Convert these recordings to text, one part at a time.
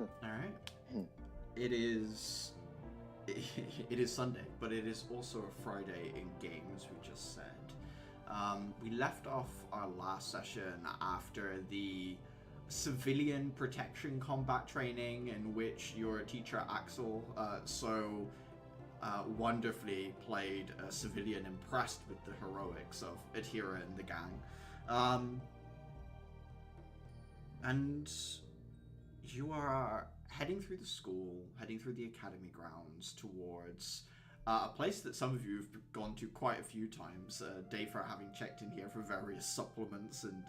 Alright. It is... It is Sunday, but it is also a Friday in game, as we just said. We left off our last session after the civilian protection combat training in which your teacher Axel wonderfully played a civilian impressed with the heroics of Atira and the gang. And you are heading through the school, heading through the academy grounds towards a place that some of you have gone to quite a few times. Dayfra having checked in here for various supplements and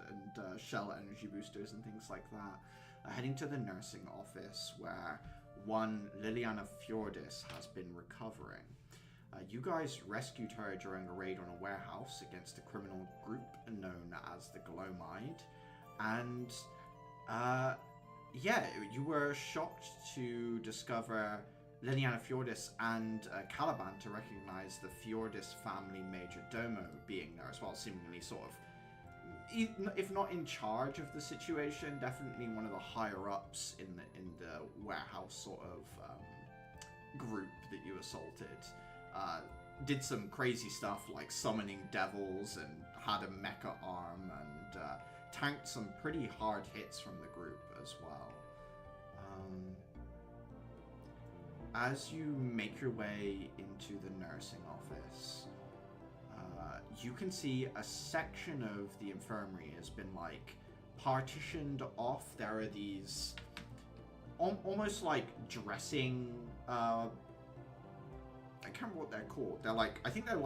shell energy boosters and things like that. Heading to the nursing office where one Liliana Fjordis has been recovering. You guys rescued her during a raid on a warehouse against a criminal group known as the Glowmide. And you were shocked to discover Liliana Fjordis and Caliban to recognize the Fjordis family major domo being there as well, seemingly sort of, if not in charge of the situation, definitely one of the higher ups in the warehouse sort of group that you assaulted. Did some crazy stuff like summoning devils and had a mecha arm and tanked some pretty hard hits from the group as well. As you make your way into the nursing office, you can see a section of the infirmary has been like partitioned off. There are these almost like dressing I can't remember what they're called. They're like I think they're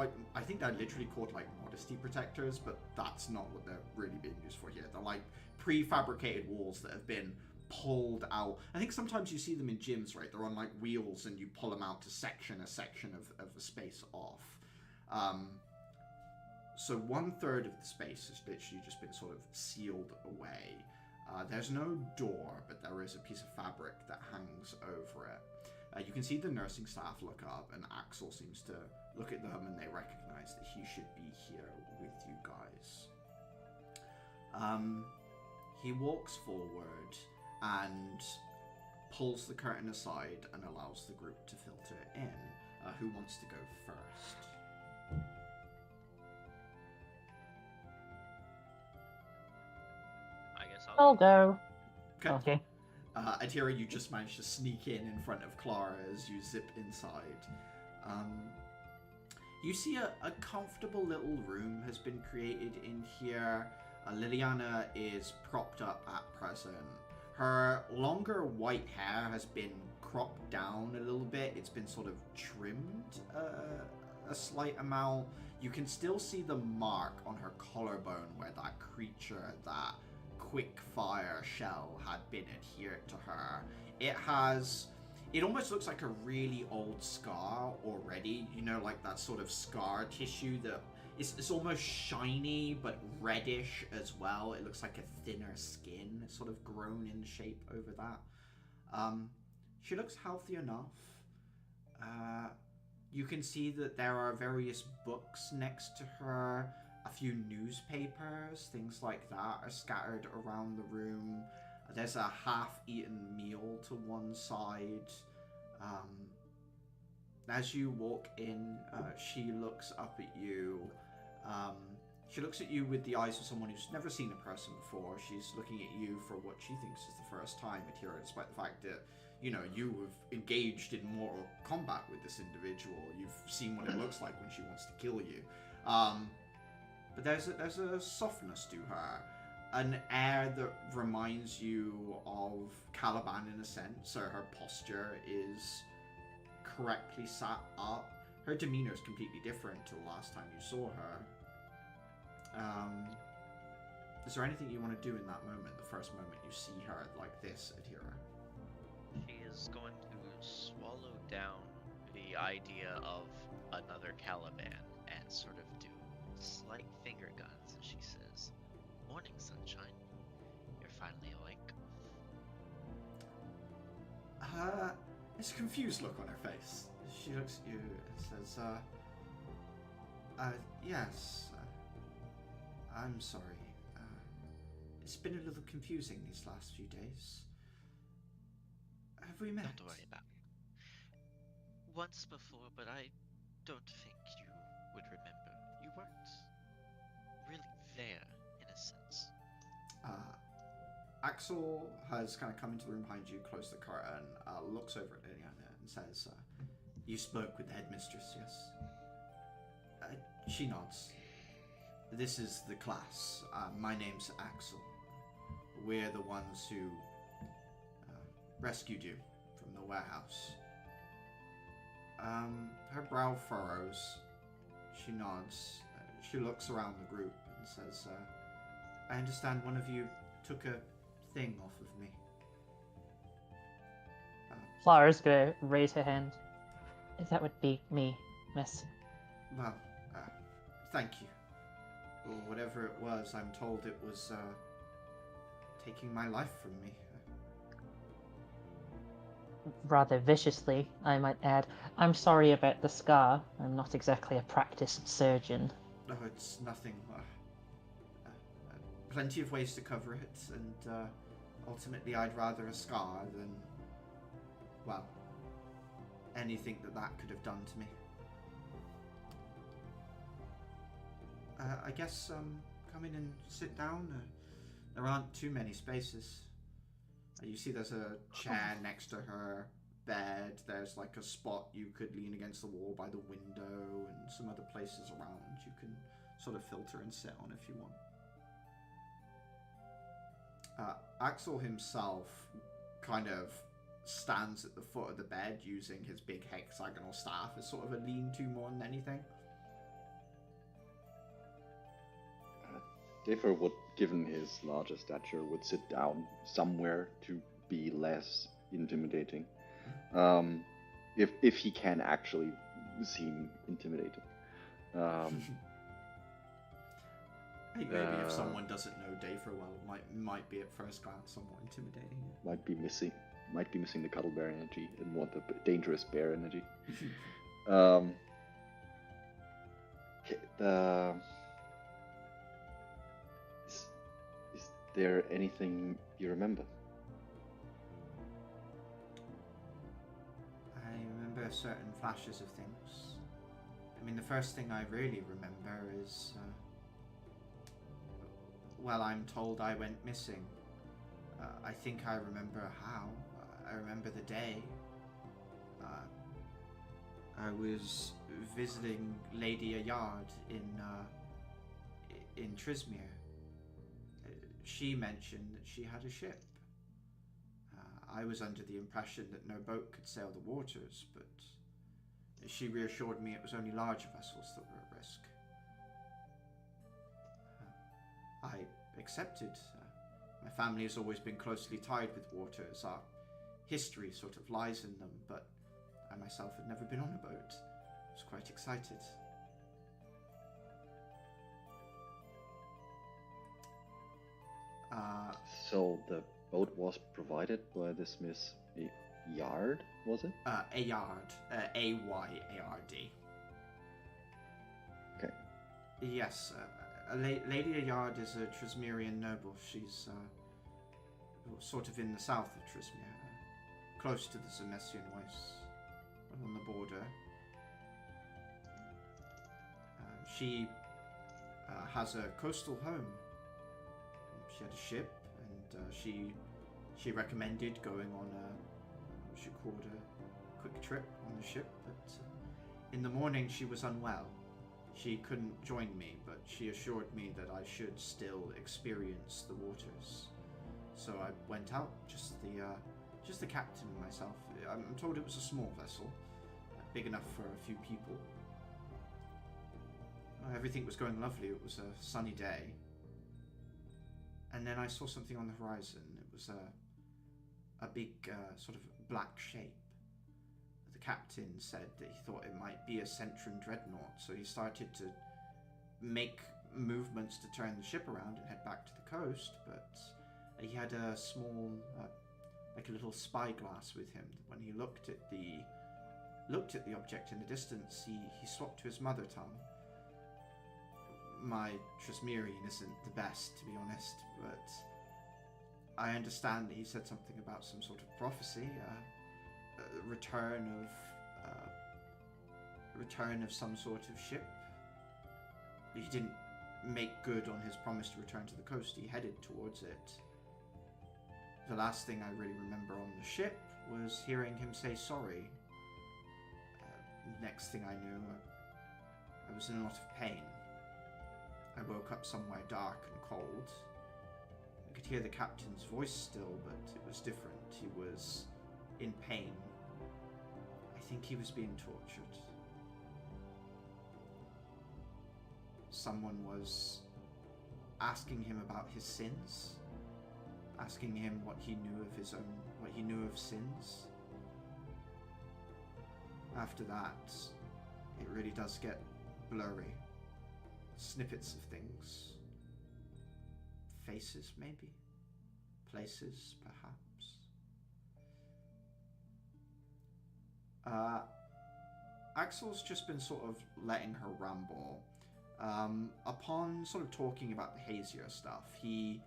literally called like modesty protectors, but that's not what they're really being used for here. They're like prefabricated walls that have been pulled out. I think sometimes you see them in gyms, right? They're on like wheels and you pull them out to section a section of a space off. So 1/3 of the space has literally just been sort of sealed away. There's no door, but there is a piece of fabric that hangs over it. You can see the nursing staff look up, and Axel seems to look at them, and they recognize that he should be here with you guys. He walks forward and pulls the curtain aside and allows the group to filter in. Who wants to go first? I guess I'll go. Okay. Okay. Atira, you just managed to sneak in front of Clara as you zip inside. You see a comfortable little room has been created in here. Liliana is propped up at present. Her longer white hair has been cropped down a little bit. It's been sort of trimmed a slight amount. You can still see the mark on her collarbone where that creature, that quick fire shell, had been adhered to her. It almost looks like a really old scar already, you know, like that sort of scar tissue that it's almost shiny but reddish as well. It looks like a thinner skin sort of grown in shape over that. She looks healthy enough. You can see that there are various books next to her. A few newspapers, things like that, are scattered around the room. There's a half-eaten meal to one side. As you walk in, she looks up at you. She looks at you with the eyes of someone who's never seen a person before. She's looking at you for what she thinks is the first time at Atira, despite the fact that, you know, you have engaged in mortal combat with this individual. You've seen what it looks like when she wants to kill you. But there's a softness to her, an air that reminds you of Caliban in a sense. So her posture is correctly sat up. Her demeanor is completely different to the last time you saw her. Is there anything you want to do in that moment, the first moment you see her like this, Atira? She is going to swallow down the idea of another Caliban and sort of do slight finger guns, and she says, "Morning, sunshine. You're finally awake." There's a confused look on her face. She looks at you and says, yes, I'm sorry. It's been a little confusing these last few days. Have we met? Don't worry about it. Once before, but I don't think you would remember. You weren't really there, in a sense. Axel has kind of come into the room behind you, closed the curtain, looks over at Liliana and says, "You spoke with the headmistress, yes?" She nods. "This is the class. My name's Axel. We're the ones who rescued you from the warehouse." Her brow furrows. She nods. She looks around the group and says, "I understand one of you took a thing off of me." Clara's gonna raise her hand. That would be me, miss. Well, thank you. Well, whatever it was, I'm told it was taking my life from me. Rather viciously, I might add. I'm sorry about the scar. I'm not exactly a practiced surgeon. No, it's nothing. Plenty of ways to cover it, and ultimately I'd rather a scar than, well, anything that could have done to me. I guess come in and sit down. There aren't too many spaces. You see there's a chair next to her bed. There's like a spot you could lean against the wall by the window, and some other places around you can sort of filter and sit on if you want. Axel himself kind of stands at the foot of the bed using his big hexagonal staff as sort of a lean-to more than anything. Dafer would, given his larger stature, would sit down somewhere to be less intimidating. If he can actually seem intimidating. I think maybe if someone doesn't know Dafer well, it might be at first glance somewhat intimidating. Might be missing the cuddle bear energy and want the dangerous bear energy. Is there anything you remember? I remember certain flashes of things. I mean, the first thing I really remember is, well, I'm told I went missing. I think I remember how. I remember the day. I was visiting Lady Ayard in Trismere. She mentioned that she had a ship. I was under the impression that no boat could sail the waters, but she reassured me it was only larger vessels that were at risk. I accepted. My family has always been closely tied with waters. Our history sort of lies in them, but I myself had never been on a boat. I was quite excited. So the boat was provided by this Miss Yard, was it? Ayard. A-Y-A-R-D. Okay. Yes, Lady Ayard is a Trismerian noble. She's sort of in the south of Trismere, close to the Zemessian Wastes, on the border. She has a coastal home. She had a ship, and she recommended going on what she called a quick trip on the ship, but in the morning she was unwell. She couldn't join me, but she assured me that I should still experience the waters. So I went out, just the captain and myself. I'm told it was a small vessel, big enough for a few people. Everything was going lovely. It was a sunny day. And then I saw something on the horizon. It was a big sort of black shape. The captain said that he thought it might be a Centran dreadnought, so he started to make movements to turn the ship around and head back to the coast, but he had a small, like a little spyglass with him. When he looked at the object in the distance, he swapped to his mother tongue. My Trismerian isn't the best, to be honest, but I understand that he said something about some sort of prophecy. return of some sort of ship. He didn't make good on his promise to return to the coast. He headed towards it. The last thing I really remember on the ship was hearing him say sorry. Next thing I knew, I was in a lot of pain. I woke up somewhere dark and cold. I could hear the captain's voice still, but it was different. He was in pain. I think he was being tortured. Someone was asking him about his sins, asking him what he knew of sins. After that, it really does get blurry. Snippets of things. Faces, maybe? Places, perhaps? Axel's just been sort of letting her ramble. Upon sort of talking about the hazier stuff, he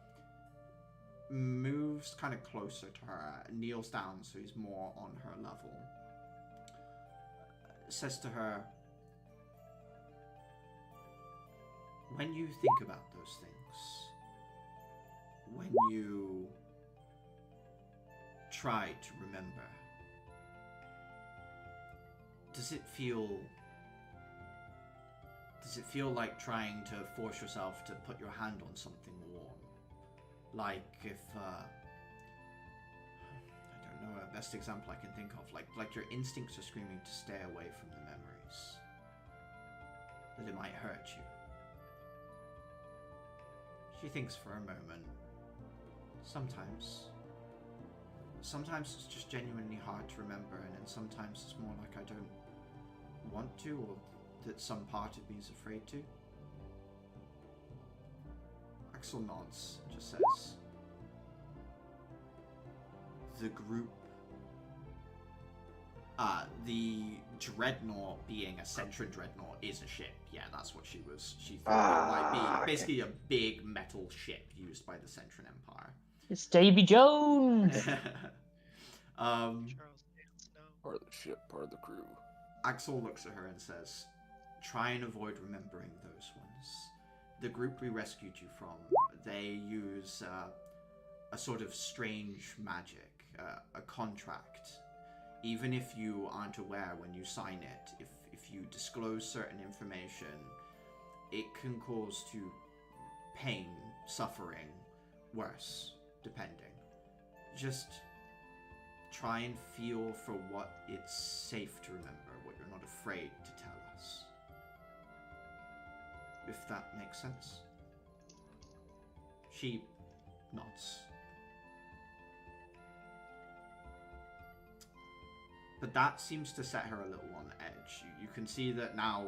moves kind of closer to her, kneels down so he's more on her level. Says to her, when you think about those things, when you try to remember, does it feel like trying to force yourself to put your hand on something warm? Like if, I don't know, a best example I can think of, like your instincts are screaming to stay away from the memories, that it might hurt you. She thinks for a moment. Sometimes it's just genuinely hard to remember, and then sometimes it's more like I don't want to, or that some part of me is afraid to. Axel nods, just says, the group, the dreadnought being a Centran dreadnought is a ship. Yeah, that's what she thought it might be. Basically a big metal ship used by the Centran Empire. It's Davy Jones! Charles Dance, no. Part of the ship, part of the crew. Axel looks at her and says, try and avoid remembering those ones. The group we rescued you from, they use a sort of strange magic, a contract. Even if you aren't aware when you sign it, if you disclose certain information, it can cause to pain, suffering, worse, depending. Just try and feel for what it's safe to remember, what you're not afraid to tell us. If that makes sense. She nods. But that seems to set her a little on edge. You can see that now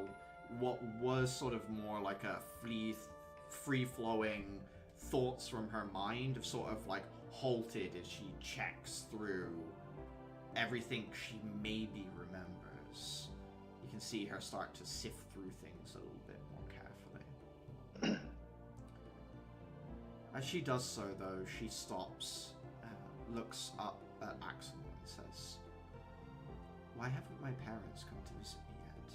what was sort of more like a free-flowing thoughts from her mind have sort of like halted as she checks through everything she maybe remembers. You can see her start to sift through things a little bit more carefully. As she does so, though, she stops, looks up at Axel and says, why haven't my parents come to visit me yet?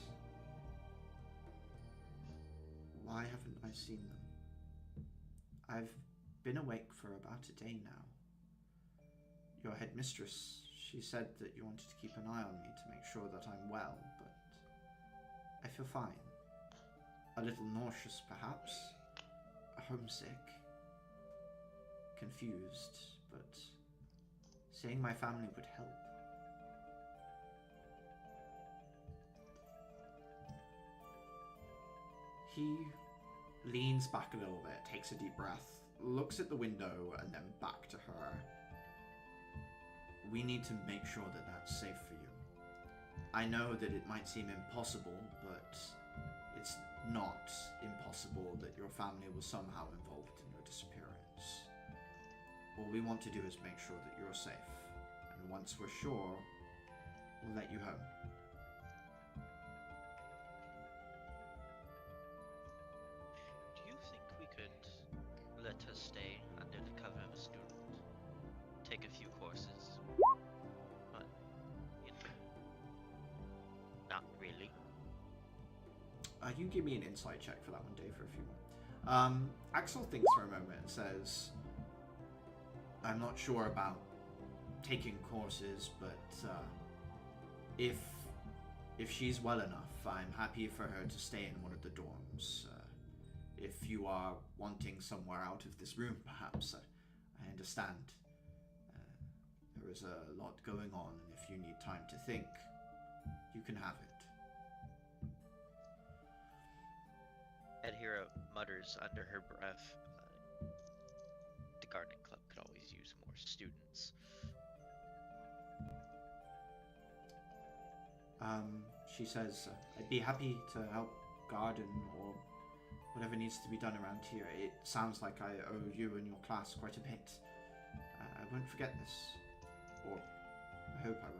Why haven't I seen them? I've been awake for about a day now. Your headmistress, she said that you wanted to keep an eye on me to make sure that I'm well, but I feel fine. A little nauseous, perhaps. Homesick. Confused, but seeing my family would help. He leans back a little bit, takes a deep breath, looks at the window, and then back to her. We need to make sure that that's safe for you. I know that it might seem impossible, but it's not impossible that your family was somehow involved in your disappearance. All we want to do is make sure that you're safe, and once we're sure, we'll let you home. Do you think we could let her stay under the cover of a student? Take a few courses? But you give me an insight check for that one, Dave, for a few more. Axel thinks for a moment and says, I'm not sure about taking courses, but if she's well enough, I'm happy for her to stay in one of the dorms. If you are wanting somewhere out of this room, perhaps, I understand. There is a lot going on, and if you need time to think, you can have it. Adhira mutters under her breath, the gardening club could always use more students. She says, I'd be happy to help garden or whatever needs to be done around here. It sounds like I owe you and your class quite a bit. I won't forget this. Or I hope I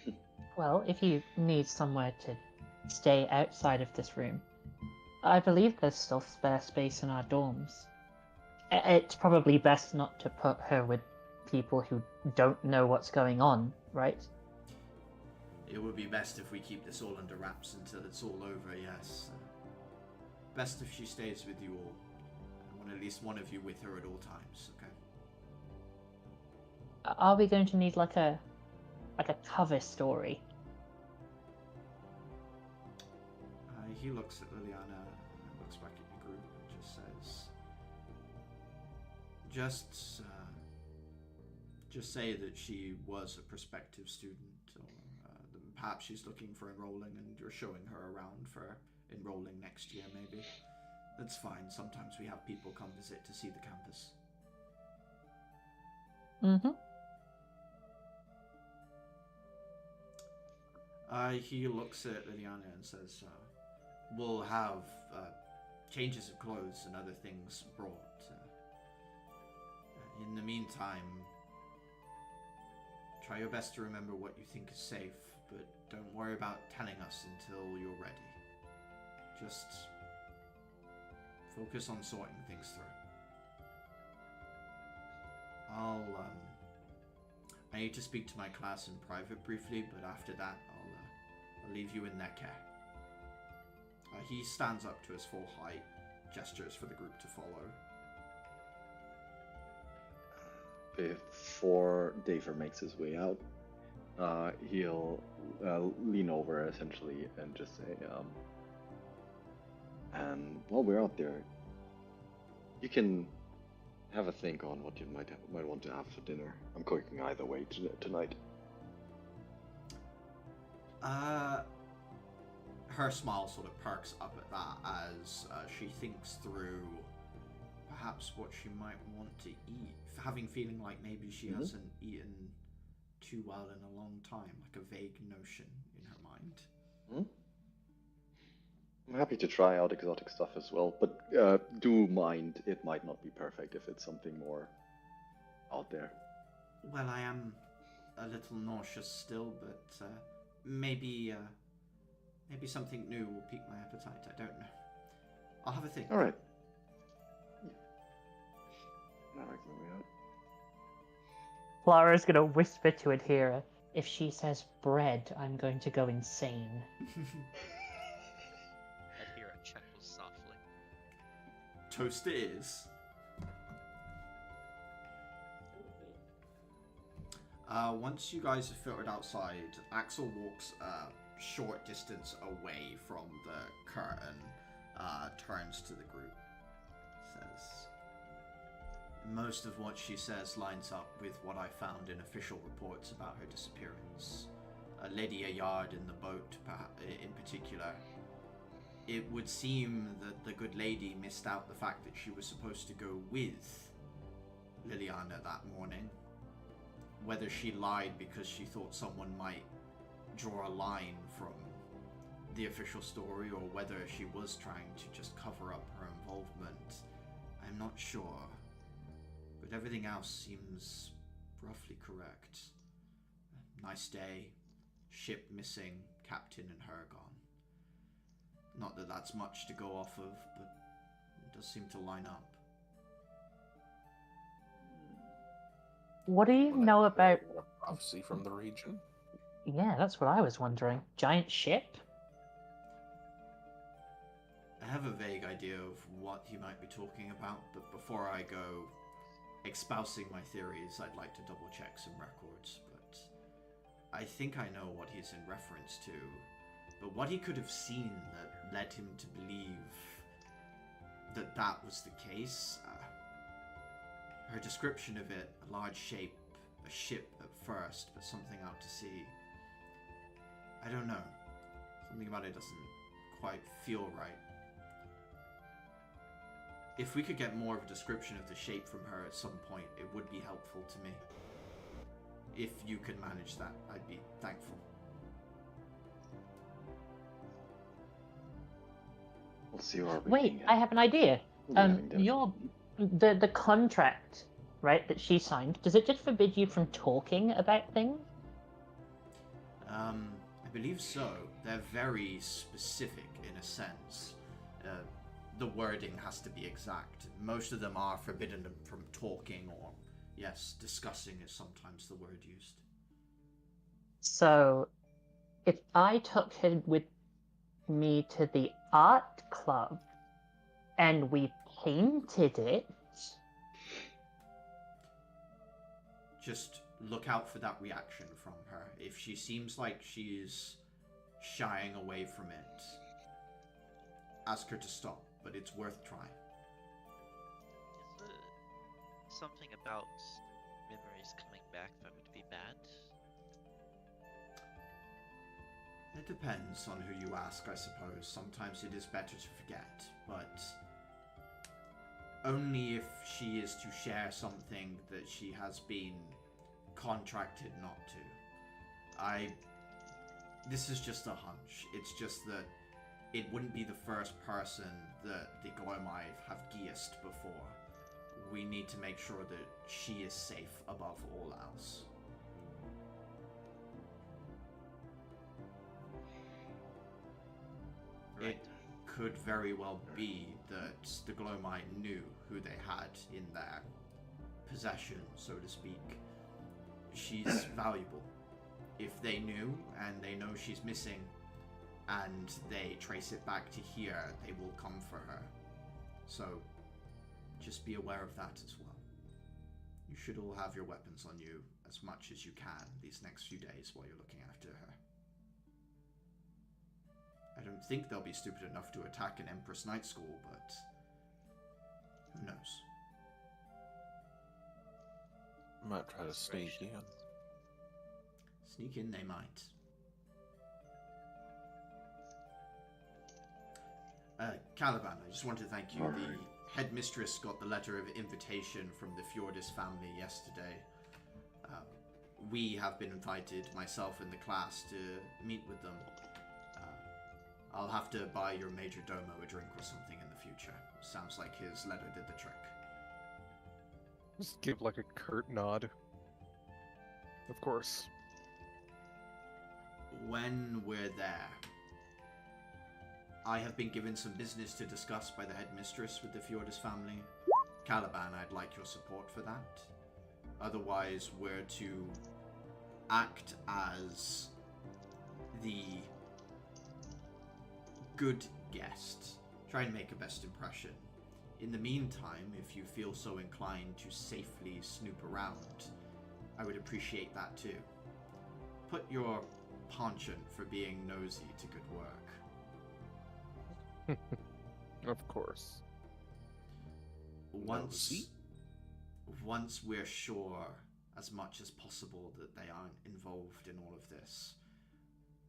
won't. Well, if you need somewhere to stay outside of this room, I believe there's still spare space in our dorms. It's probably best not to put her with people who don't know what's going on, right? It would be best if we keep this all under wraps until it's all over, yes. Best if she stays with you all. I want at least one of you with her at all times, okay? Are we going to need like a cover story? He looks at Liliana and looks back at the group and just says, just say that she was a prospective student, or perhaps she's looking for enrolling and you're showing her around for enrolling next year, maybe. That's fine. Sometimes we have people come visit to see the campus. Mm-hmm. He looks at Liliana and says, we'll have changes of clothes and other things brought. In the meantime, try your best to remember what you think is safe, but don't worry about telling us until you're ready. Just focus on sorting things through. I need to speak to my class in private briefly, but after that, I'll leave you in their care. He stands up to his full height, gestures for the group to follow. Before Daver makes his way out, he'll lean over essentially and just say, and while we're out there, you can have a think on what you might want to have for dinner. I'm cooking either way tonight. Her smile sort of perks up at that as she thinks through perhaps what she might want to eat, feeling like maybe she hasn't eaten too well in a long time, like a vague notion in her mind. I'm happy to try out exotic stuff as well, but do mind it might not be perfect if it's something more out there. Well, I am a little nauseous still, but maybe something new will pique my appetite. I don't know. I'll have a think. All right. Now I can way out. Clara's gonna whisper to Adhira, if she says bread, I'm going to go insane. Adhira chuckles softly. Toast it is. Once you guys have filtered outside, Axel walks a short distance away from the curtain, turns to the group, says, most of what she says lines up with what I found in official reports about her disappearance. Lady Ayard in the boat, in particular. It would seem that the good lady missed out the fact that she was supposed to go with Liliana that morning. Whether she lied because she thought someone might draw a line from the official story, or whether she was trying to just cover up her involvement, I'm not sure. But everything else seems roughly correct. Nice day, ship missing, captain and her gone. Not that that's much to go off of, but it does seem to line up. What do you know about... A prophecy from the region? Yeah, that's what I was wondering. Giant ship? I have a vague idea of what he might be talking about, but before I go espousing my theories, I'd like to double check some records, but I think I know what he's in reference to. But what he could have seen that led him to believe that that was the case, her description of it, a large shape, a ship at first, but something out to sea. I don't know. Something about it doesn't quite feel right. If we could get more of a description of the shape from her at some point, it would be helpful to me. If you can manage that, I'd be thankful. We'll see where we Wait, I have an idea. your The contract, right, that she signed, does it just forbid you from talking about things? I believe so. They're very specific in a sense. The wording has to be exact. Most of them are forbidden from talking, or, yes, discussing is sometimes the word used. So, if I took her with me to the art club and we painted it... Just look out for that reaction from her. If she seems like she's shying away from it, ask her to stop, but it's worth trying. Is it something about memories coming back that would be bad? It depends on who you ask, I suppose. Sometimes it is better to forget, but only if she is to share something that she has been contracted not to. This is just a hunch. It's just that it wouldn't be the first person that the Glomive have geased before. We need to make sure that she is safe above all else. Right. It could very well be that the Glomite knew who they had in their possession, so to speak. She's valuable. If they knew, and they know she's missing, and they trace it back to here, they will come for her. So, just be aware of that as well. You should all have your weapons on you as much as you can these next few days while you're looking after her. I don't think they'll be stupid enough to attack an Empress Night School, but who knows? Might try to sneak in. Sneak in they might. Caliban, I just want to thank you. The headmistress got the letter of invitation from the Fjordis family yesterday. We have been invited, myself and the class, to meet with them. I'll have to buy your Major Domo a drink or something in the future. Sounds like his letter did the trick. Just give like a curt nod. Of course. When we're there, I have been given some business to discuss by the headmistress with the Fjordis family. Caliban, I'd like your support for that. Otherwise, we're to act as the good guest. Try and make a best impression. In the meantime, if you feel so inclined to safely snoop around, I would appreciate that too. Put your penchant for being nosy to good work. Of course. Once we're sure as much as possible that they aren't involved in all of this,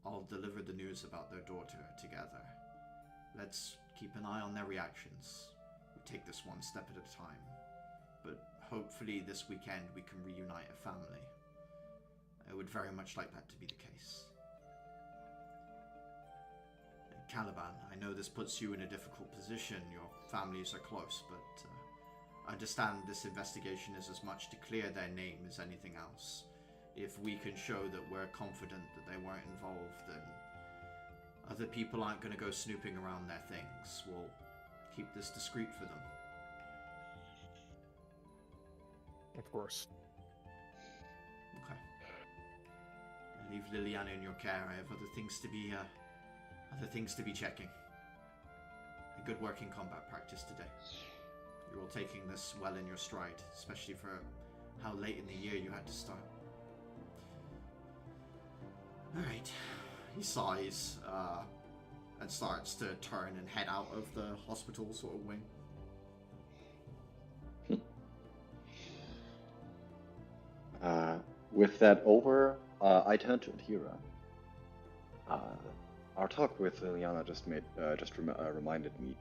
I'll deliver the news about their daughter together. Let's keep an eye on their reactions. We take this one step at a time. But hopefully this weekend we can reunite a family. I would very much like that to be the case. Caliban, I know this puts you in a difficult position. Your families are close, but I understand this investigation is as much to clear their name as anything else. If we can show that we're confident that they weren't involved, then other people aren't going to go snooping around their things. We'll keep this discreet for them. Of course. leave Liliana in your care. I have other things to be checking. A good work in combat practice today. You're all taking this well in your stride, especially for how late in the year you had to start. Alright. He sighs, and starts to turn and head out of the hospital sort of wing. With that over, I turn to Adhira. Our talk with Liliana just reminded me.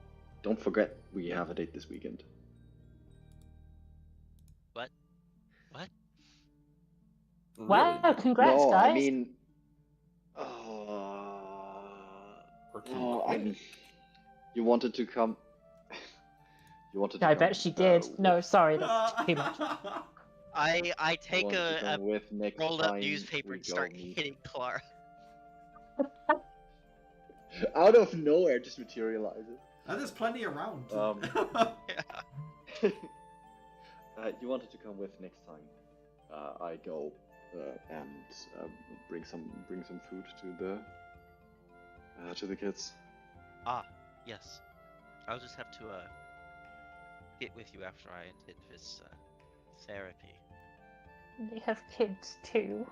Don't forget we have a date this weekend. What? Wow, congrats, No, guys. I mean, Or no, I mean, you wanted to come. You wanted to I come, bet she did. No, with- sorry, that's too much. I you take wanted to a come with next rolled up time newspaper we and go start meet. hitting Clara. Out of nowhere, just materializes. And there's plenty around. Yeah. You wanted to come with next time. I go and bring some food to the kids. Ah, yes. I'll just have to get with you after I did this therapy. They have kids too.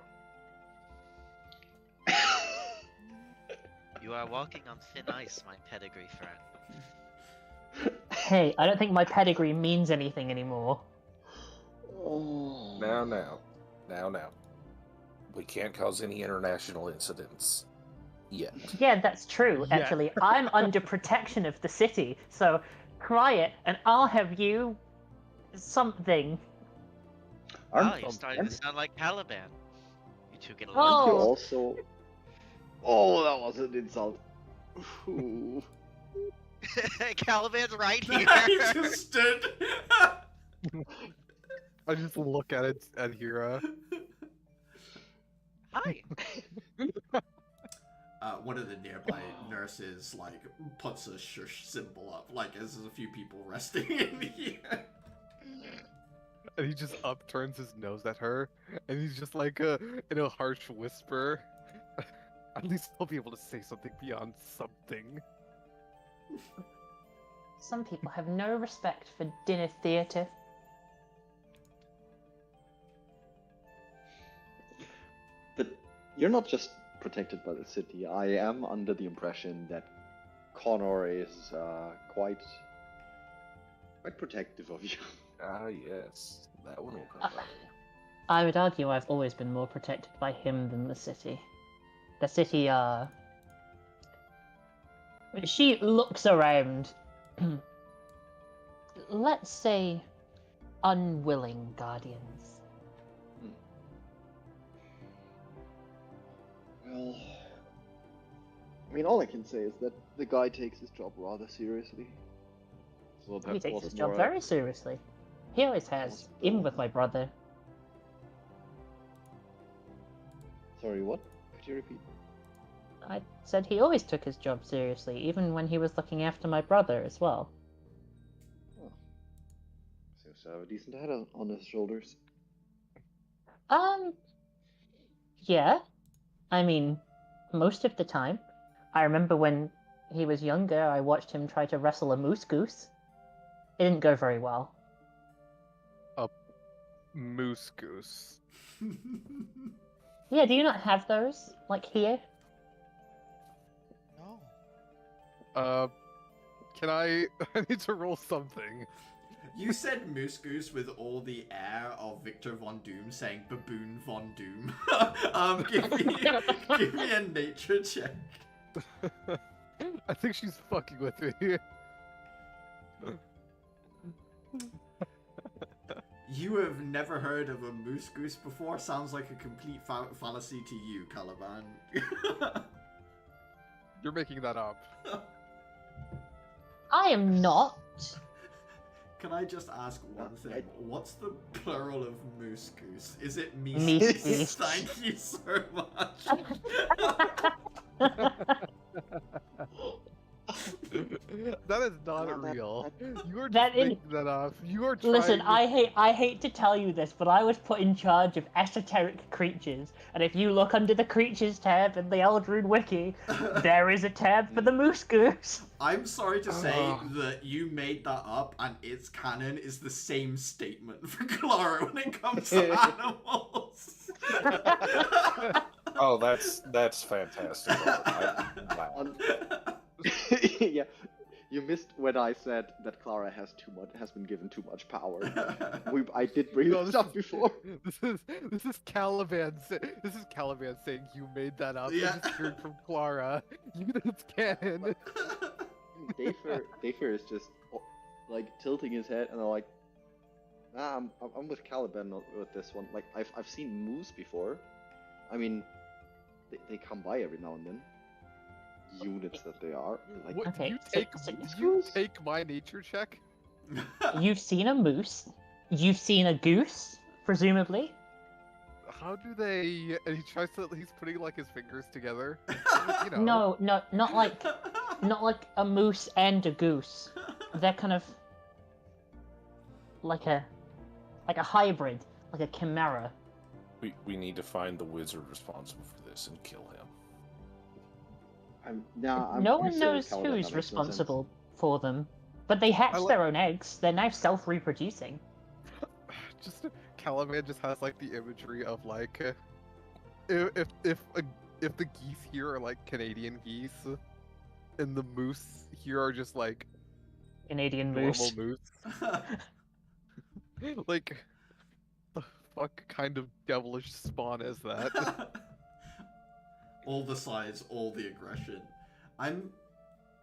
You are walking on thin ice, my pedigree friend. Hey, I don't think my pedigree means anything anymore. Oh. Now. We can't cause any international incidents. Yet. Yeah, that's true, Yeah. actually. I'm under protection of the city, so cry it, and I'll have you... something. Wow, you're starting to sound like Caliban. You two get along. Aren't you Oh. also? Oh, that was an insult. Ooh. Caliban's right here. He just stood. I just look at it, Adhira. Hi. One of the nearby nurses puts a shush symbol up, as there's a few people resting in here. And he just upturns his nose at her, and he's just in a harsh whisper. At least I'll be able to say something beyond something. Some people have no respect for dinner theatre. But you're not just protected by the city. I am under the impression that Connor is quite protective of you. Ah, yes. That one will come back. I would argue I've always been more protected by him than the city. The city, she looks around. Let's say unwilling guardians. Well, I mean, all I can say is that the guy takes his job rather seriously. So He takes what's his job more, very seriously. He always has, even with my brother. Sorry, what? Could you repeat? I said he always took his job seriously, even when he was looking after my brother as well. Seems to have a decent head on his shoulders. Yeah. I mean, most of the time. I remember when he was younger, I watched him try to wrestle a moose goose. It didn't go very well. Moose goose. Yeah, do you not have those? Here? No. Can I need to roll something. You said Moose Goose with all the air of Victor Von Doom saying Baboon Von Doom. Give me a nature check. I think she's fucking with me. You have never heard of a Moose Goose before? Sounds like a complete fallacy to you, Caliban. You're making that up. I am not. Can I just ask one thing? What's the plural of Moose Goose? Is it Meese Meese Goose. Thank you so much. That is not Well, that- real. You are just That is- making that up. You are trying. Listen, I hate to tell you this, but I was put in charge of esoteric creatures, and if you look under the creatures tab in the Eldrune wiki, there is a tab for the moose goose. I'm sorry to say Oh. that you made that up, and its canon is the same statement for Clara when it comes to animals. Oh, that's fantastic. Wow. Yeah, you missed when I said that Clara has been given too much power. I did bring No, this up before. This is Caliban. This is Caliban saying you made that up. Yeah. I just heard from Clara. You know it's canon. Dayfair is just like tilting his head, and I'm like, nah, I'm with Caliban with this one. Like I've seen moose before. I mean, they come by every now and then. Units that they are. Like, What, Okay, did you so- take my nature check? You've seen a moose. You've seen a goose, presumably. How do they? And he tries to. He's putting like his fingers together. You know. No, not like a moose and a goose. They're kind of like a hybrid, like a chimera. We need to find the wizard responsible for this and kill him. No one knows who's responsible for them, but they hatch I li- their own eggs. They're now self-reproducing. Just Caliban just has like the imagery of like if the geese here are like Canadian geese, and the moose here are just like Canadian normal moose. moose. Like, the fuck kind of devilish spawn is that? All the size, all the aggression. I'm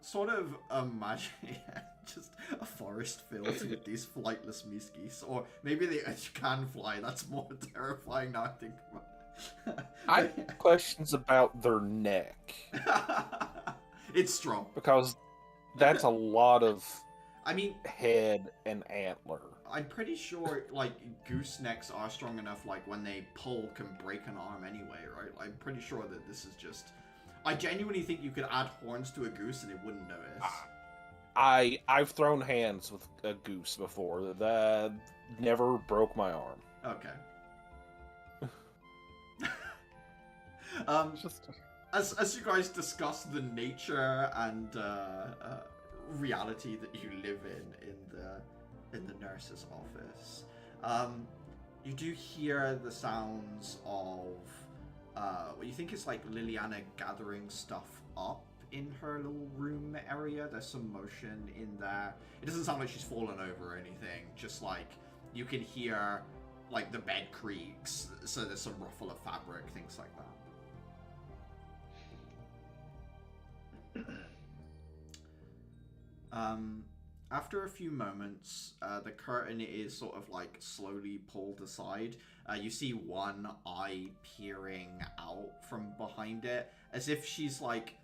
sort of imagining just a forest filled with these flightless moose geese. Or maybe they can fly, that's more terrifying now I think about it. I have questions about their neck, It's strong. because that's a lot of I mean, head and antler. I'm pretty sure, like, goose necks are strong enough, like, when they pull can break an arm anyway, right? I'm pretty sure that this is just... I genuinely think you could add horns to a goose and it wouldn't notice. I've thrown hands with a goose before. That never broke my arm. Okay. Just As you guys discuss the nature and reality that you live in the nurse's office, you do hear the sounds of what you think is like Liliana gathering stuff up in her little room area. There's some motion in there. It doesn't sound like she's fallen over or anything, just like you can hear like the bed creaks, so there's some ruffle of fabric, things like that. After a few moments, the curtain is sort of like slowly pulled aside. You see one eye peering out from behind it, as if she's like,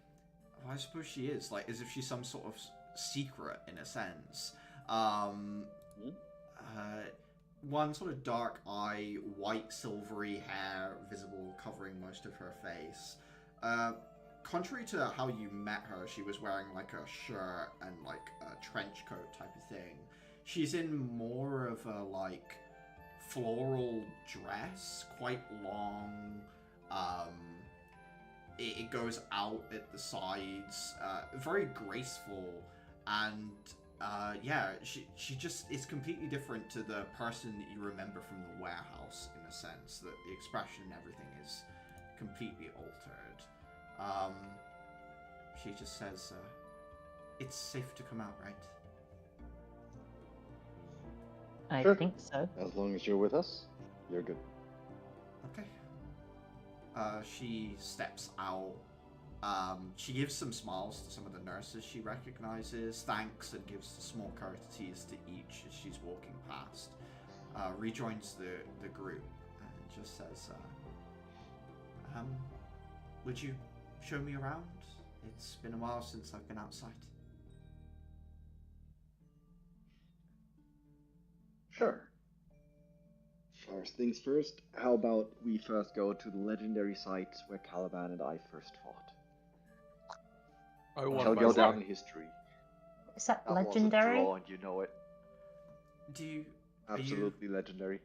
well, I suppose she is, like, as if she's some sort of secret in a sense. One sort of dark eye, white silvery hair visible covering most of her face. Contrary to how you met her, she was wearing like a shirt and like a trench coat type of thing. She's in more of a like floral dress, quite long. It goes out at the sides, very graceful, and yeah, she just is completely different to the person that you remember from the warehouse, in a sense that the expression and everything is completely altered. She just says, it's safe to come out, right? I Sure. think so. As long as you're with us, you're good. Okay. She steps out. She gives some smiles to some of the nurses she recognizes, thanks, and gives small courtesies to each as she's walking past. Rejoins the group and just says, would you show me around? It's been a while since I've been outside. Sure. First things first, how about we first go to the legendary site where Caliban and I first fought? I want Shall my go down way. in history. Is that That was a legendary? draw, and you know it. Do you? Are you- Absolutely legendary.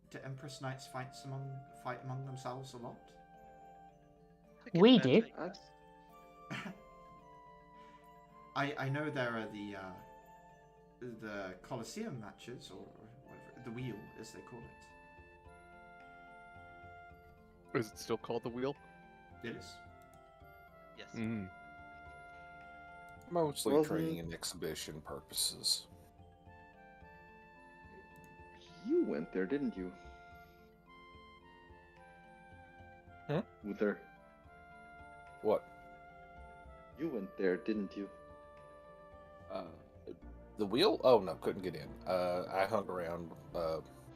Do Empress Knights fight among themselves a lot? To get We better, do. yes. I know there are the Colosseum matches, or whatever, the wheel, as they call it. Is it still called the wheel? It is. Yes. Mm. Mostly Well, training and exhibition purposes. You went there, didn't you? Huh? Uther, What? you went there, didn't you? The wheel? Oh no, couldn't get in. I hung around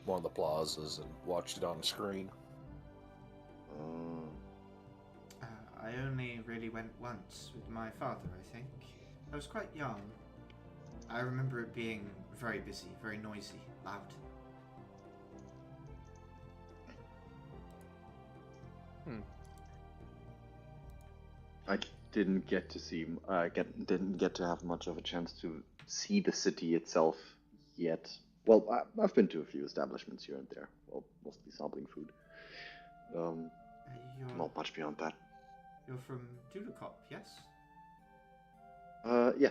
one of the plazas and watched it on the screen. Oh. I only really went once with my father, I think. I was quite young. I remember it being very busy, very noisy, loud. I didn't get to see. Didn't get to have much of a chance to see the city itself yet. Well, I've been to a few establishments here and there. Well, mostly sampling food. Not much beyond that. You're from Dudakop, yes? Yeah,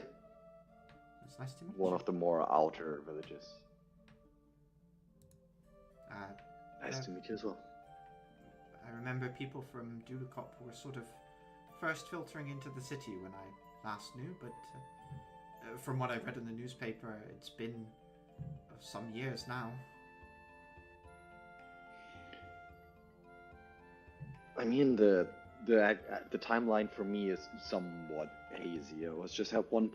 It's nice to meet one you. of the more outer villages. Nice Yeah. to meet you as well. I remember people from Dudakop were sort of first filtering into the city when I last knew, but from what I read in the newspaper, it's been some years now. I mean, the timeline for me is somewhat hazy. It was just at one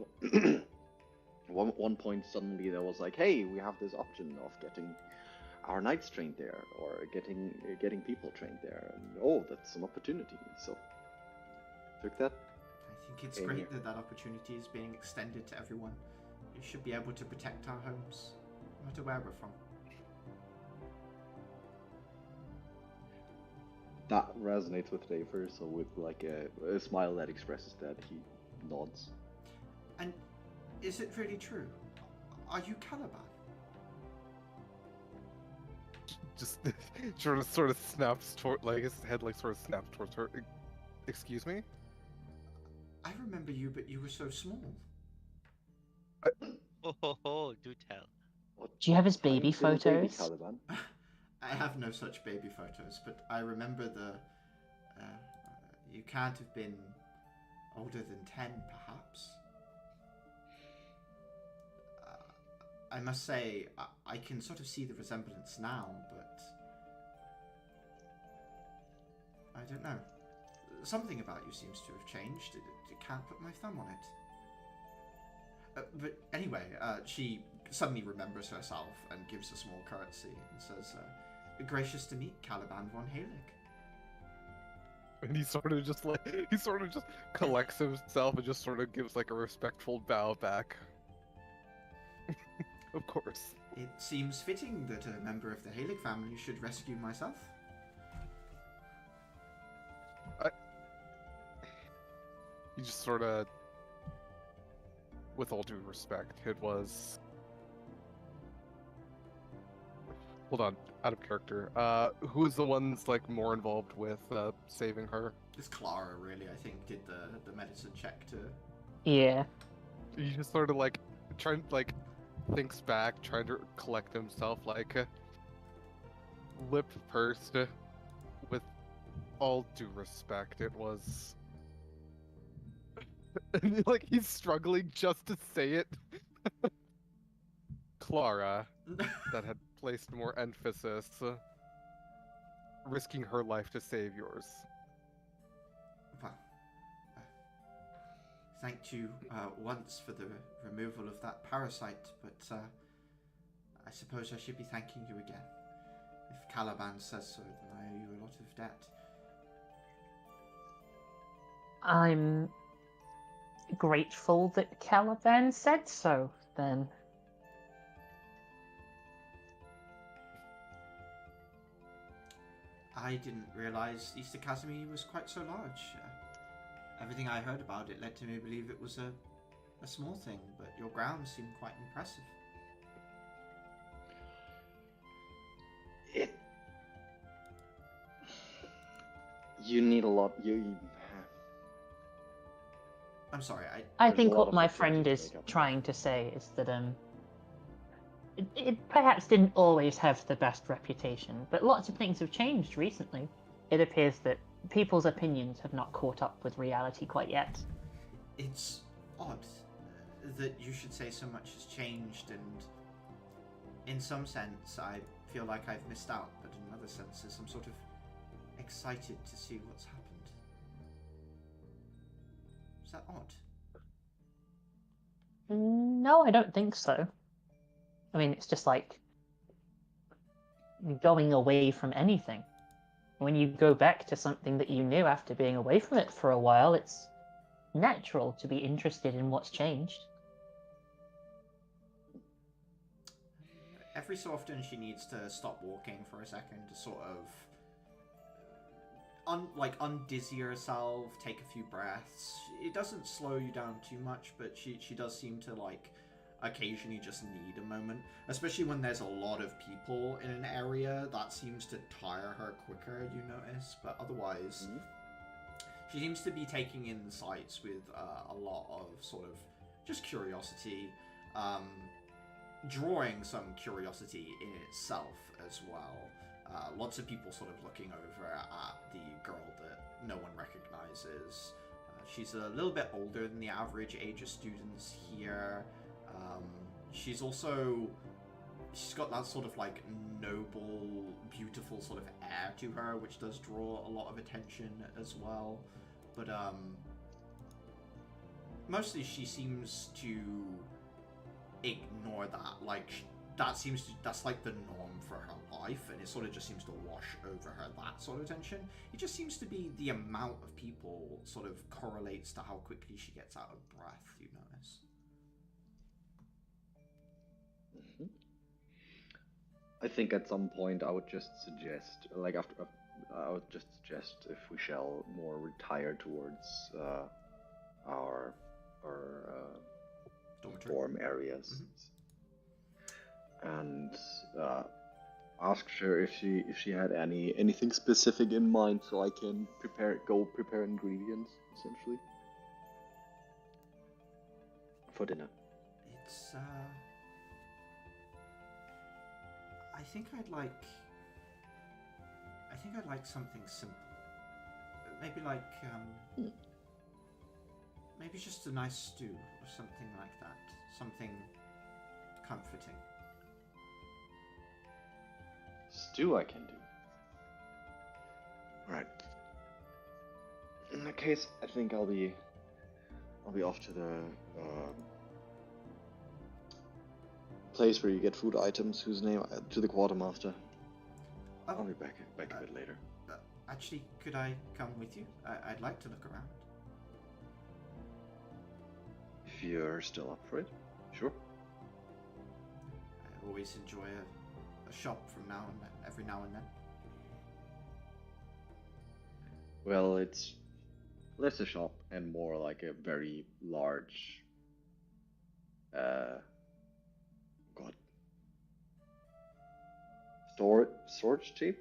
one point suddenly there was like, hey, we have this option of getting our knights trained there, or getting people trained there, and oh, that's an opportunity. So took that. I think it's Same great here. that opportunity is being extended to everyone. We should be able to protect our homes, no matter where we're from. That resonates with Raver, so with like a smile that expresses that, he nods. And is it really true? Are you Caliban? Just sort of snaps toward, like his head like sort of snaps towards her. Excuse me? I remember you, but you were so small. Oh, do tell. What Do you have his tiny baby little baby photos? Caliban? I have no such baby photos, but I remember you can't have been older than 10, perhaps. I must say, I can sort of see the resemblance now, but I don't know. Something about you seems to have changed. I can't put my thumb on it. But anyway, she suddenly remembers herself and gives a small curtsy and says, gracious to meet Caliban von Halik. And he sort of just collects himself and just sort of gives like a respectful bow back. Of course. It seems fitting that a member of the Halik family should rescue myself. He just sort of, with all due respect, it was. Hold on, out of character. Who's the ones like more involved with saving her? It's Clara, really, I think, did the medicine check to... Yeah. He just sort of like thinks back, trying to collect himself, like lip pursed. With all due respect, it was. And like he's struggling just to say it. Clara, that had placed more emphasis, risking her life to save yours. Well, thanked you once for the removal of that parasite, but I suppose I should be thanking you again. If Caliban says so, then I owe you a lot of debt. I'm grateful that Caliban said so, then. I didn't realize East Academy was quite so large. Everything I heard about it led to me believe it was a a small thing, but your grounds seem quite impressive. You need a lot. I'm sorry, I There's a think lot what of my activity friend to is make up for. trying to say is that it perhaps didn't always have the best reputation, but lots of things have changed recently. It appears that people's opinions have not caught up with reality quite yet. It's odd that you should say so much has changed, and in some sense I feel like I've missed out, but in other senses I'm sort of excited to see what's happened. Is that odd? No, I don't think so. I mean, it's just like going away from anything. When you go back to something that you knew after being away from it for a while, it's natural to be interested in what's changed. Every so often she needs to stop walking for a second to sort of undizzy herself, take a few breaths. It doesn't slow you down too much, but she does seem to like occasionally just need a moment, especially when there's a lot of people in an area. That seems to tire her quicker, you notice, but otherwise she seems to be taking in the sights with a lot of sort of just curiosity, drawing some curiosity in itself as well. Lots of people sort of looking over at the girl that no one recognizes. She's a little bit older than the average age of students here. She's got that sort of like noble, beautiful sort of air to her, which does draw a lot of attention as well. But mostly she seems to ignore that. Like that's like the norm for her life, and it sort of just seems to wash over her, that sort of tension. It just seems to be the amount of people sort of correlates to how quickly she gets out of breath, you notice. I think at some point I would just suggest, like I would just suggest if we shall more retire towards our dorm areas, and ask her if she had anything specific in mind, so I can prepare ingredients essentially for dinner. It's I think I'd like something simple. Maybe like maybe just a nice stew or something like that. Something comforting. Stew I can do. Alright. In that case, I think I'll be off to the place where you get food items, whose name to the quartermaster. Oh, I'll be back a bit later. Actually, could I come with you? I'd like to look around. If you're still up for it, sure. I always enjoy a shop from every now and then. Well, it's less a shop and more like a very large storage tape?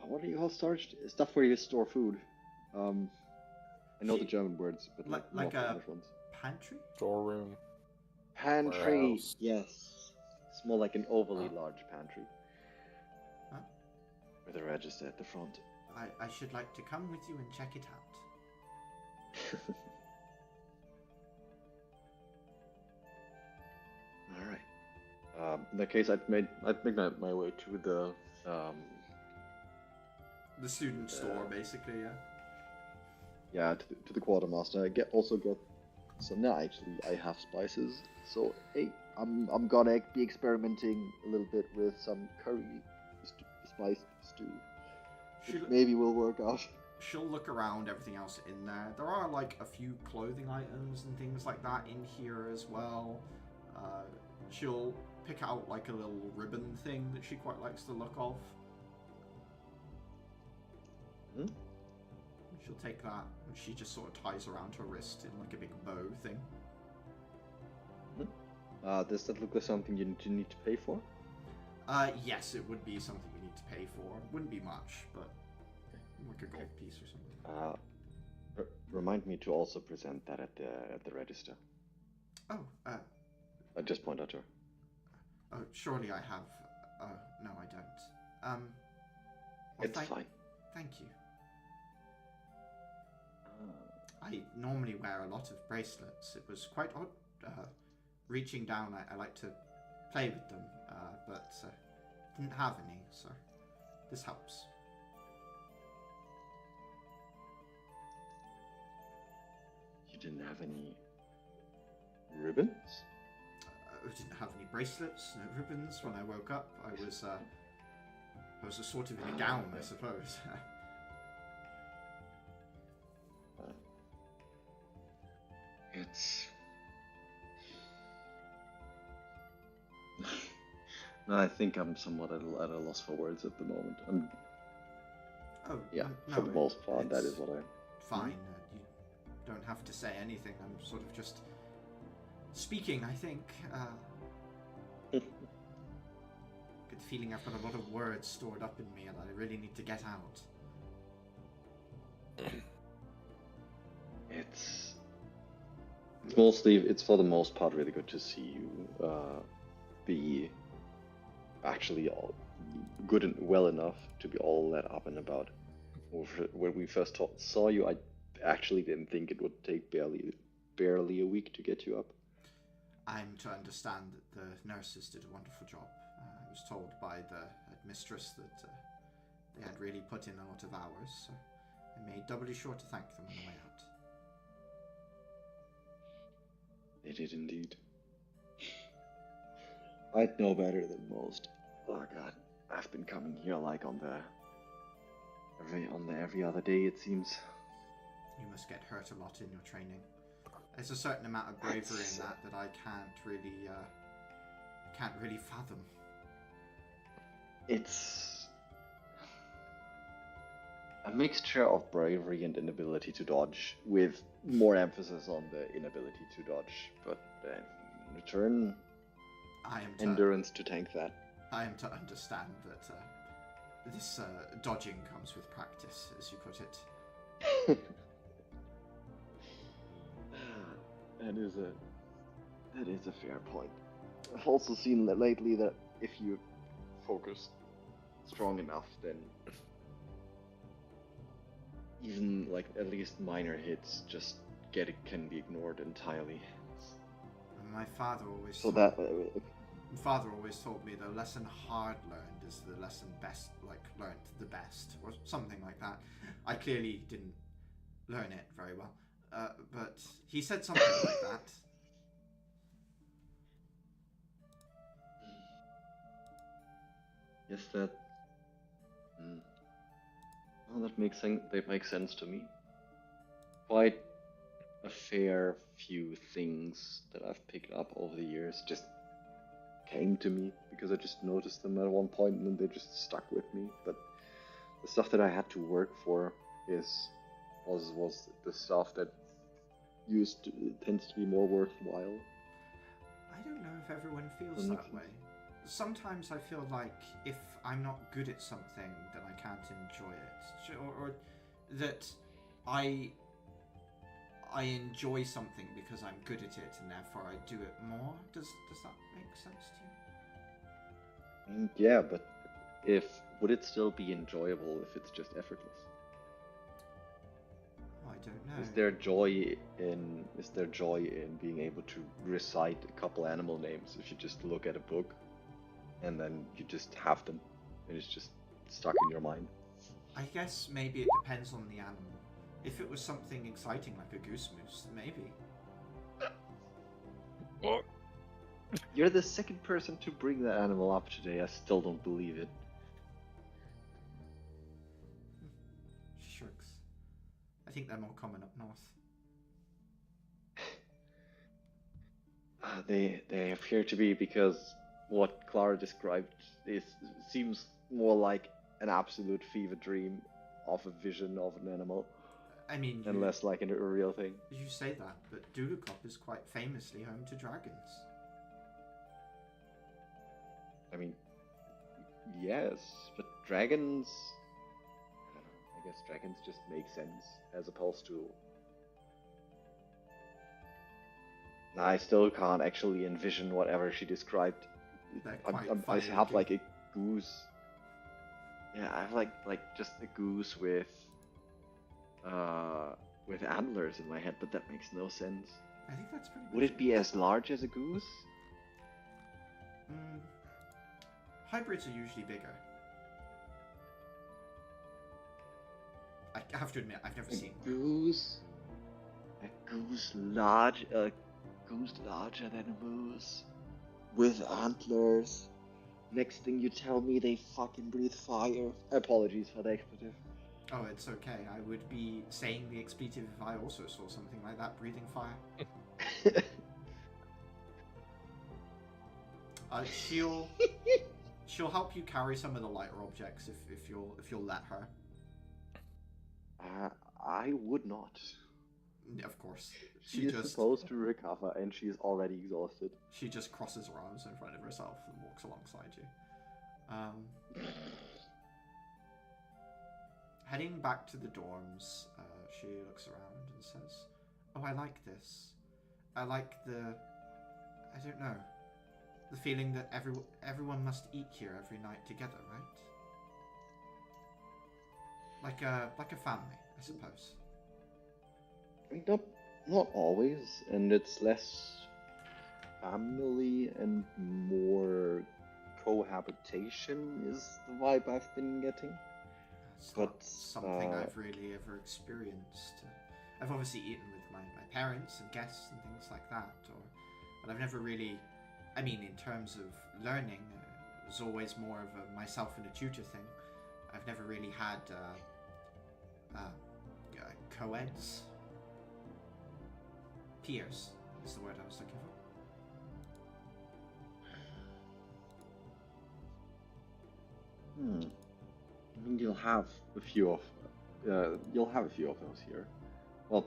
What do you call storage? Stuff where you store food. I know the German words, but like not the a English ones. pantry? Storeroom. Pantry, Warehouse. yes. It's more like an overly large pantry. Huh? With a register at the front. I should like to come with you and check it out. Alright. In that case, I'd make my way to The student store, basically, yeah. Yeah, to the quartermaster. I also got some. No, actually, I have spices. So hey, I'm gonna be experimenting a little bit with some curry spiced stew. Which maybe will work out. She'll look around everything else in there. There are like a few clothing items and things like that in here as well. She'll pick out like a little ribbon thing that she quite likes the look of. She'll take that and she just sort of ties around her wrist in like a big bow thing. Does that look like something you need to pay for? Yes, it would be something we need to pay for. Wouldn't be much, but like a gold piece or something. Remind me to also present that at the register. Oh, I just point out to her. oh, surely I have. Oh, no, I don't. Well, It's fine. Thank you. I normally wear a lot of bracelets. It was quite odd. Reaching down, I like to play with them, but didn't have any, so this helps. You didn't have any ribbons? I didn't have any bracelets, no ribbons. When I woke up, I was sort of in a gown, I suppose. It's... No, I think I'm somewhat at a loss for words at the moment. Oh, Yeah, no, for the most part, that is what I... Fine, you don't have to say anything. I'm sort of just speaking, I think. Get the feeling I've got a lot of words stored up in me and I really need to get out. It's for the most part really good to see you be actually all good and well enough to be all let up and about. When we first saw you, I actually didn't think it would take barely a week to get you up. I'm to understand that the nurses did a wonderful job. I was told by the mistress that they had really put in a lot of hours, so I made doubly sure to thank them on the way out. They did indeed. I'd know better than most. Oh god, I've been coming here like on the every other day, it seems. You must get hurt a lot in your training. There's a certain amount of bravery in that I can't really fathom. It's a mixture of bravery and inability to dodge, with more emphasis on the inability to dodge, but in return, endurance to tank that. I am to understand that this dodging comes with practice, as you put it. That is a fair point. I've also seen that lately that if you focus strong enough, then even like at least minor hits can be ignored entirely. My father always father always told me the lesson hard learned is the lesson best learned the best, or something like that. I clearly didn't learn it very well, but he said something like that. Yes, that. Well, that makes sense to me. Quite a fair few things that I've picked up over the years just came to me because I just noticed them at one point and then they just stuck with me. But the stuff that I had to work for was the stuff that tends to be more worthwhile. I don't know if everyone feels that way. Sometimes I feel like if I'm not good at something, then I can't enjoy it, or that I enjoy something because I'm good at it and therefore I do it more. Does that make sense to you? Yeah, but would it still be enjoyable if it's just effortless? I don't know. Is there joy in being able to recite a couple animal names if you just look at a book and then you just have them and it's just stuck in your mind? I guess maybe it depends on the animal. If it was something exciting like a goose moose, maybe. You're the second person to bring that animal up today. I still don't believe it. She shrugs. I think they're more common up north. They appear to be, because what Clara described seems more like an absolute fever dream of a vision of an animal. I mean, and less like a real thing. You say that, but Dudukop is quite famously home to dragons. I mean, yes, but dragons. I don't know. I guess dragons just make sense as opposed to. Nah, I still can't actually envision whatever she described. They're I quite have funny like looking. a goose. Yeah, I have like just a goose with antlers in my head, but that makes no sense. I think that's pretty. Would it be as large as a goose? Mm, hybrids are usually bigger. I have to admit, I've never A seen one. goose? A goose larger than a moose, with antlers. Next thing you tell me, they fucking breathe fire. Apologies for the expletive. Oh, it's okay. I would be saying the expletive if I also saw something like that, breathing fire. She'll help you carry some of the lighter objects if you'll let her. I would not. Of course. She is supposed to recover, and she is already exhausted. She just crosses her arms in front of herself and walks alongside you. Heading back to the dorms, she looks around and says, "Oh, I like this. I like I don't know, the feeling that everyone must eat here every night together, right? Like a family, I suppose." I mean, not always, and it's less family and more cohabitation is the vibe I've been getting. It's But not something I've really ever experienced. I've obviously eaten with my parents and guests and things like that, but I've never really, I mean, in terms of learning, it was always more of a myself and a tutor thing. I've never really had co-eds. Peers is the word I was looking for. I mean, you'll have a few of those here. Well,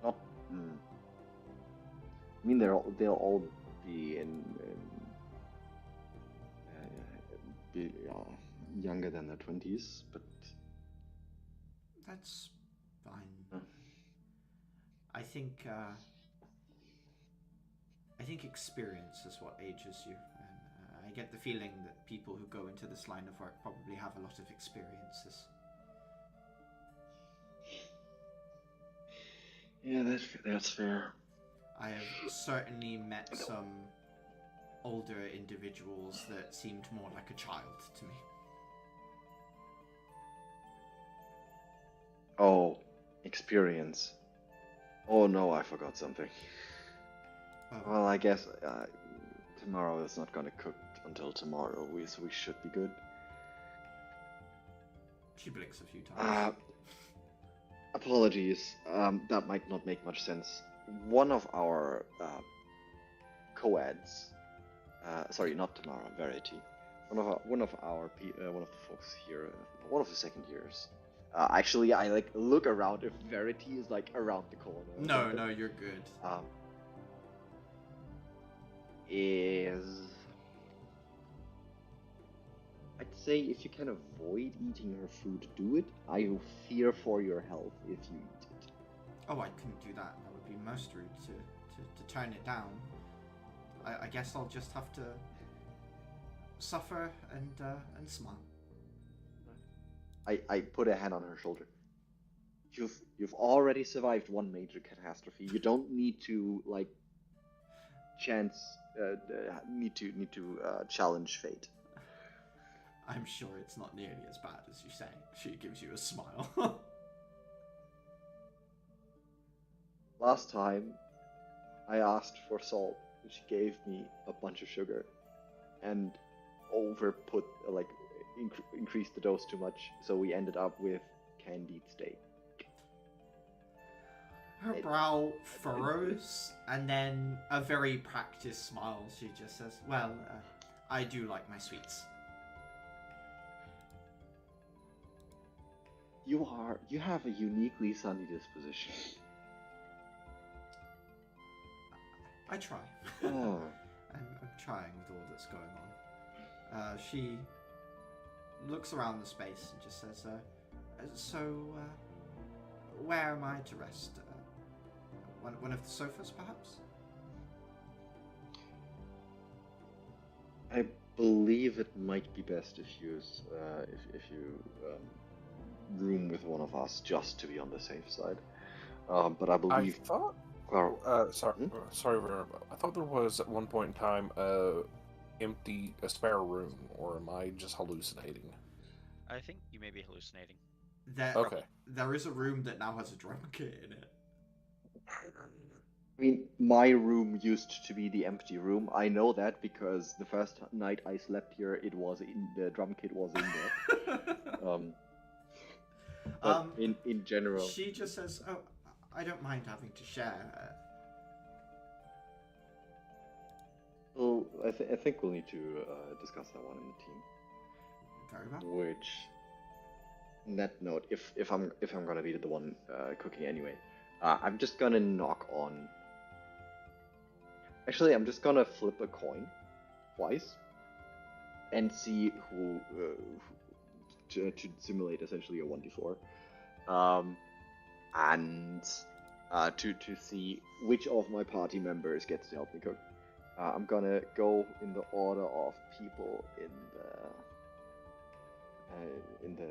not. I mean, they'll all be younger than their 20s, but That's fine. I think experience is what ages you, and I get the feeling that people who go into this line of work probably have a lot of experiences. yeah, that's fair. I have certainly met some older individuals that seemed more like a child to me. Oh, experience. Oh no, I forgot something. Oh, Well, I guess tomorrow is not gonna cook until tomorrow, so we should be good. she blinks a few times. Apologies, that might not make much sense. One of our co-eds, sorry, not tomorrow, Verity. One of the folks here, one of the second years. Actually, I like look around if Verity is like around the corner. or No, something. no, you're good. Is I'd say if you can avoid eating her food, do it. I fear for your health if you eat it. Oh, I couldn't do that. That would be most rude to turn it down. I guess I'll just have to suffer and smile. I put a hand on her shoulder. You've already survived one major catastrophe. You don't need to like challenge fate. I'm sure it's not nearly as bad as you say. She gives you a smile. Last time, I asked for salt, and she gave me a bunch of sugar, and increased the dose too much, so we ended up with candied steak. Her brow furrows, and then a very practiced smile. She just says, "Well, I do like my sweets." You have a uniquely sunny disposition. I try. Oh. I'm trying with all that's going She looks around the space and just says, where am I to rest? One of the sofas, perhaps? I believe it might be best if you room with one of us just to be on the safe side. But I I believe. thought. Hmm? Sorry, I thought there was at one point in time a spare room, or am I just hallucinating? I think you may be hallucinating. Okay. There is a room that now has a drum kit in it. I mean, my room used to be the empty room. I know that because the first night I slept here, the drum kit was in there. But in general, She just says, "Oh, I don't mind having to share." well, I think we'll need to discuss that one in the team. Very well. Which, on that note, if I'm gonna be the one cooking anyway, I'm just gonna knock on. Actually, I'm just gonna flip a coin twice and see who to simulate essentially a 1d4, and to see which of my party members gets to help me cook. I'm gonna go in the order of people in the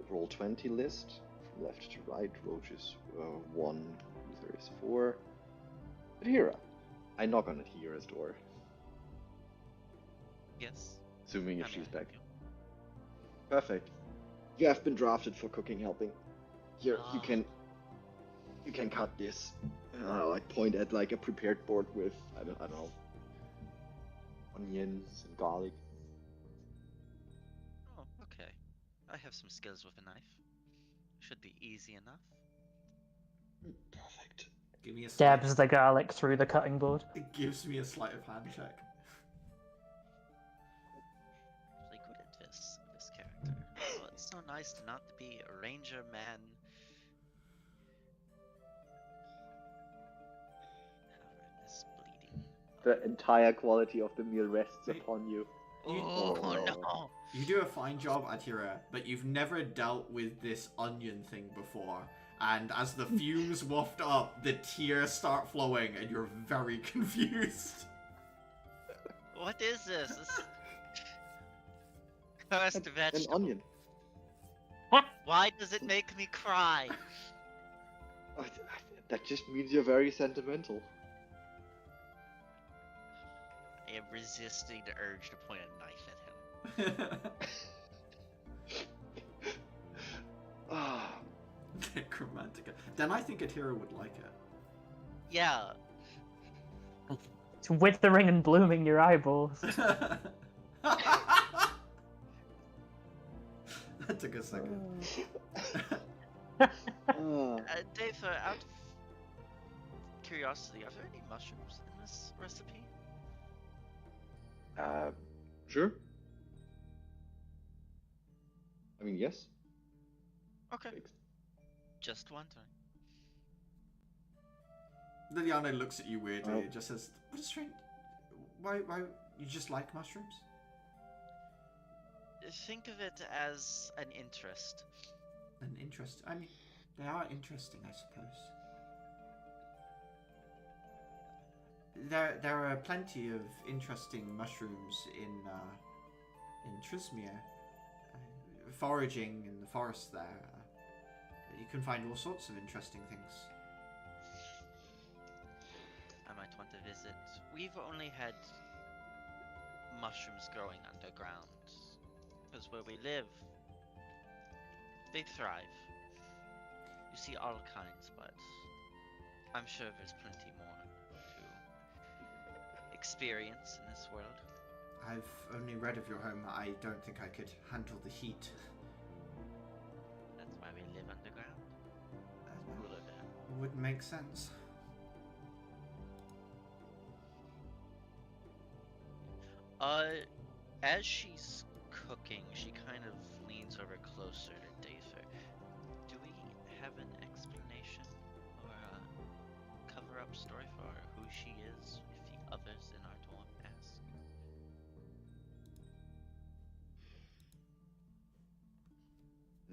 roll 20 list from left to right. Roach 1, Luther is 4. Hira. I knock on Hira's door, Yes. assuming if I'm she's behind back. you. Perfect. You have been drafted for cooking helping. Here, you can cut this. Like point at like a prepared board with I don't know, onions and garlic. Oh, okay. I have some skills with a knife. Should be easy enough. Perfect. Give me a Dabs the garlic through the cutting board. It gives me a sleight of hand check. Really good at this character. Oh, it's so nice to not be a ranger man. This bleeding. The entire quality of the meal rests Wait. upon you. Oh, Oh. no! You do a fine job, Atira, but you've never dealt with this onion thing before. And as the fumes waft up, the tears start flowing, and you're very confused. What is this? This cursed An vegetable. onion. Why does it make me cry? That just means you're very sentimental. I am resisting the urge to point a knife at him. Ah, Necromantica. Then I think Atira would like it. Yeah. It's withering and blooming your eyeballs. That took a second. Dave, out of curiosity, are there any mushrooms in this recipe? Sure. I mean, yes. Okay. Just wondering. Liliana looks at you weirdly Oh. and just says, "What is strange? Why, you just like mushrooms?" Think of it as an interest. An interest. I mean, they are interesting, I suppose. There are plenty of interesting mushrooms in Trismere. Foraging in the forest there, you can find all sorts of interesting things. I might want to visit. We've only had mushrooms growing underground. Because where we live, they thrive. You see all kinds, but I'm sure there's plenty more to experience in this world. I've only read of your home. I don't think I could handle the heat. That's why we live underground. Cooler there. Would make sense. As she's cooking, she kind of leans over closer to Dather. Do we have an explanation or a cover-up story for who she is, if the others in our dorm ask?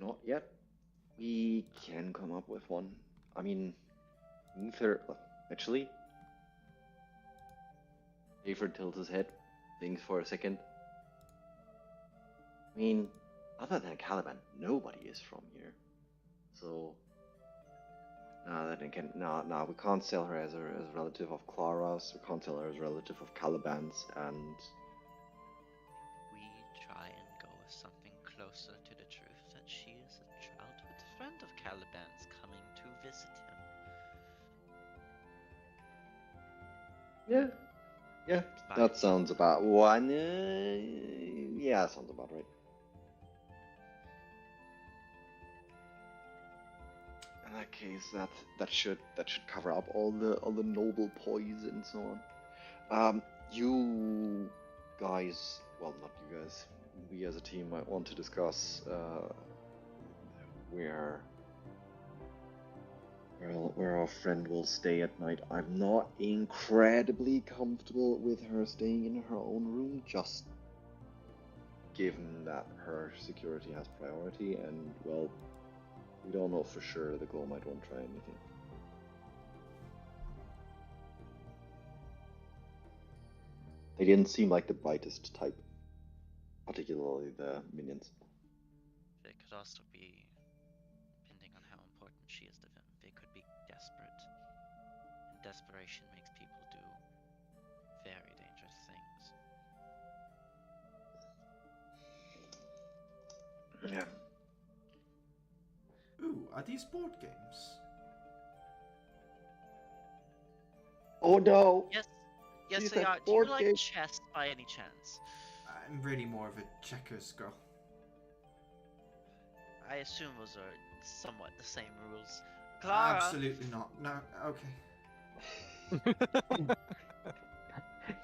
Not yet. We can come up with one. I mean, Uther. Actually, Hayford tilts his head, thinks for a second. I mean, other than Caliban, nobody is from here. So, we can't sell her as a relative of Clara's. We can't sell her as a relative of Caliban's, and We try and go with something closer to the truth that she is a childhood friend of Caliban's coming to visit him. yeah, Fine. that sounds about one. Yeah, sounds about right. In that case, that should cover up all the noble poise and so on. You guys, well, not you guys, we as a team might want to discuss where our friend will stay at night. I'm not incredibly comfortable with her staying in her own room, just given that her security has priority, and well, we don't know for sure. The girl might want to try anything. They didn't seem like the brightest type, particularly the minions. They could also be, depending on how important she is to them, they could be desperate. And desperation makes people do very dangerous things. Yeah. Ooh, are these board games? Oh no! Yes, These they are are. Do you board like games. chess by any chance? I'm really more of a checkers girl. I assume those are somewhat the same rules. Clara! Absolutely not. No, okay.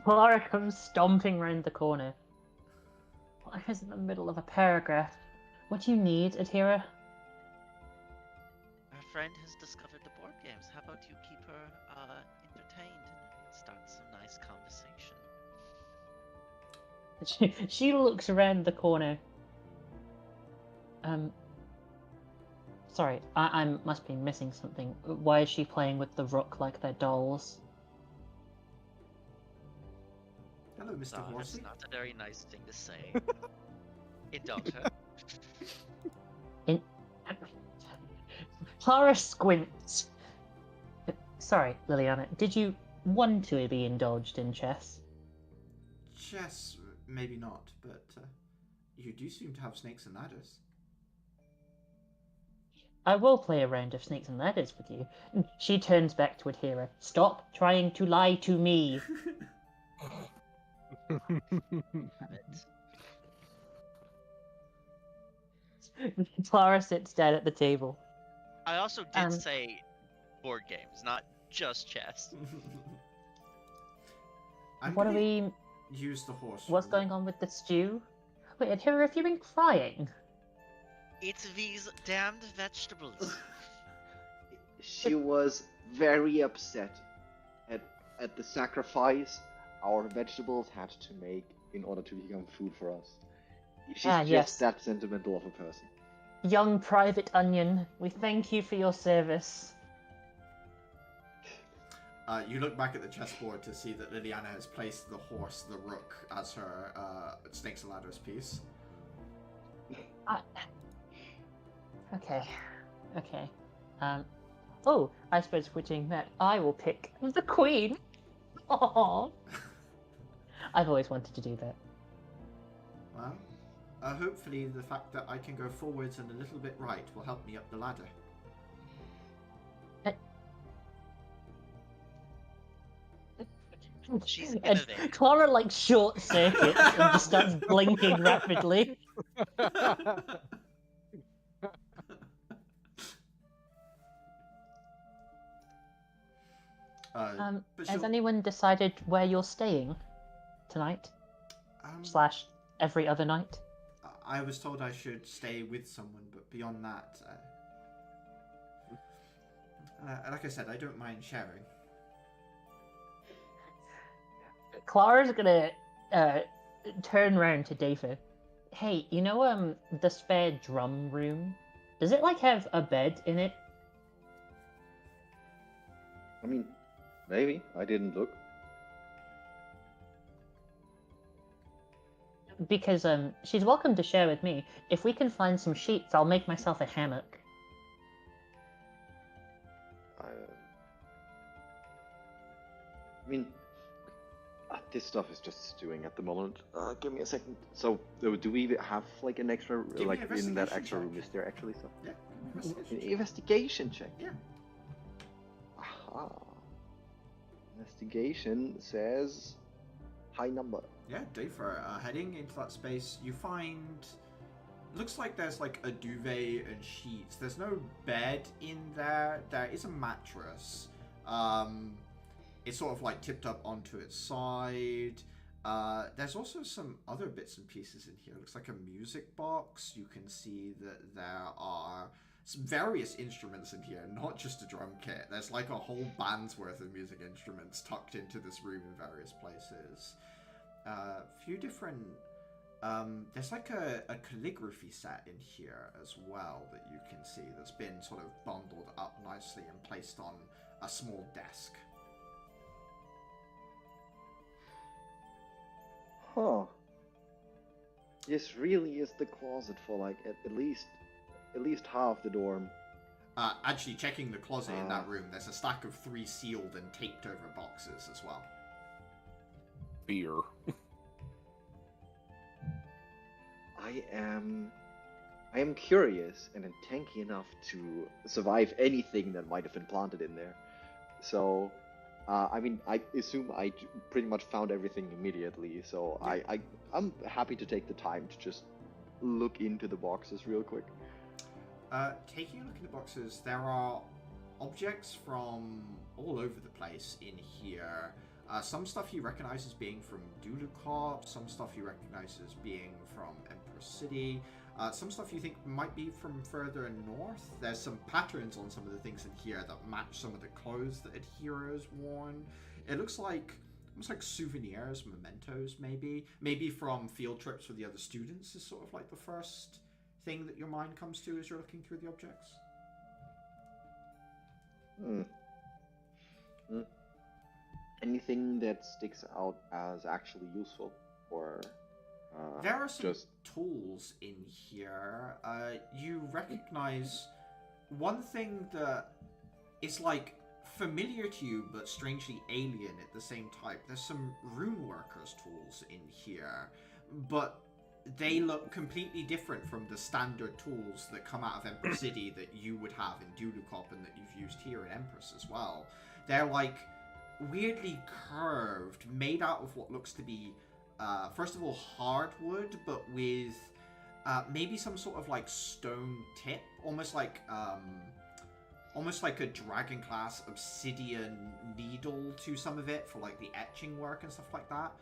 Clara comes stomping round the corner. I was in the middle of a paragraph. What do you need, Atira? Our friend has discovered the board games. How about you keep her entertained and start some nice conversation? She looks around the corner. Sorry, I must be missing something. Why is she playing with the rook like they're dolls? Hello, Mr. That's Horsey. not a very nice thing to say. Indulge her. Clara squints. Sorry, Liliana, did you want to be indulged in chess? Chess, maybe not, but you do seem to have snakes and ladders. I will play a round of snakes and ladders with you. She turns back to Atira. Stop trying to lie to me. Clara sits down at the table. I also did say board games, not just chess. What do we... Use the horse. What's going on with the stew? Wait, Atira, have you been crying? It's these damned vegetables. She was very upset at the sacrifice our vegetables had to make in order to become food for us. She's just yes. that sentimental of a person. Young Private Onion, we thank you for your service. You look back at the chessboard to see that Liliana has placed the horse, the rook, as her snakes and ladders piece. Okay. Oh, I suppose switching that, I will pick the queen. Aww. I've always wanted to do that. Well, hopefully the fact that I can go forwards and a little bit right will help me up the ladder. She's And innovative. Clara like short circuits and just starts blinking rapidly. Has anyone decided where you're staying tonight? / every other night? I was told I should stay with someone, but beyond that, like I said, I don't mind sharing. Clara's gonna turn round to David. Hey, you know the spare drum room Does it like have a bed in it? I mean, maybe. I didn't look. Because she's welcome to share with me. If we can find some sheets, I'll make myself a hammock. I mean, this stuff is just stewing at the moment. Give me a second. So, do we have like an extra, Give me like an in that investigation extra room? check. Is there actually stuff? Yeah. An investigation check. Yeah. Aha. Investigation says high number. Yeah, Dafer, heading into that space, you find... Looks like there's like a duvet and sheets. There's no bed in there. There is a mattress. It's sort of like tipped up onto its side. There's also some other bits and pieces in here. It looks like a music box. You can see that there are some various instruments in here, not just a drum kit. There's like a whole band's worth of music instruments tucked into this room in various places. A few different... there's like a calligraphy set in here as well that you can see that's been sort of bundled up nicely and placed on a small desk. Huh. This really is the closet for like at least half the dorm. Actually, checking the closet in that room, there's a stack of 3 sealed and taped over boxes as well. Beer. I am curious and tanky enough to survive anything that might have been planted in there. So, I mean, I assume I pretty much found everything immediately. So Yeah. I'm happy to take the time to just look into the boxes real quick. Taking a look at the boxes, there are objects from all over the place in here. Some stuff you recognize as being from Dulukop, some stuff you recognize as being from Empress City, some stuff you think might be from further north. There's some patterns on some of the things in here that match some of the clothes that heroes worn. It looks like almost like souvenirs, mementos maybe from field trips with the other students is sort of like the first thing that your mind comes to as you're looking through the objects. Anything that sticks out as actually useful, or there are some just tools in here. You recognize one thing that is like familiar to you but strangely alien at the same time. There's some rune workers tools in here, but they look completely different from the standard tools that come out of Empress City that you would have in Dulukop and that you've used here in Empress as well. They're like weirdly curved, made out of what looks to be, first of all, hardwood, but with maybe some sort of like stone tip, almost like a dragon class obsidian needle to some of it for like the etching work and stuff like that.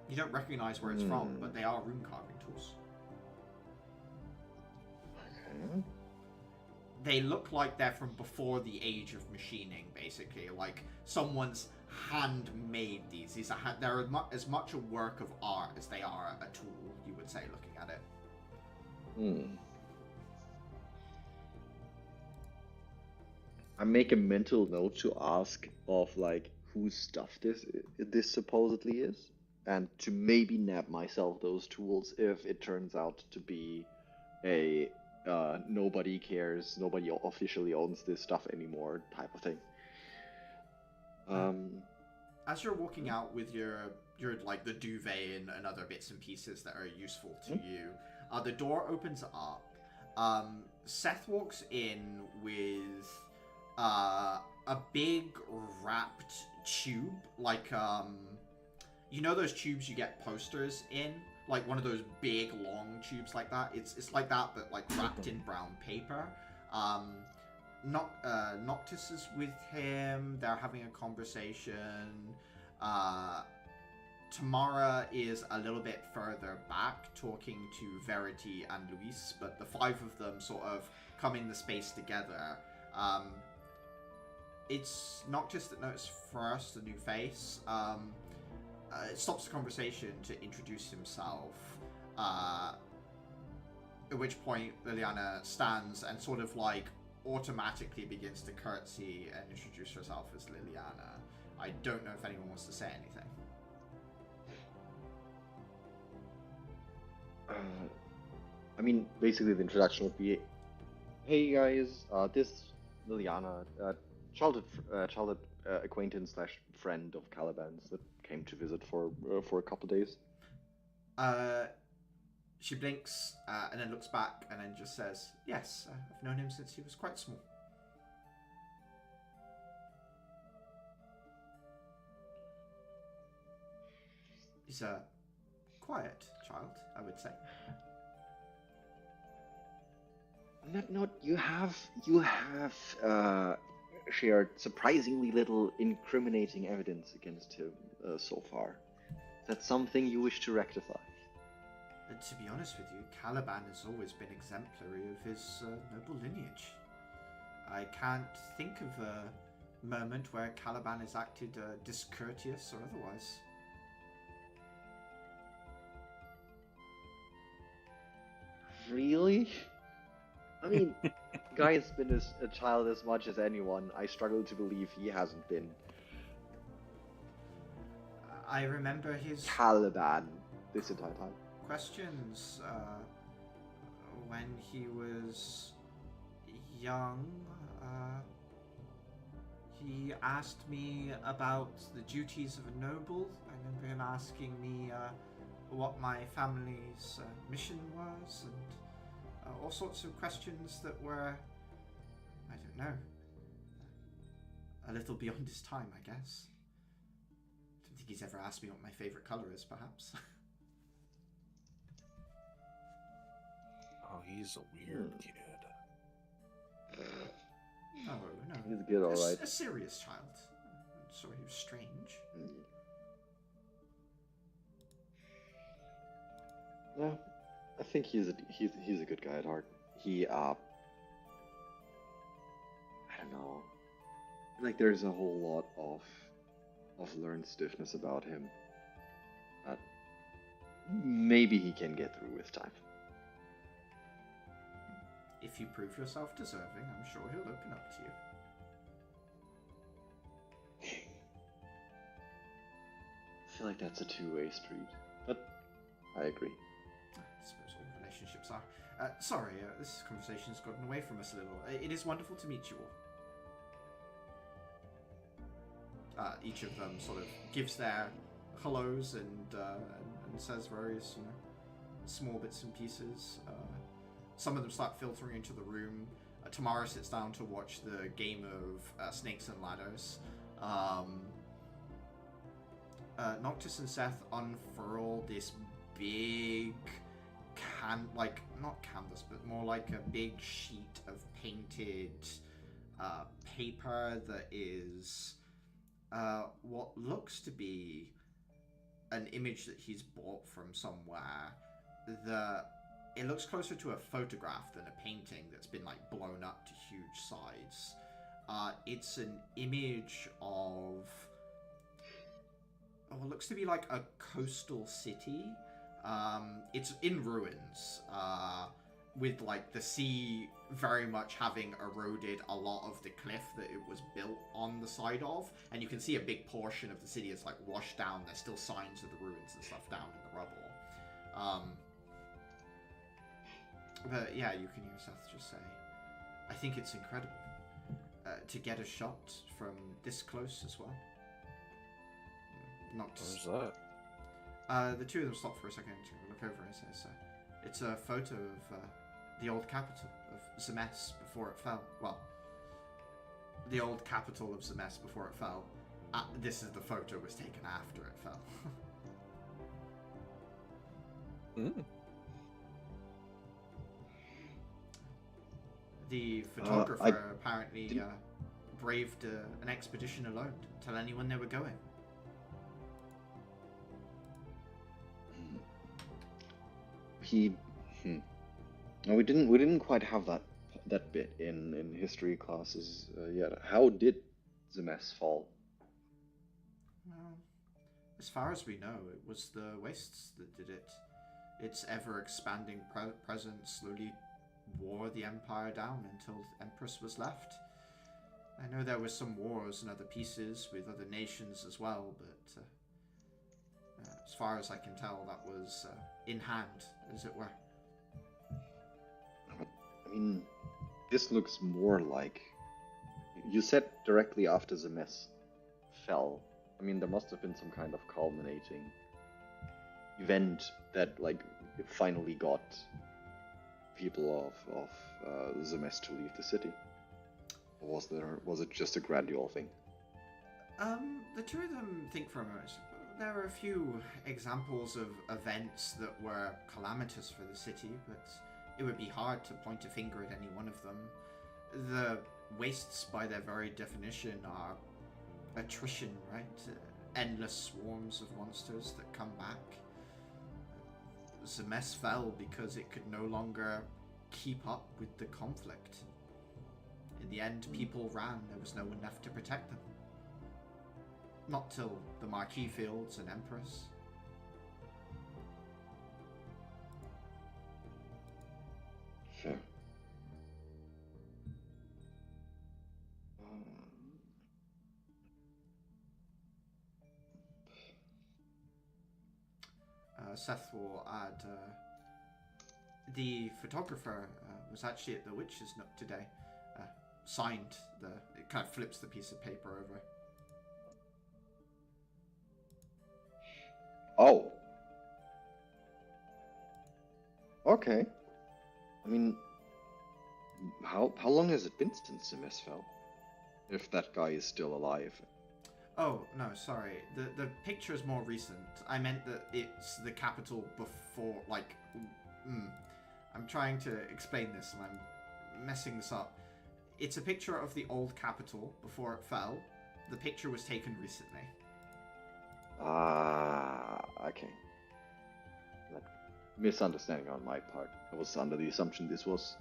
You don't recognize where it's from, but they are rune carving tools. okay. They look like they're from before the age of machining, basically. Like someone's handmade these. They're as much a work of art as they are a tool, you would say, looking at it. I make a mental note to ask of like whose stuff this supposedly is, and to maybe nab myself those tools if it turns out to be a nobody cares, nobody officially owns this stuff anymore type of thing. As you're walking out with your like the duvet and other bits and pieces that are useful to you, the door opens up. Seth walks in with a big wrapped tube, like you know those tubes you get posters in, like one of those big long tubes like that. It's like that, but like wrapped in brown paper. Noctis is with him. They're having a conversation. Tamara is a little bit further back talking to Verity and Luis, but the 5 of them sort of come in the space together. It's Noctis that notices first a new face. It stops the conversation to introduce himself. At which point Liliana stands and sort of like automatically begins to curtsy and introduce herself as Liliana. I don't know if anyone wants to say anything. I mean, basically the introduction would be, "Hey guys, this Liliana, childhood acquaintance slash friend of Caliban's that came to visit for a couple days." She blinks and then looks back and then just says, "Yes, I've known him since he was quite small." He's a quiet child, I would say. On that note, you have shared surprisingly little incriminating evidence against him so far. Is that something you wish to rectify? To be honest with you, Caliban has always been exemplary of his noble lineage. I can't think of a moment where Caliban has acted discourteous or otherwise. Really? I mean, guy's been a child as much as anyone. I struggle to believe he hasn't been. I remember his Caliban this entire time. questions when he was young. He asked me about the duties of a noble. I remember him asking me what my family's mission was, and all sorts of questions that were, I don't know, a little beyond his time, I guess. I don't think he's ever asked me what my favorite color is, perhaps. Oh, he's a weird kid. No. He's good, alright. A serious child. So he was strange. Yeah, I think he's a good guy at heart. He I don't know. Like there's a whole lot of learned stiffness about him. That maybe he can get through with time. If you prove yourself deserving, I'm sure he'll open up to you. I feel like that's a two-way street, but I agree. I suppose all relationships are. Sorry, this conversation's gotten away from us a little. It is wonderful to meet you all. Each of them sort of gives their hellos and says various, small bits and pieces. Some of them start filtering into the room. Tamara sits down to watch the game of Snakes and Ladders. Noctis and Seth unfurl this big not canvas, but more like a big sheet of painted paper that is what looks to be an image that he's bought from somewhere. It looks closer to a photograph than a painting that's been blown up to huge size. It's an image of what looks to be like a coastal city. It's in ruins, with the sea very much having eroded a lot of the cliff that it was built on the side of, and you can see a big portion of the city is washed down. There's still signs of the ruins and stuff down in the rubble. But yeah, you can hear Seth just say, "I think it's incredible to get a shot from this close as well." Where's that? The two of them stop for a second to look over and says, "It's a photo of the old capital of Zemes before it fell. Well, the old capital of Zemes before it fell. This is the photo was taken after it fell." The photographer apparently braved an expedition alone. Didn't tell anyone they were going. No, we didn't quite have that bit in history classes yet. How did Zemes fall? Well, as far as we know, it was the wastes that did it. its ever-expanding presence slowly wore the Empire down until Empress was left. I know there was some wars and other pieces with other nations as well, but as far as I can tell, that was in hand, as it were. I mean, this looks more like... You said directly after the mess fell. I mean, there must have been some kind of culminating event that, like, it finally got people of the mess to leave the city. Or was it just a gradual thing? The two of them think for a moment. There are a few examples of events that were calamitous for the city, but it would be hard to point a finger at any one of them. The wastes, by their very definition, are attrition, right? Endless swarms of monsters that come back. The mess fell because it could no longer keep up with the conflict. In the end, people ran. There was no one left to protect them. Not till the Marquee Fields and Empress. Fair. Seth will add, the photographer was actually at the Witch's Nook today. Signed it kind of flips the piece of paper over. Oh. Okay. I mean, how long has it been since the mess fell? If that guy is still alive. Oh, no, sorry. The picture is more recent. I meant that it's the capital before, like... I'm trying to explain this and I'm messing this up. It's a picture of the old capital before it fell. The picture was taken recently. Okay. Like, misunderstanding on my part. I was under the assumption this was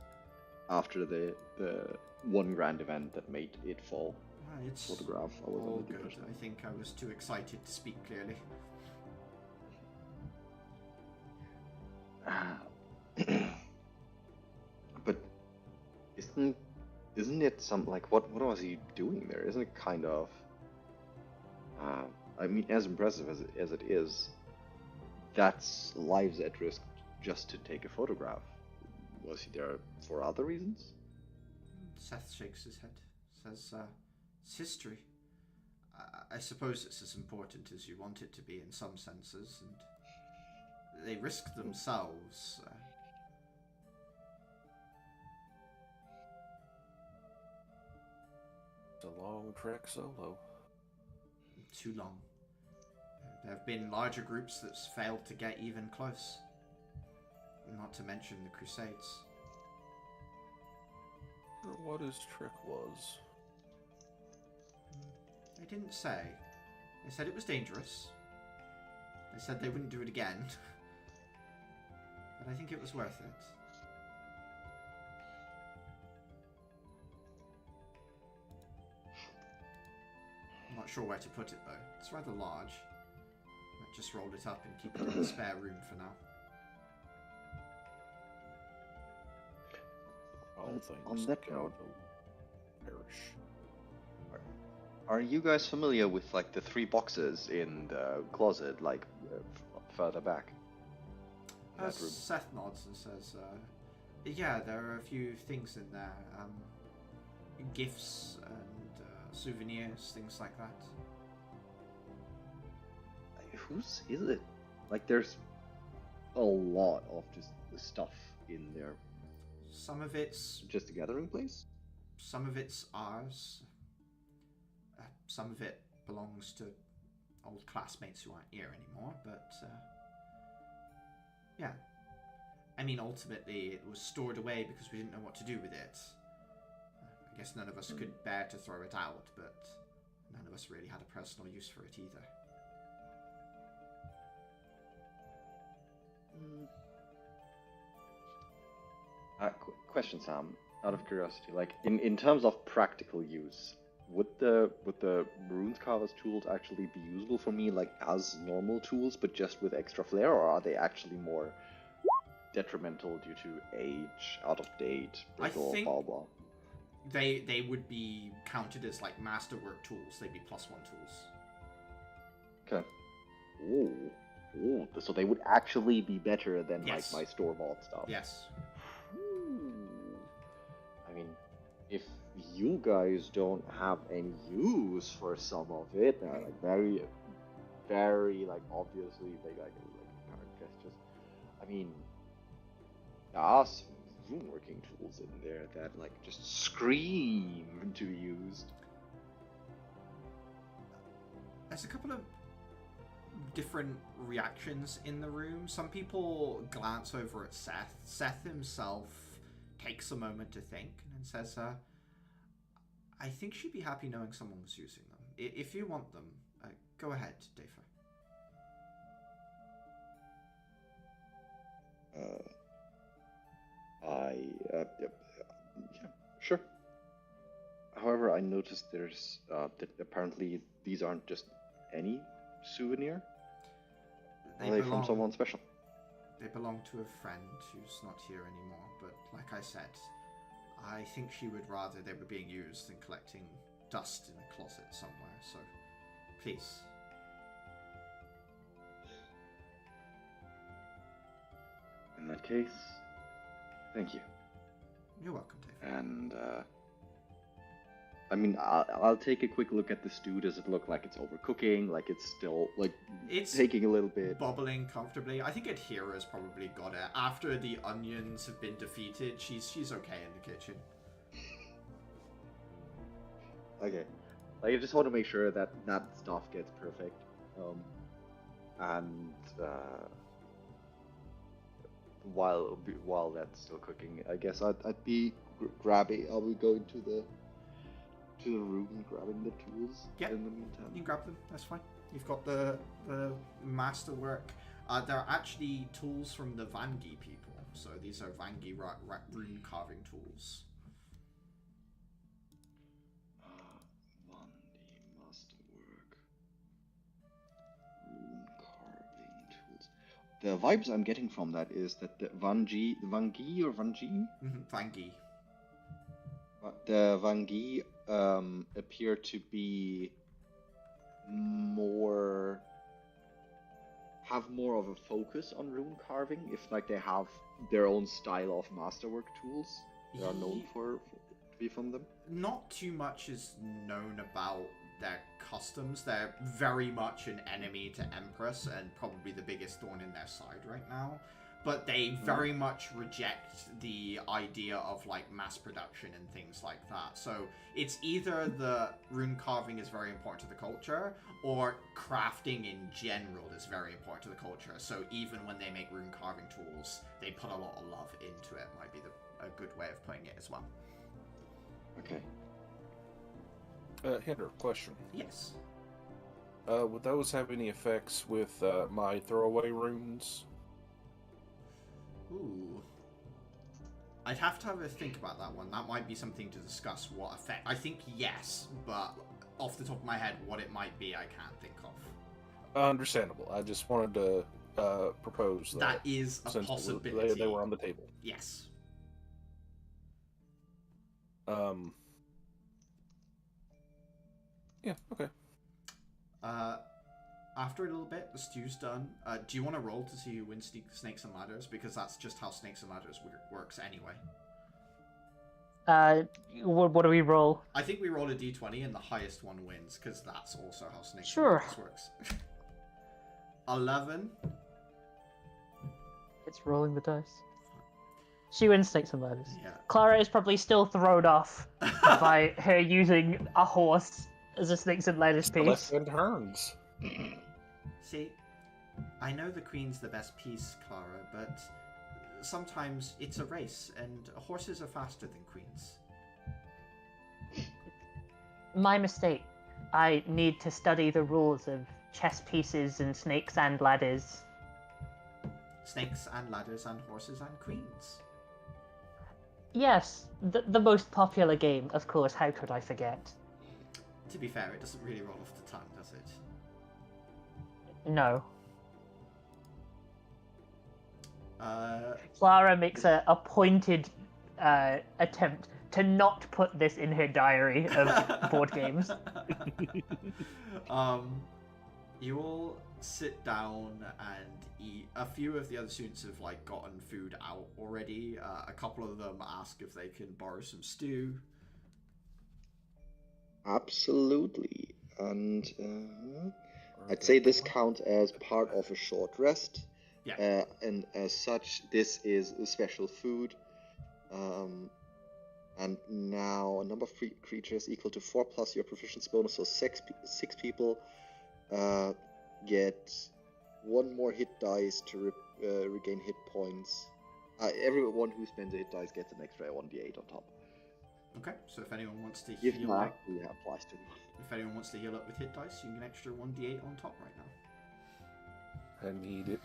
after the one grand event that made it fall. It's Photograph. I was all under the good. impression. I think I was too excited to speak clearly. But isn't it some, like, what was he doing there? Isn't it kind of I mean, as impressive as it is, that's lives at risk just to take a photograph. Was he there for other reasons? Seth shakes his head. Says, it's history. I suppose it's as important as you want it to be in some senses, and they risk themselves. It's a long trek solo. Too long. There have been larger groups that's failed to get even close. Not to mention the Crusades. What his trick was. They didn't say. They said it was dangerous. They said they wouldn't do it again. But I think it was worth it. I'm not sure where to put it though. It's rather large. Might just roll it up and keep it in the spare room for now. All things on that cannot note, perish. are you guys familiar with, like, the 3 boxes in the closet, like, further back? In that room? Seth nods and says, yeah, there are a few things in there. Gifts and souvenirs, things like that. Whose is it? Like, there's a lot of just stuff in there. Some of it's Just a gathering place? Some of it's ours. Some of it belongs to old classmates who aren't here anymore, but yeah. I mean, ultimately, it was stored away because we didn't know what to do with it. I guess none of us could bear to throw it out, but none of us really had a personal use for it either. Question, Sam, out of curiosity, like, in terms of practical use, would the Runecarver's tools actually be usable for me, like, as normal tools, but just with extra flair, or are they actually more detrimental due to age, out of date, I brittle, think- blah blah. They would be counted as like masterwork tools. They'd be +1 tools. Okay. Ooh. Ooh. So they would actually be better than Yes. like my store-bought stuff. Yes. I mean, if you guys don't have any use for some of it, like very, very like obviously like I guess just, I mean, there are some room working tools in there that like just scream to be used. There's a couple of different reactions in the room. Some people glance over at Seth. Seth himself takes a moment to think and then says, I think she'd be happy knowing someone was using them. If you want them, go ahead, Dafa. Yeah, sure. However, I noticed there's that apparently these aren't just any souvenir. Are they from someone special? They belong to a friend who's not here anymore, but like I said, I think she would rather they were being used than collecting dust in a closet somewhere, so please. In that case, thank you. You're welcome, Dave. And, I mean, I'll take a quick look at the stew. Does it look like it's overcooking? Like it's still, like, It's taking a little bit? bubbling comfortably. I think Adhira's probably got it. After the onions have been defeated, she's okay in the kitchen. Okay. Like, I just want to make sure that that stuff gets perfect. And, while that's still cooking, I guess I'd be grabbing. I'll be going to the room and grabbing the tools. Yep. In the meantime. You can grab them, that's fine. You've got the masterwork. They're actually tools from the Vangi people. So these are Vangi rune carving tools. Vangi masterwork. Rune carving tools. The vibes I'm getting from that is that the Vangi or Vangi? Vangi. The Vangi appear to be have more of a focus on rune carving, if like they have their own style of masterwork tools they are known to be from them. Not too much is known about their customs. They're very much an enemy to Empress and probably the biggest thorn in their side right now. But they very much reject the idea of like mass production and things like that. So it's either the rune carving is very important to the culture, or crafting in general is very important to the culture. So even when they make rune carving tools, they put a lot of love into it. Might be a good way of putting it as well. Okay. Hinder, question. Yes. Would those have any effects with my throwaway runes? Ooh. I'd have to have a think about that one. That might be something to discuss what effect. I think yes, but off the top of my head, what it might be, I can't think of. Understandable. I just wanted to propose That is a since possibility. they were on the table. Yes. Yeah, okay. After a little bit, the stew's done. Do you want to roll to see who wins Snakes and Ladders? Because that's just how Snakes and Ladders works anyway. What do we roll? I think we roll a d20 and the highest one wins, because that's also how Snakes Sure. and Ladders works. 11. It's rolling the dice. She wins Snakes and Ladders. Yeah. Clara is probably still thrown off by her using a horse as a Snakes and Ladders piece. Left hand turns. See, I know the Queen's the best piece, Clara, but sometimes it's a race, and horses are faster than queens. My mistake. I need to study the rules of chess pieces and Snakes and Ladders. Snakes and ladders and horses and queens. Yes, the most popular game, of course, how could I forget? To be fair, it doesn't really roll off the tongue, does it? No. Clara makes a pointed attempt to not put this in her diary of board games. You all sit down and eat. A few of the other students have like gotten food out already. A couple of them ask if they can borrow some stew. Absolutely. And I'd say this counts as part of a short rest. Yeah. And as such, this is a special food. And now a number of creatures equal to 4 plus your proficiency bonus, so six people get 1 more hit dice to regain hit points. Everyone who spends a hit dice gets an extra 1d8 on top. Okay, so if anyone wants to If heal not, up, we have plus 2. if anyone wants to heal up with hit dice, you can get an extra 1d8 on top right now. I need it.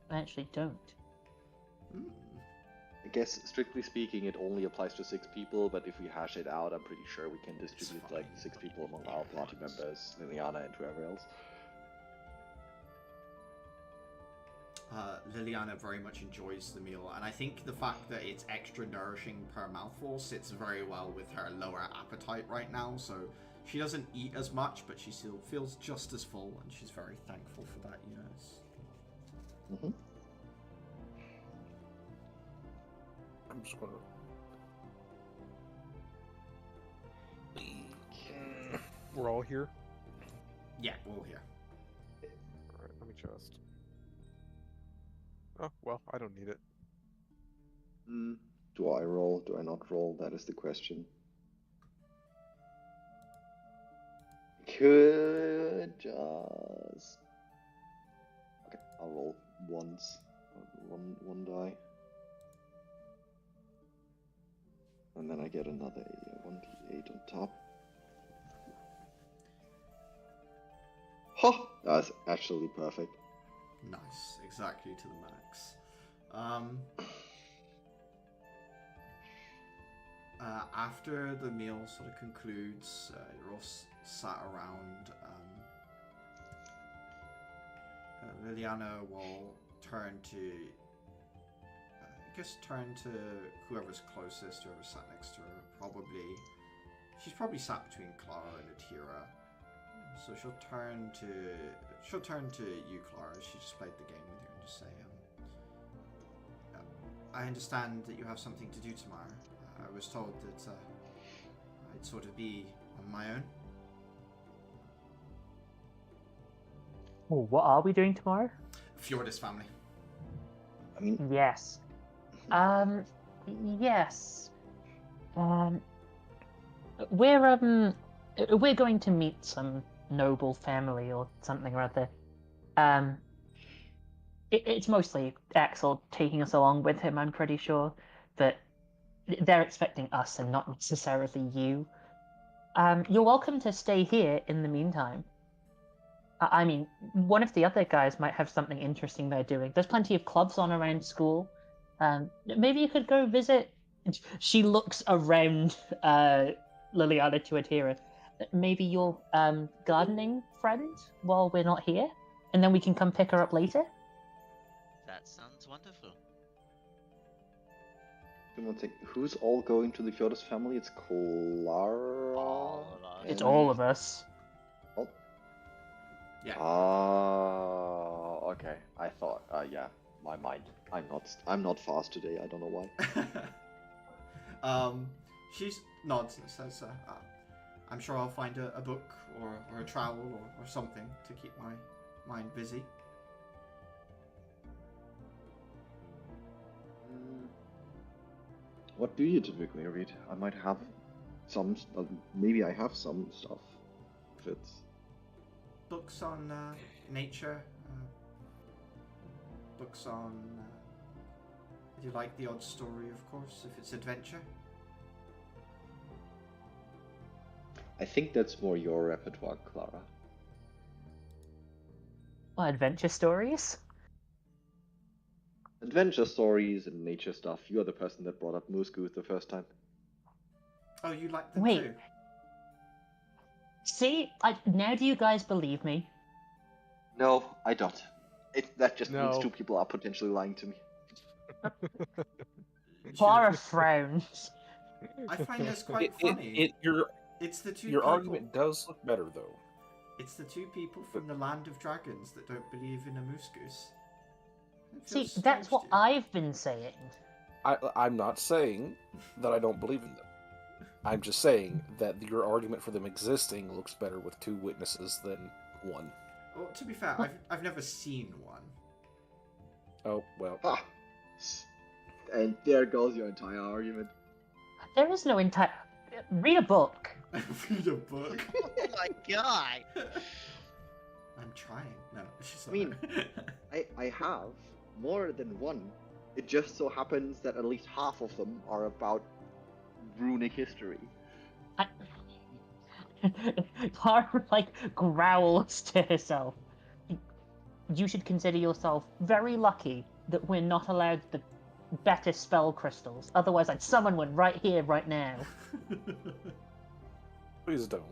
I actually don't. I guess, strictly speaking, it only applies to 6 people, but if we hash it out, I'm pretty sure we can distribute like 6 people among our party members, Liliana and whoever else. Liliana very much enjoys the meal, and I think the fact that it's extra nourishing per mouthful sits very well with her lower appetite right now, so she doesn't eat as much, but she still feels just as full, and she's very thankful for that, yes. Mm-hmm. I'm just gonna... We're all here? Yeah, we're all here. Alright, let me just... Oh, well, I don't need it. Do I roll? Do I not roll? That is the question. Could just... Okay, I'll roll once. One die. And then I get another 1d8 on top. Ha! That's actually perfect. Nice, exactly to the max. After the meal sort of concludes, you're all sat around. Liliana will turn to, turn to whoever's closest, whoever sat next to her. She's probably sat between Clara and Atira. So she'll turn to you, Clara. She just played the game with you and just say, I understand that you have something to do tomorrow. I was told that I'd sort of be on my own. Oh, what are we doing tomorrow? Fjordis family. I mean, Yes. Yes. We're going to meet some noble family or something or other. It's mostly Axel taking us along with him, I'm pretty sure, but they're expecting us and not necessarily you. You're welcome to stay here in the meantime. I mean, one of the other guys might have something interesting they're doing. There's plenty of clubs on around school. Maybe you could go visit. She looks around Liliana to Atira. Maybe your gardening friend while we're not here, and then we can come pick her up later. That sounds wonderful. who's all going to the Fjordis family? It's Clara. All of us. It's all of us. Oh. Yeah. Okay. I thought. Yeah. My mind. I'm not fast today. I don't know why. She's nods and says, I'm sure I'll find a book or a trowel or something to keep my mind busy. What do you typically read? I might have some. Maybe I have some stuff. If it's Books on nature. Books on. If you like the odd story, of course. If it's adventure. I think that's more your repertoire, Clara. Well, adventure stories? Adventure stories and nature stuff. You are the person that brought up Moose Goose the first time. Oh, you like them Wait. too? See, now do you guys believe me? No, I don't. That just means No. 2 people are potentially lying to me. Clara frowns. I find this quite funny. It's the two your people. argument does look better though. It's the 2 people from the land of dragons that don't believe in a moose goose. It See, feels that's strange what to you. I've been saying. I'm not saying that I don't believe in them. I'm just saying that your argument for them existing looks better with 2 witnesses than 1. Well, to be fair, I've never seen one. Oh, well. Ah, and there goes your entire argument. There is no entire. Read a book. Read a book. Oh my god! I'm trying. No, she's I mean, I have more than one. It just so happens that at least half of them are about runic history. Clara, like, growls to herself. You should consider yourself very lucky that we're not allowed the better spell crystals. Otherwise, I'd summon one right here, right now. Please don't.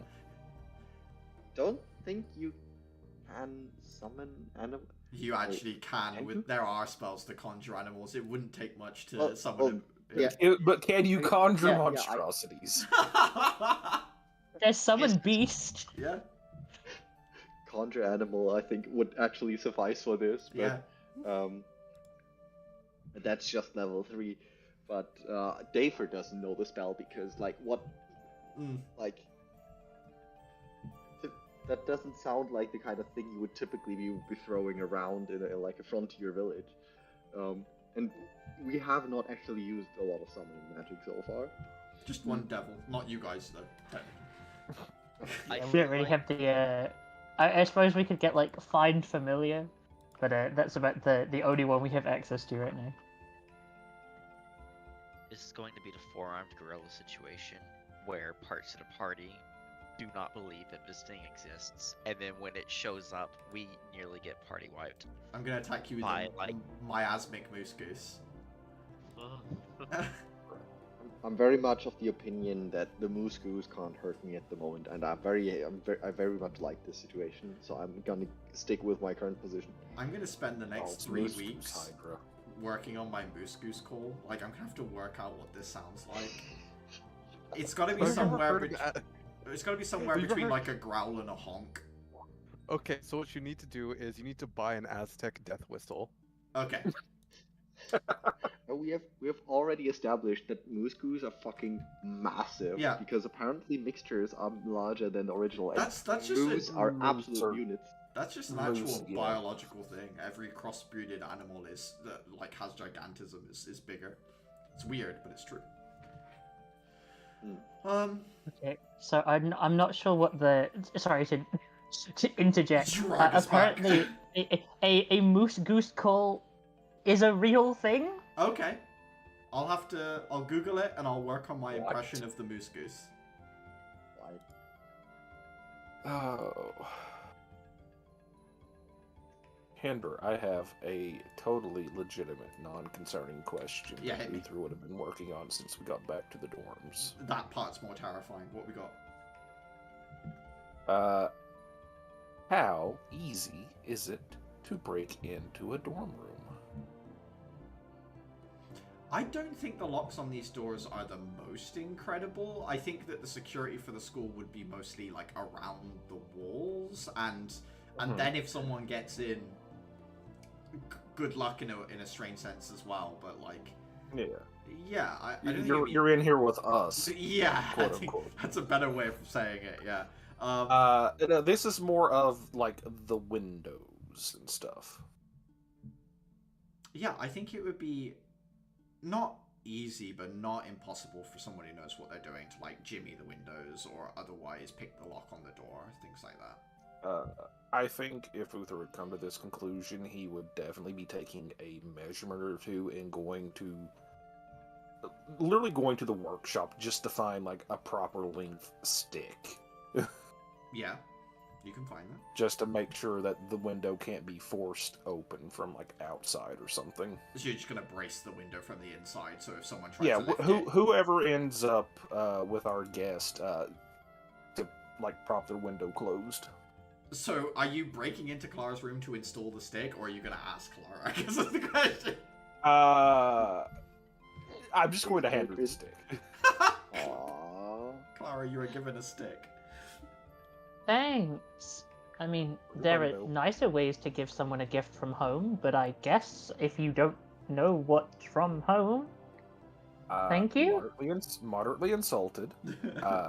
Don't think you can summon animals. You actually can. Can you? There are spells to conjure animals. It wouldn't take much to Oh, summon oh, them. yeah. But can you conjure Yeah, monstrosities? There's summon Yes. beast. Yeah. Conjure animal, I think, would actually suffice for this. But, Yeah. that's just level 3. But Dafer doesn't know the spell because, like, what? Mm. Like, that doesn't sound like the kind of thing you would typically be throwing around in like a frontier village. And we have not actually used a lot of summoning magic so far. Just one devil, not you guys though. Technically. I We feel don't really like have the. I suppose we could get like find familiar, but that's about the only one we have access to right now. this is going to be the 4-armed gorilla situation where parts of the party do not believe that this thing exists, and then when it shows up, we nearly get party wiped. I'm gonna attack you with By, a like- miasmic moose goose. I'm very much of the opinion that the moose goose can't hurt me at the moment, and I very much like this situation, so I'm gonna stick with my current position. I'm gonna spend the next Oh, 3 moose weeks goose hydra. working on my moose goose call. Like, I'm gonna have to work out what this sounds like. It's gotta be Have you ever somewhere. heard of It's gotta be somewhere Have you ever between heard- like a growl and a honk. Okay, so what you need to do is you need to buy an Aztec death whistle. Okay. We have already established that moose goose are fucking massive. Yeah. Because apparently mixtures are larger than the original. and That's just moose are moose absolute are- units. That's just an actual Moose, yeah. biological thing. Every crossbreeded animal is that like has gigantism is bigger. It's weird, but it's true. Okay, so I'm not sure what the. Sorry to interject. Drag us back. Apparently, a moose goose call is a real thing. Okay. I'll Google it and I'll work on my What? impression of the moose goose. Like, Oh. Hinder, I have a totally legitimate, non-concerning question Yeah, that hit me. Uther would have been working on since we got back to the dorms. That part's more terrifying. What we got? How easy is it to break into a dorm room? I don't think the locks on these doors are the most incredible. I think that the security for the school would be mostly like around the walls, and Mhm. then if someone gets in, good luck in a strange sense as well. But like, Yeah. I don't think You're, it'd be- you're in here with us. Yeah, quote I think unquote. that's a better way of saying it. Yeah. No, this is more of like the windows and stuff. Yeah, I think it would be not easy, but not impossible for someone who knows what they're doing to like jimmy the windows or otherwise pick the lock on the door, things like that. I think if Uther had come to this conclusion, he would definitely be taking a measurement or two and literally going to the workshop just to find like a proper length stick. Yeah, you can find that. Just to make sure that the window can't be forced open from like outside or something. So you're just gonna brace the window from the inside, so if someone tries Yeah, to lift it... whoever ends up with our guest to like prop their window closed. So, are you breaking into Clara's room to install the stick, or are you gonna ask Clara? I guess that's the question. I'm just going to hand her the stick. Aww. Clara, you were given a stick. Thanks. I mean, You're there welcome, are Bill. nicer ways to give someone a gift from home, but I guess if you don't know what's from home, thank you. Moderately insulted.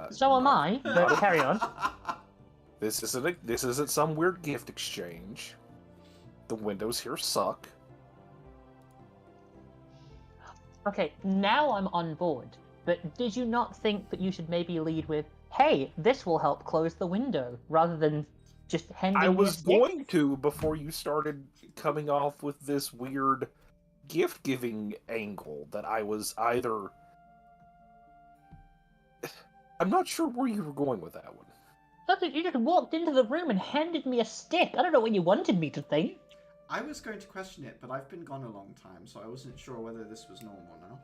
So am not- I, but carry on. This isn't some weird gift exchange. The windows here suck. Okay, now I'm on board. But did you not think that you should maybe lead with, hey, this will help close the window, rather than just handing I me a was stick? going to before you started coming off with this weird gift giving angle that I was either. I'm not sure where you were going with that one. Look, you just walked into the room and handed me a stick. I don't know what you wanted me to think. I was going to question it, but I've been gone a long time, so I wasn't sure whether this was normal now.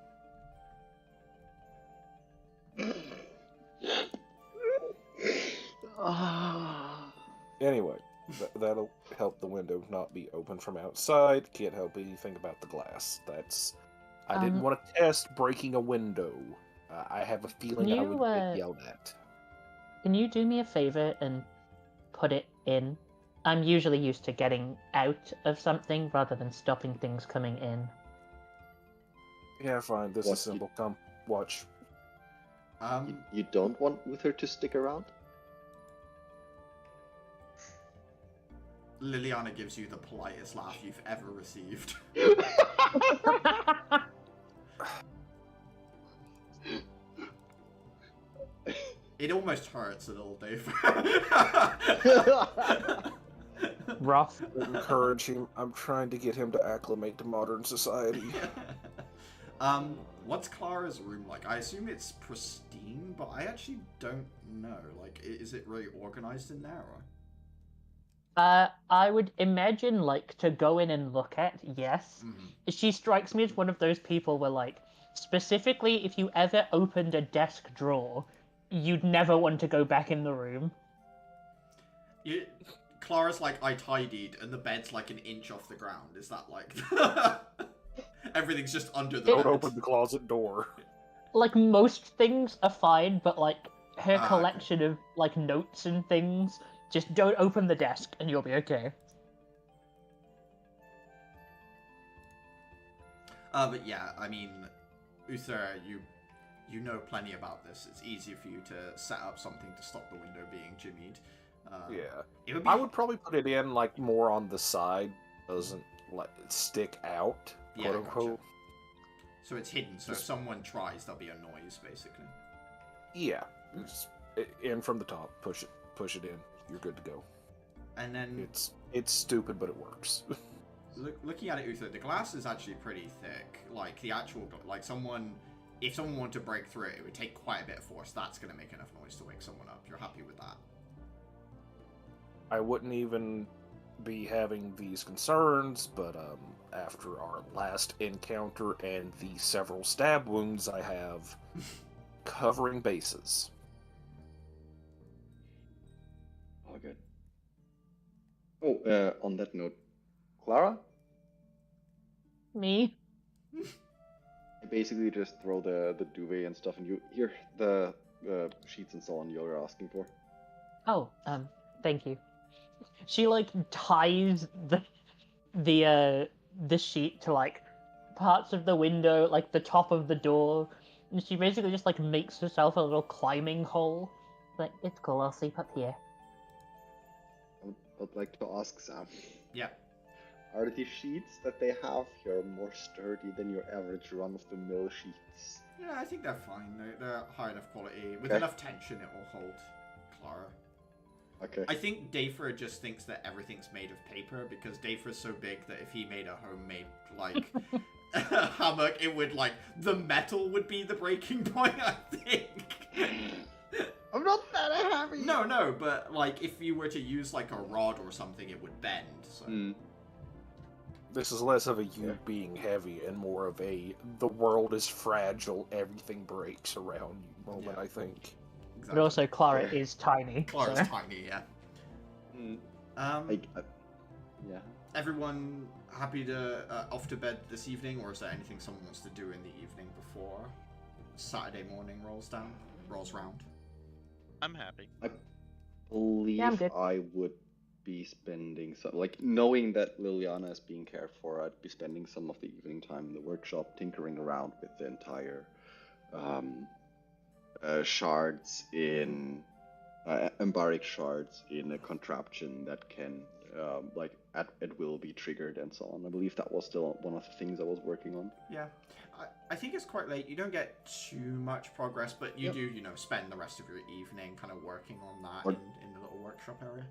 Anyway, that'll help the window not be open from outside. Can't help anything about the glass. I didn't want to test breaking a window. I have a feeling I would get yelled at. Can you do me a favor and put it in? I'm usually used to getting out of something rather than stopping things coming in. Yeah, fine. This is simple. Come, watch. You don't want Uther to stick around? Liliana gives you the politest laugh you've ever received. It almost hurts a little, Dave. Rough. Encourage him. I'm trying to get him to acclimate to modern society. What's Clara's room like? I assume it's pristine, but I actually don't know. Like, is it really organized in there? Or? I would imagine, like, to go in and look at, yes. Mm-hmm. She strikes me as one of those people where, like, specifically, if you ever opened a desk drawer, you'd never want to go back in the room. Clara's like, I tidied, and the bed's like an inch off the ground. Is that like... Everything's just under the bed. Don't open the closet door. Like, most things are fine, but, like, her collection of, like, notes and things, just don't open the desk, and you'll be okay. But yeah, I mean, Uther, you know plenty about this. It's easier for you to set up something to stop the window being jimmied. Yeah. I would probably put it in, like, more on the side. Doesn't, like, stick out, quote unquote. Gotcha. So it's hidden, so if someone tries, there'll be a noise, basically. Yeah. Just in from the top. Push it in. You're good to go. And then... It's stupid, but it works. Looking at it, Uther, the glass is actually pretty thick. Like, the actual... Like, if someone wanted to break through it, it would take quite a bit of force. That's going to make enough noise to wake someone up. You're happy with that? I wouldn't even be having these concerns, but after our last encounter and the several stab wounds I have, covering bases. Oh, good. Oh, on that note, Clara? Me? I basically just throw the duvet and stuff, and you hear the sheets and so on you're asking for. Oh, thank you. She, like, ties the sheet to, like, parts of the window, like, the top of the door, and she basically just, like, makes herself a little climbing hole. Like, it's cool, I'll sleep up here. I'd like to ask Sam. Yeah. Are the sheets that they have here more sturdy than your average run-of-the-mill sheets? Yeah, I think they're fine. They're high enough quality. With Okay. enough tension, it will hold Clara. Okay. I think Dafer just thinks that everything's made of paper, because Dafer's so big that if he made a homemade, like, hammock, it would, like, the metal would be the breaking point, I think. I'm not that heavy! No, but, like, if you were to use, like, a rod or something, it would bend, so... This is less of a you being heavy and more of a the world is fragile, everything breaks around you moment, I think. Exactly. But also, Clara is tiny. Clara's so. tiny, yeah. Mm, Um, yeah. everyone happy to off to bed this evening, or is there anything someone wants to do in the evening before Saturday morning rolls round? I'm happy. I believe Yeah, I'm good. I would be spending some, like, knowing that Liliana is being cared for, I'd be spending some of the evening time in the workshop tinkering around with the entire shards in embaric shards in a contraption that can like at will be triggered and so on. I believe that was still one of the things I was working on. Yeah. I think it's quite late. You don't get too much progress, but you Yep. do, spend the rest of your evening kind of working on that Or- in the little workshop area.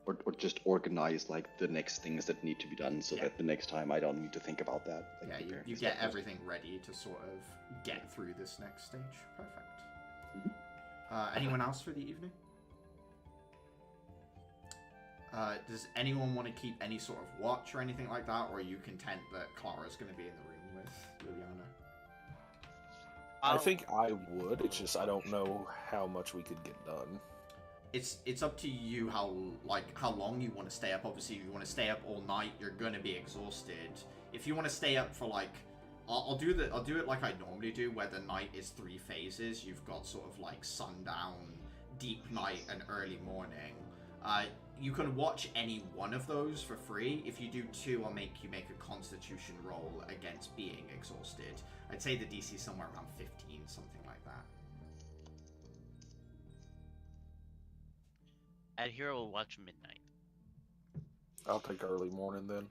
Or just organize like the next things that need to be done so Yeah. that the next time I don't need to think about that. Like, Yeah, preparing you stuff get first. everything ready to sort of get through this next stage. Perfect. Mhm. Anyone else for the evening? Does anyone want to keep any sort of watch or anything like that, or are you content that Clara's going to be in the room with Liliana? I think I would. It's just I don't know how much we could get done. It's up to you how long you want to stay up. Obviously, if you want to stay up all night, you're going to be exhausted. If you want to stay up for like, I'll do it like I normally do, where the night is 3 phases. You've got sort of like sundown, deep night, and early morning. You can watch any one of those for free. If you do 2, I'll make you make a Constitution roll against being exhausted. I'd say the DC is somewhere around 15, something like that. And Hero will watch midnight. I'll take early morning then.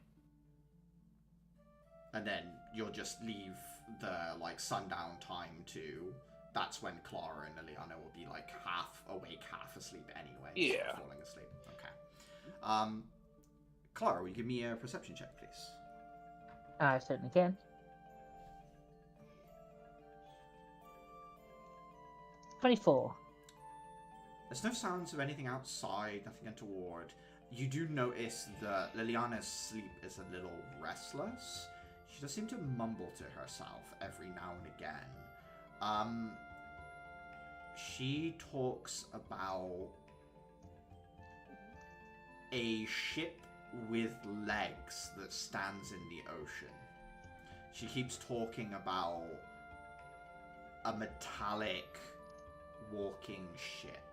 And then you'll just leave the like sundown time to. That's when Clara and Liliana will be like half awake, half asleep anyway. Yeah. Sort of falling asleep. Okay. Clara, will you give me a perception check, please? I certainly can. 24. There's no sounds of anything outside, nothing untoward. You do notice that Liliana's sleep is a little restless. She does seem to mumble to herself every now and again. She talks about a ship with legs that stands in the ocean. She keeps talking about a metallic walking ship.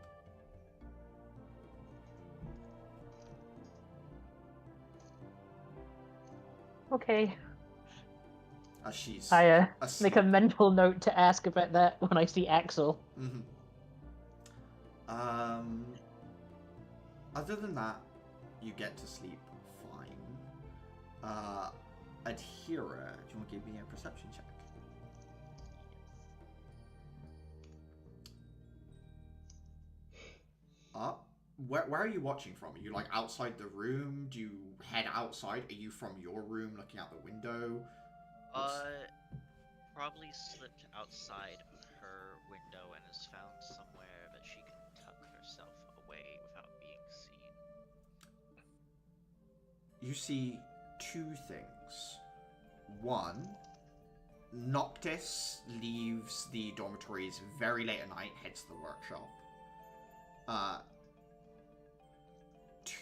Okay. As she's I asleep. make a mental note to ask about that when I see Axel. Mm-hmm. Other than that, you get to sleep fine. Adhira, do you want to give me a perception check? Where are you watching from? Are you like outside the room? Do you head outside? Are you from your room looking out the window? Probably slipped outside of her window and has found somewhere that she can tuck herself away without being seen. You see 2 things. One, Noctis leaves the dormitories very late at night, heads to the workshop.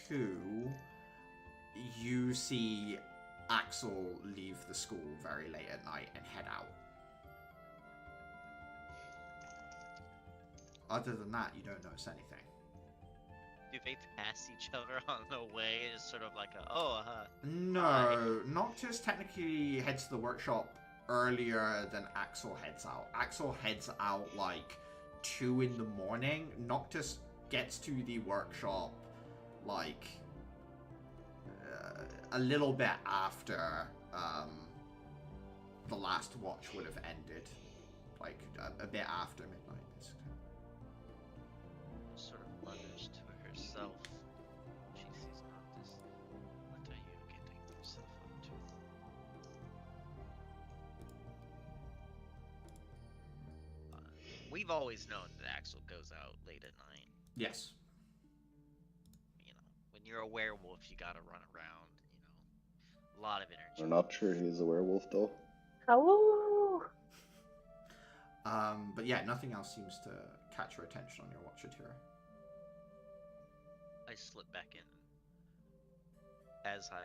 2, you see Axel leave the school very late at night and head out. Other than that, you don't notice anything. Do they pass each other on the way? It's sort of like No, Noctis technically heads to the workshop earlier than Axel heads out. Axel heads out like 2 in the morning. Noctis gets to the workshop like a little bit after the last watch would have ended, like a bit after midnight, basically. sort of mutters to herself. She sees Noctis. What are you getting yourself up to? We've always known that Axel goes out late at night. Yes. You know, when you're a werewolf, you gotta run around. A lot of energy. We're not sure he's a werewolf though. Oh. But yeah, nothing else seems to catch your attention on your watch, Atira. I slip back in. As I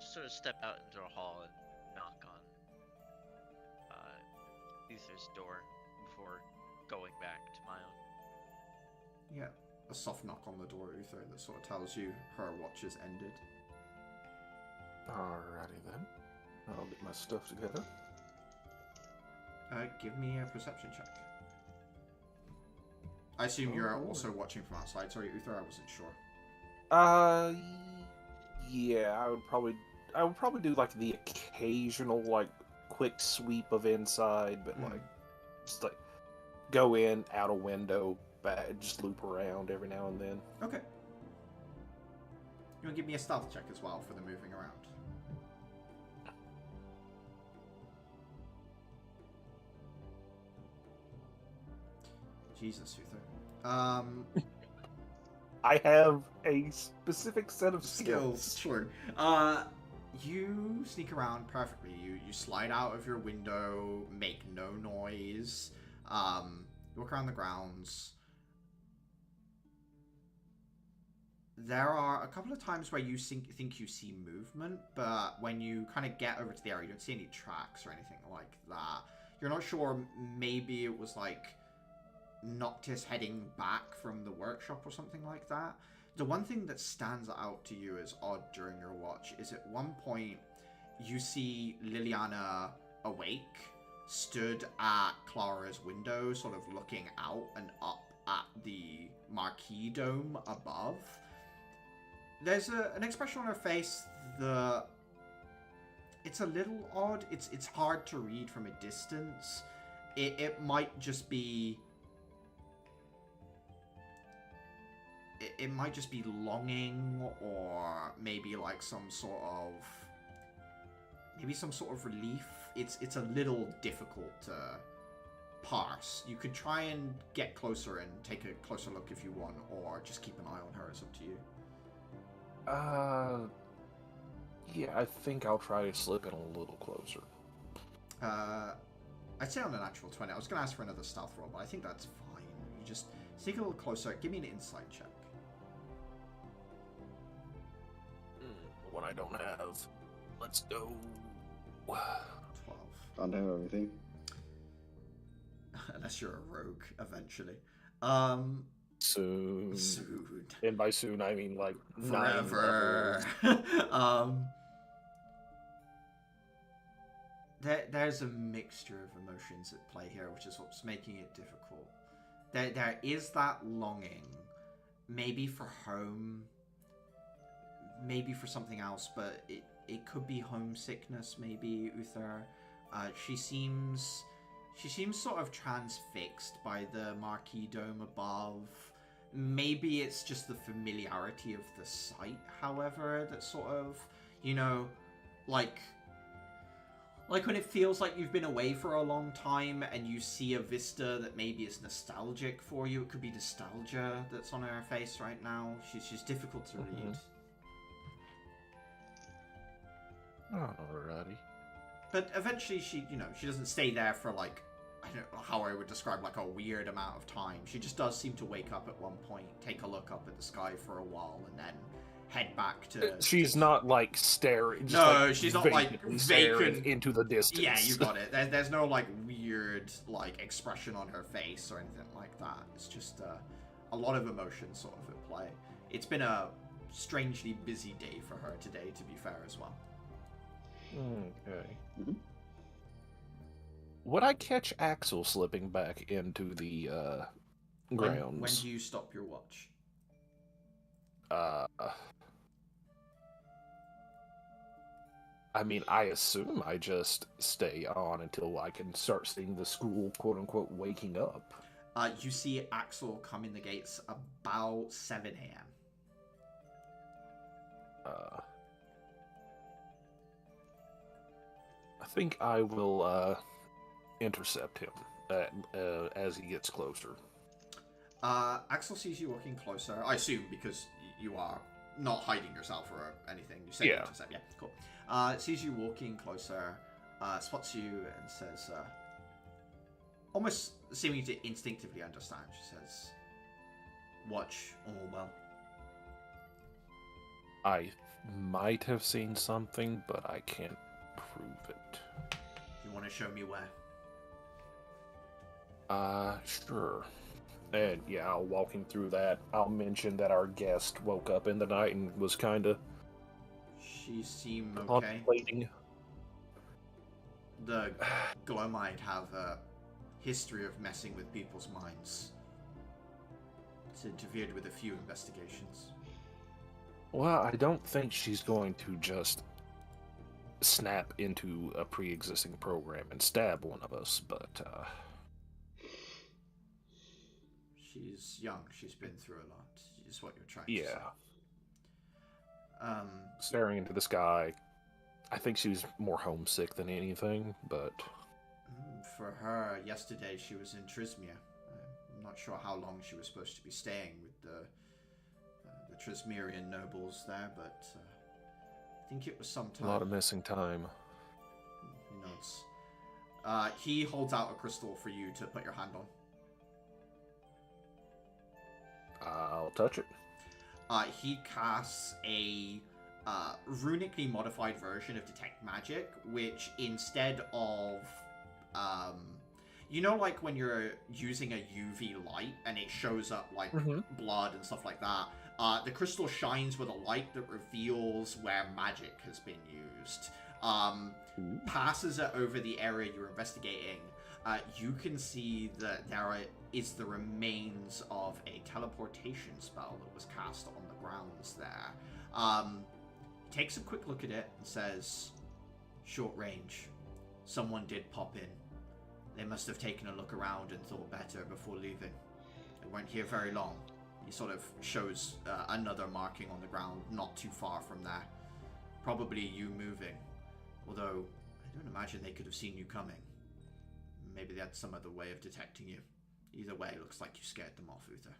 sort of step out into a hall and knock on Uther's door before going back to my own. Yeah, a soft knock on the door, Uther, that sort of tells you her watch has ended. Alrighty then. I'll get my stuff together. Give me a perception check. I assume you're also watching from outside. Sorry, Uther, I wasn't sure. Yeah, I would probably do like the occasional like quick sweep of inside, but like just like go in, out a window, back, just loop around every now and then. Okay. You want to give me a stealth check as well for the moving around? Jesus, Uther. I have a specific set of skills. Sure. You sneak around perfectly. You slide out of your window, make no noise. Walk around the grounds. There are a couple of times where you think you see movement, but when you kind of get over to the area, you don't see any tracks or anything like that. You're not sure. Maybe it was like Noctis heading back from the workshop or something like that. The one thing that stands out to you as odd during your watch is at one point you see Liliana awake, stood at Clara's window, sort of looking out and up at the marquee dome above. There's an expression on her face that it's a little odd. It's hard to read from a distance. It might just be it might just be longing, or maybe like some sort of relief. It's a little difficult to parse. You could try and get closer and take a closer look if you want, or just keep an eye on her. It's up to you. Yeah, I think I'll try to slip in a little closer. I'd say on a natural 20. I was gonna ask for another stealth roll, but I think that's fine. You just sneak a little closer. Give me an insight check. One I don't have. Let's go. 12. Can't have everything. Unless you're a rogue, eventually. Soon. Soon. And by soon, I mean like Forever. There's a mixture of emotions at play here, which is what's making it difficult. There is that longing, maybe for home, maybe for something else, but it could be homesickness, maybe, Uther. She seems sort of transfixed by the marquee dome above. Maybe it's just the familiarity of the sight, however, that sort of, like when it feels like you've been away for a long time and you see a vista that maybe is nostalgic for you. It could be nostalgia that's on her face right now. She's difficult to read. Alrighty. But eventually she doesn't stay there for like, I don't know how I would describe, like a weird amount of time. She just does seem to wake up at one point, take a look up at the sky for a while, and then head back to... She's not like staring. No, like, she's not like staring vacant into the distance. Yeah, you got it. There's no like weird like expression on her face or anything like that. It's just a lot of emotion sort of at play. It's been a strangely busy day for her today, to be fair as well. Okay. Mm-hmm. Would I catch Axel slipping back into the grounds? When do you stop your watch? I mean, I assume I just stay on until I can start seeing the school, quote-unquote, waking up. You see Axel come in the gates about 7 a.m. I think I will intercept him as he gets closer. Axel sees you walking closer, I assume, because you are not hiding yourself or anything. You say intercept. Yeah, cool. Sees you walking closer, spots you and says, almost seeming to instinctively understand, she says, "Watch, all well." I might have seen something, but I can't prove it. You want to show me where? Sure. And yeah, I'll walk him through that. I'll mention that our guest woke up in the night and was kind of She seemed okay. contemplating. The Glomite have a history of messing with people's minds. It's interfered with a few investigations. Well, I don't think she's going to just snap into a pre-existing program and stab one of us, but She's young. She's been through a lot, is what you're trying to yeah. say. Staring into the sky. I think she was more homesick than anything, but... For her, yesterday she was in Trismia. I'm not sure how long she was supposed to be staying with the Trismerian nobles there, but I think it was sometime. A lot of missing time. He nods. He holds out a crystal for you to put your hand on. I'll touch it. He casts a runically modified version of Detect Magic, which instead of, you know, like when you're using a UV light and it shows up like blood and stuff like that, the crystal shines with a light that reveals where magic has been used. Passes it over the area you're investigating. You can see that there is the remains of a teleportation spell that was cast on the grounds there. Takes a quick look at it and says, short range. Someone did pop in. They must have taken a look around and thought better before leaving. They weren't here very long. He sort of shows another marking on the ground not too far from there. Probably you moving. Although, I don't imagine they could have seen you coming. Maybe they had some other way of detecting you. Either way, it looks like you scared them off, Uther.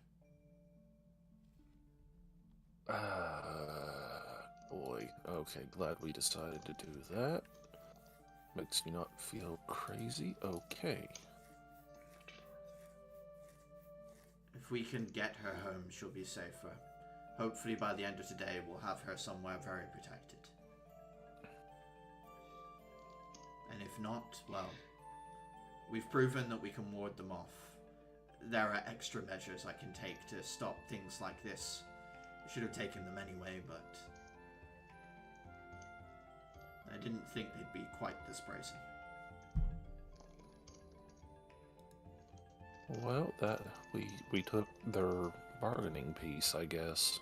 Boy. Okay, glad we decided to do that. Makes me not feel crazy. Okay. If we can get her home, she'll be safer. Hopefully by the end of today, we'll have her somewhere very protected. And if not, well, we've proven that we can ward them off. There are extra measures I can take to stop things like this. I should have taken them anyway, but I didn't think they'd be quite this brazen. Well, that we took their bargaining piece, I guess.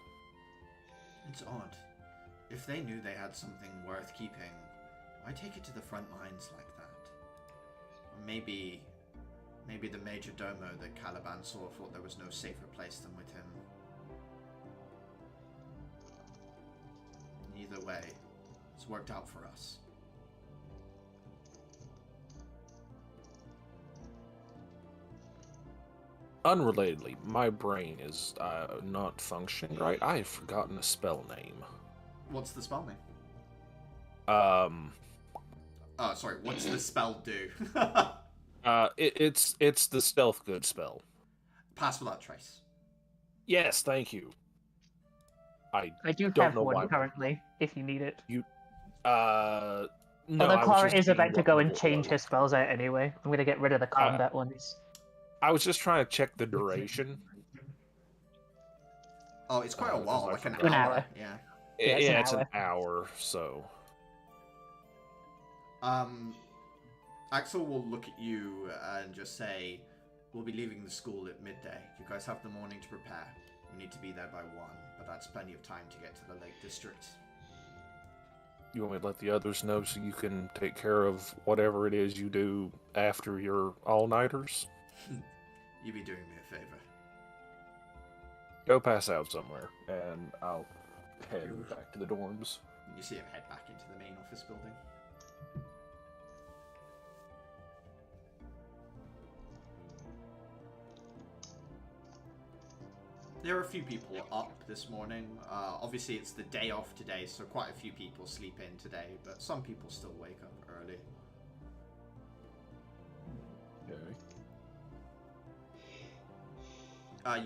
It's odd. If they knew they had something worth keeping, why take it to the front lines like that? Or maybe the Major Domo that Caliban saw thought there was no safer place than with him. Either way, it's worked out for us. Unrelatedly, my brain is not functioning right. I have forgotten a spell name. What's the spell name? Um. Oh, sorry. What's the spell do? It's the stealth good spell. Pass without trace. Yes, thank you. I do don't have know one why. currently, if you need it. No, Although I was Clara just is about seeing to what go level and it change was. her spells out anyway. I'm gonna get rid of the combat ones. I was just trying to check the duration. Oh, it's quite a while, I like an forgot. hour. An hour. Yeah. Yeah, It's an hour, so. Axel will look at you and just say, we'll be leaving the school at midday. You guys have the morning to prepare. We need to be there by 1, but that's plenty of time to get to the Lake District. You want me to let the others know so you can take care of whatever it is you do after your all-nighters? You be doing me a favor. Go pass out somewhere, and I'll head back to the dorms. You see him head back into the main office building. There are a few people up this morning. Obviously, it's the day off today, so quite a few people sleep in today, but some people still wake up early. Okay.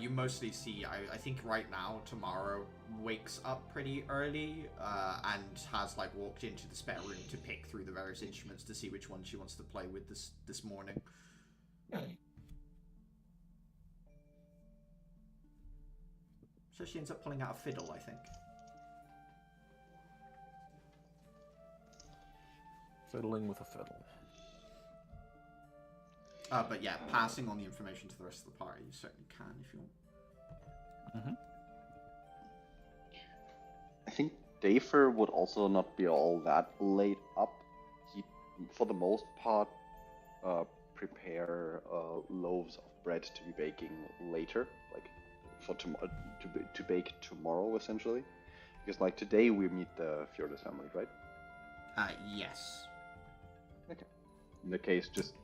You mostly see, I think right now, Tomorrow wakes up pretty early and has like walked into the spare room to pick through the various instruments to see which one she wants to play with this morning. So she ends up pulling out a fiddle, I think. Fiddling with a fiddle. But yeah, passing on the information to the rest of the party, you certainly can if you want. Mm-hmm. I think Dafer would also not be all that late up. He, for the most part, prepare loaves of bread to be baking later, like for to bake tomorrow, essentially. Because like today we meet the Fjordas family, right? Yes. Okay. In the case, just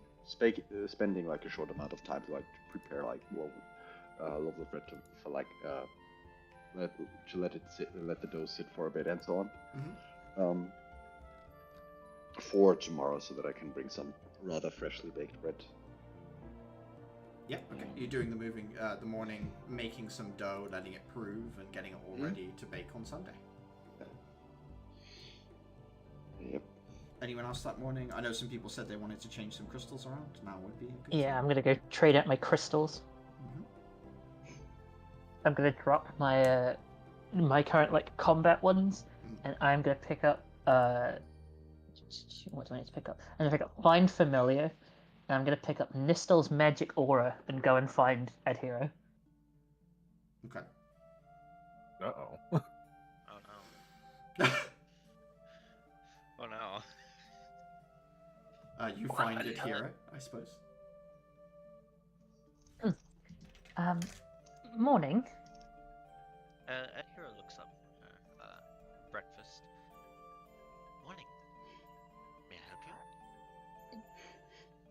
spending like a short amount of time to like prepare like loaves of bread for like let the dough sit for a bit and so on. Mm-hmm. For tomorrow, so that I can bring some rather freshly baked bread. Yeah, okay. You're doing the moving, the morning, making some dough, letting it prove, and getting it all ready to bake on Sunday. Yep. Anyone else that morning? I know some people said they wanted to change some crystals around. Now would be a good Yeah, time. I'm gonna go trade out my crystals. Mm-hmm. I'm gonna drop my my current like combat ones, and I'm gonna pick up what do I need to pick up? I'm gonna pick up Find Familiar, and I'm gonna pick up Nistel's Magic Aura and go and find Ed Hero. Okay. Uh-oh. Oh no. Oh no. You find it here, I suppose. Morning. Ed Hero looks up from her breakfast. Morning. May I help you?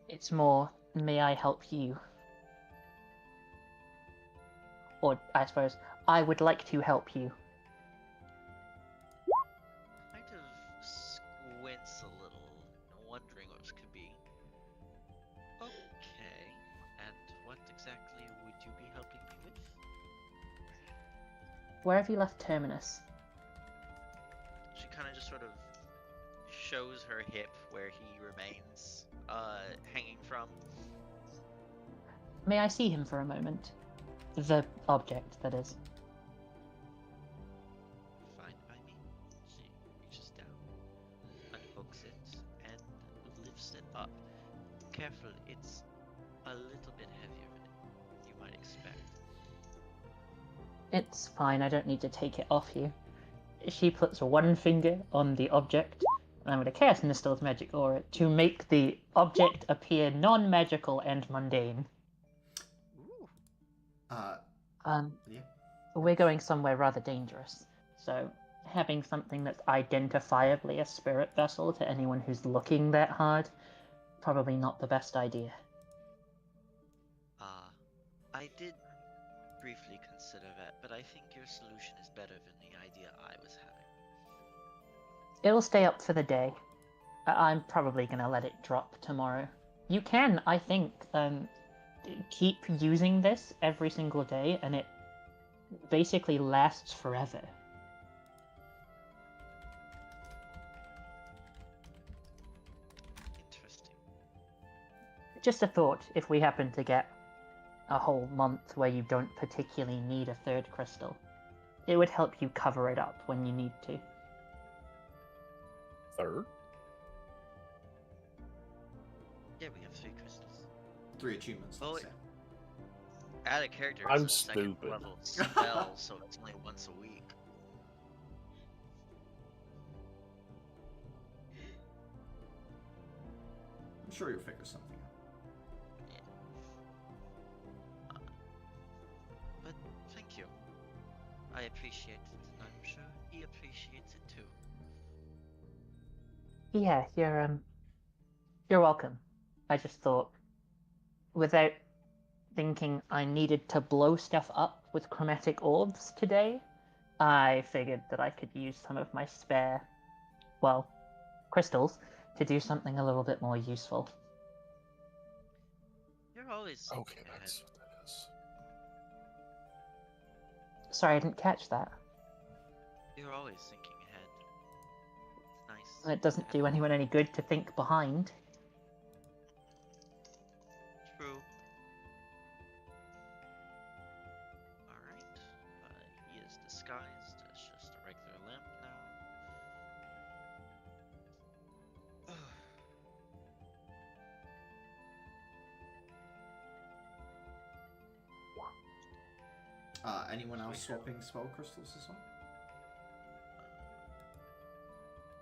It's more, may I help you? Or, I suppose, I would like to help you. Kind of squints a little, wondering what this could be. Okay, and what exactly would you be helping me with? Where have you left Terminus? She kind of just sort of shows her hip where he remains hanging from. May I see him for a moment? The object, that is. Fine by me. She reaches down, unhooks it, and lifts it up. Careful, it's a little bit heavier than you might expect. It's fine, I don't need to take it off you. She puts one finger on the object, and I'm going to cast Nistel's Magic Aura to make the object appear non-magical and mundane. Yeah. We're going somewhere rather dangerous, so having something that's identifiably a spirit vessel to anyone who's looking that hard, probably not the best idea. I did briefly consider that, but I think your solution is better than the idea I was having. It'll stay up for the day. I'm probably going to let it drop tomorrow. You can, I think, keep using this every single day, and it basically lasts forever. Interesting. Just a thought, if we happen to get a whole month where you don't particularly need a third crystal, it would help you cover it up when you need to. Third? Yeah, we have 3 crystals. 3 achievements. Oh, let's say. Add a character I'm as a second stupid. level spell, so it's only once a week. I'm sure you'll figure something out. Yeah. But thank you. I appreciate it. I'm sure he appreciates it too. Yeah, you're welcome. I just thought, without thinking I needed to blow stuff up with chromatic orbs today, I figured that I could use some of my spare, well, crystals to do something a little bit more useful. You're always Okay, thinking ahead. that's what that is. Sorry, I didn't catch that. You're always thinking ahead. It's nice. And it doesn't do anyone any good to think behind. True. Alright. He is disguised as just a regular lamp now. Anyone else swapping spell crystals as well?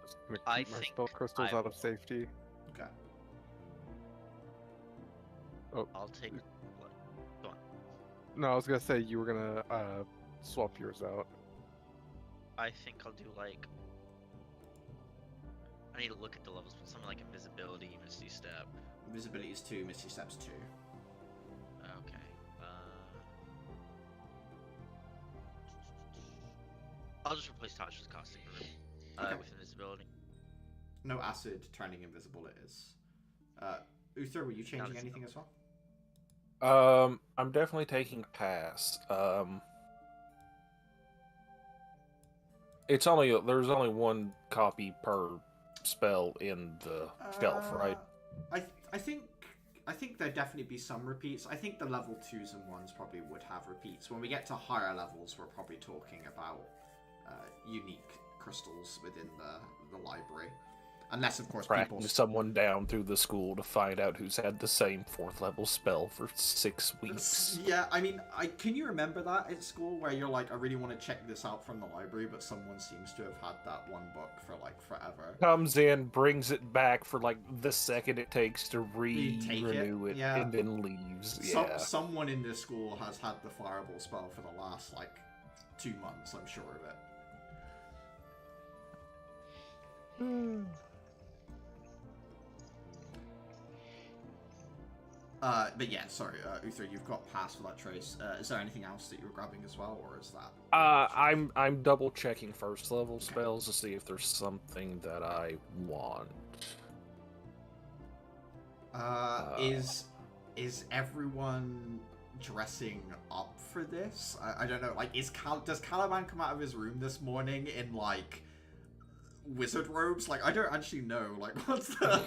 Just gonna I keep my think spell crystals I out of will- safety. Okay. Oh, I'll take what? Go on. no, I was gonna say you were gonna swap yours out. I think I'll do like. I need to look at the levels, but something like invisibility, misty step. Invisibility is 2, Misty Step's 2. Okay. I'll just replace Tasha's caustic room Okay. with invisibility. No acid turning invisible it is. Uther, were you changing it's anything as well? I'm definitely taking pass. It's only there's only one copy per spell in the shelf, right? I think there'd definitely be some repeats. I think the level 2s and 1s probably would have repeats. When we get to higher levels, we're probably talking about unique crystals within the library. Unless, of course, Tracking people... someone down through the school to find out who's had the same 4th level spell for 6 weeks. Yeah, I mean, can you remember that at school where you're like, I really want to check this out from the library, but someone seems to have had that one book for like forever. Comes in, brings it back for like the second it takes to Retake it, renew it, yeah. and then leaves. Yeah. Someone in this school has had the fireball spell for the last like 2 months, I'm sure of it. But yeah, sorry, Uther, you've got pass for that trace. Is there anything else that you were grabbing as well, or is that? I'm double checking 1st level spells to see if there's something that I want. Is everyone dressing up for this? I don't know. Like, does Caliban come out of his room this morning in like wizard robes? Like, I don't actually know. Like, what's the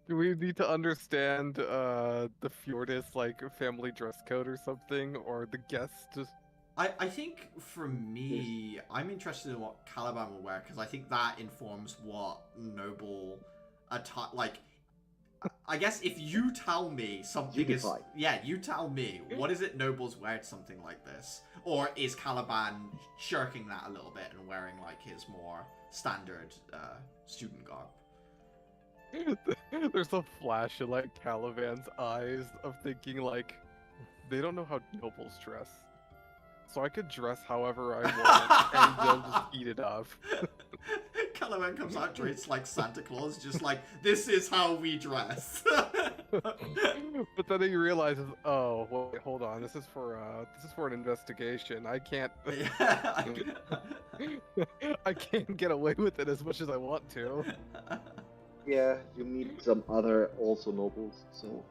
Do we need to understand the Fjordis like family dress code or something, or the guest? I think for me, I'm interested in what Caliban will wear because I think that informs what noble like. I guess if you tell me something is, yeah, you tell me what is it nobles wear something like this, or is Caliban shirking that a little bit and wearing like his more standard student garb? There's a flash in like Caliban's eyes of thinking like they don't know how nobles dress, so I could dress however I want and they'll just eat it up. Caliban comes out dressed like Santa Claus, just like this is how we dress. But then he realizes, oh wait, hold on, this is for an investigation. I can't I can't get away with it as much as I want to. Yeah, you meet some other also nobles, so...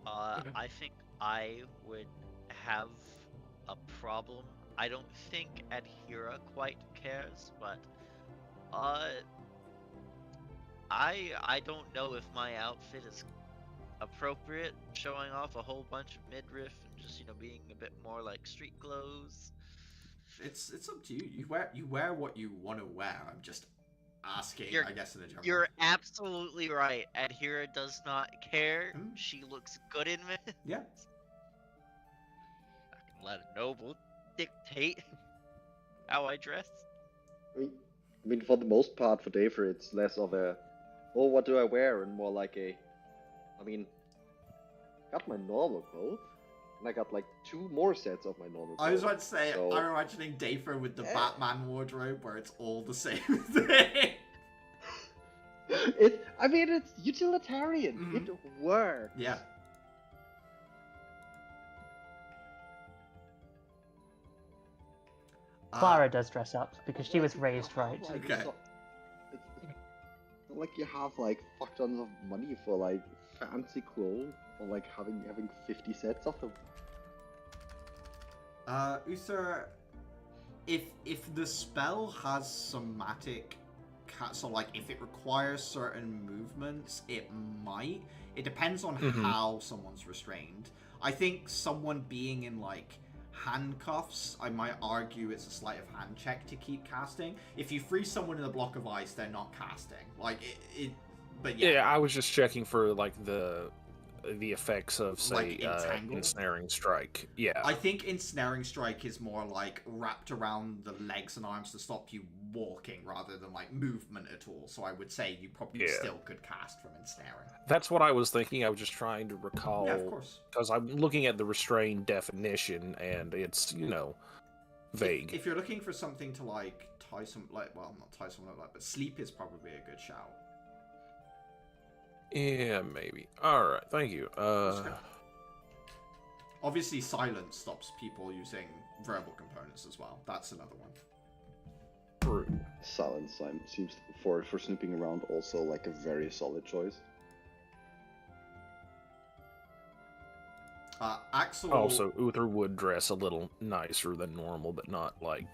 I think I would have a problem. I don't think Adhira quite cares, but I don't know if my outfit is appropriate, showing off a whole bunch of midriff and just being a bit more like street clothes. It's up to you. You wear what you want to wear. I'm just asking, I guess, in a general. You're absolutely right. Adhira does not care. Hmm. She looks good in it. Yeah. I can let a noble dictate how I dress. I mean, for the most part, for Daver, it's less of a, oh, what do I wear, and more like a, I mean, got my normal clothes, and I got like 2 more sets of my normal clothes. I was about to say, so... I'm imagining Dafer with the Batman wardrobe where it's all the same thing. I mean, it's utilitarian. Mhm. It works. Yeah. Clara does dress up because she was raised right. Like, Okay. It's not like you have like fuck tons of money for like fancy clothes. Or like having 50 sets of them. Uther, if the spell has somatic, so like if it requires certain movements, it might. It depends on how someone's restrained. I think someone being in like handcuffs, I might argue it's a sleight of hand check to keep casting. If you freeze someone in a block of ice, they're not casting. Like it but yeah. Yeah, I was just checking for like the effects of, say, Like entangle? ensnaring strike. Yeah. I think ensnaring strike is more like wrapped around the legs and arms to stop you walking rather than like movement at all. So I would say you probably still could cast from ensnaring. That's what I was thinking. I was just trying to recall. Yeah, of course. Because I'm looking at the restrained definition and it's, vague. If you're looking for something to like tie some, like, well, not tie someone up, but sleep is probably a good shout. Yeah, maybe. Alright, thank you. Obviously, silence stops people using verbal components as well. That's another one. True. Silence seems for snooping around also like a very solid choice. Axel. Also, Uther would dress a little nicer than normal, but not like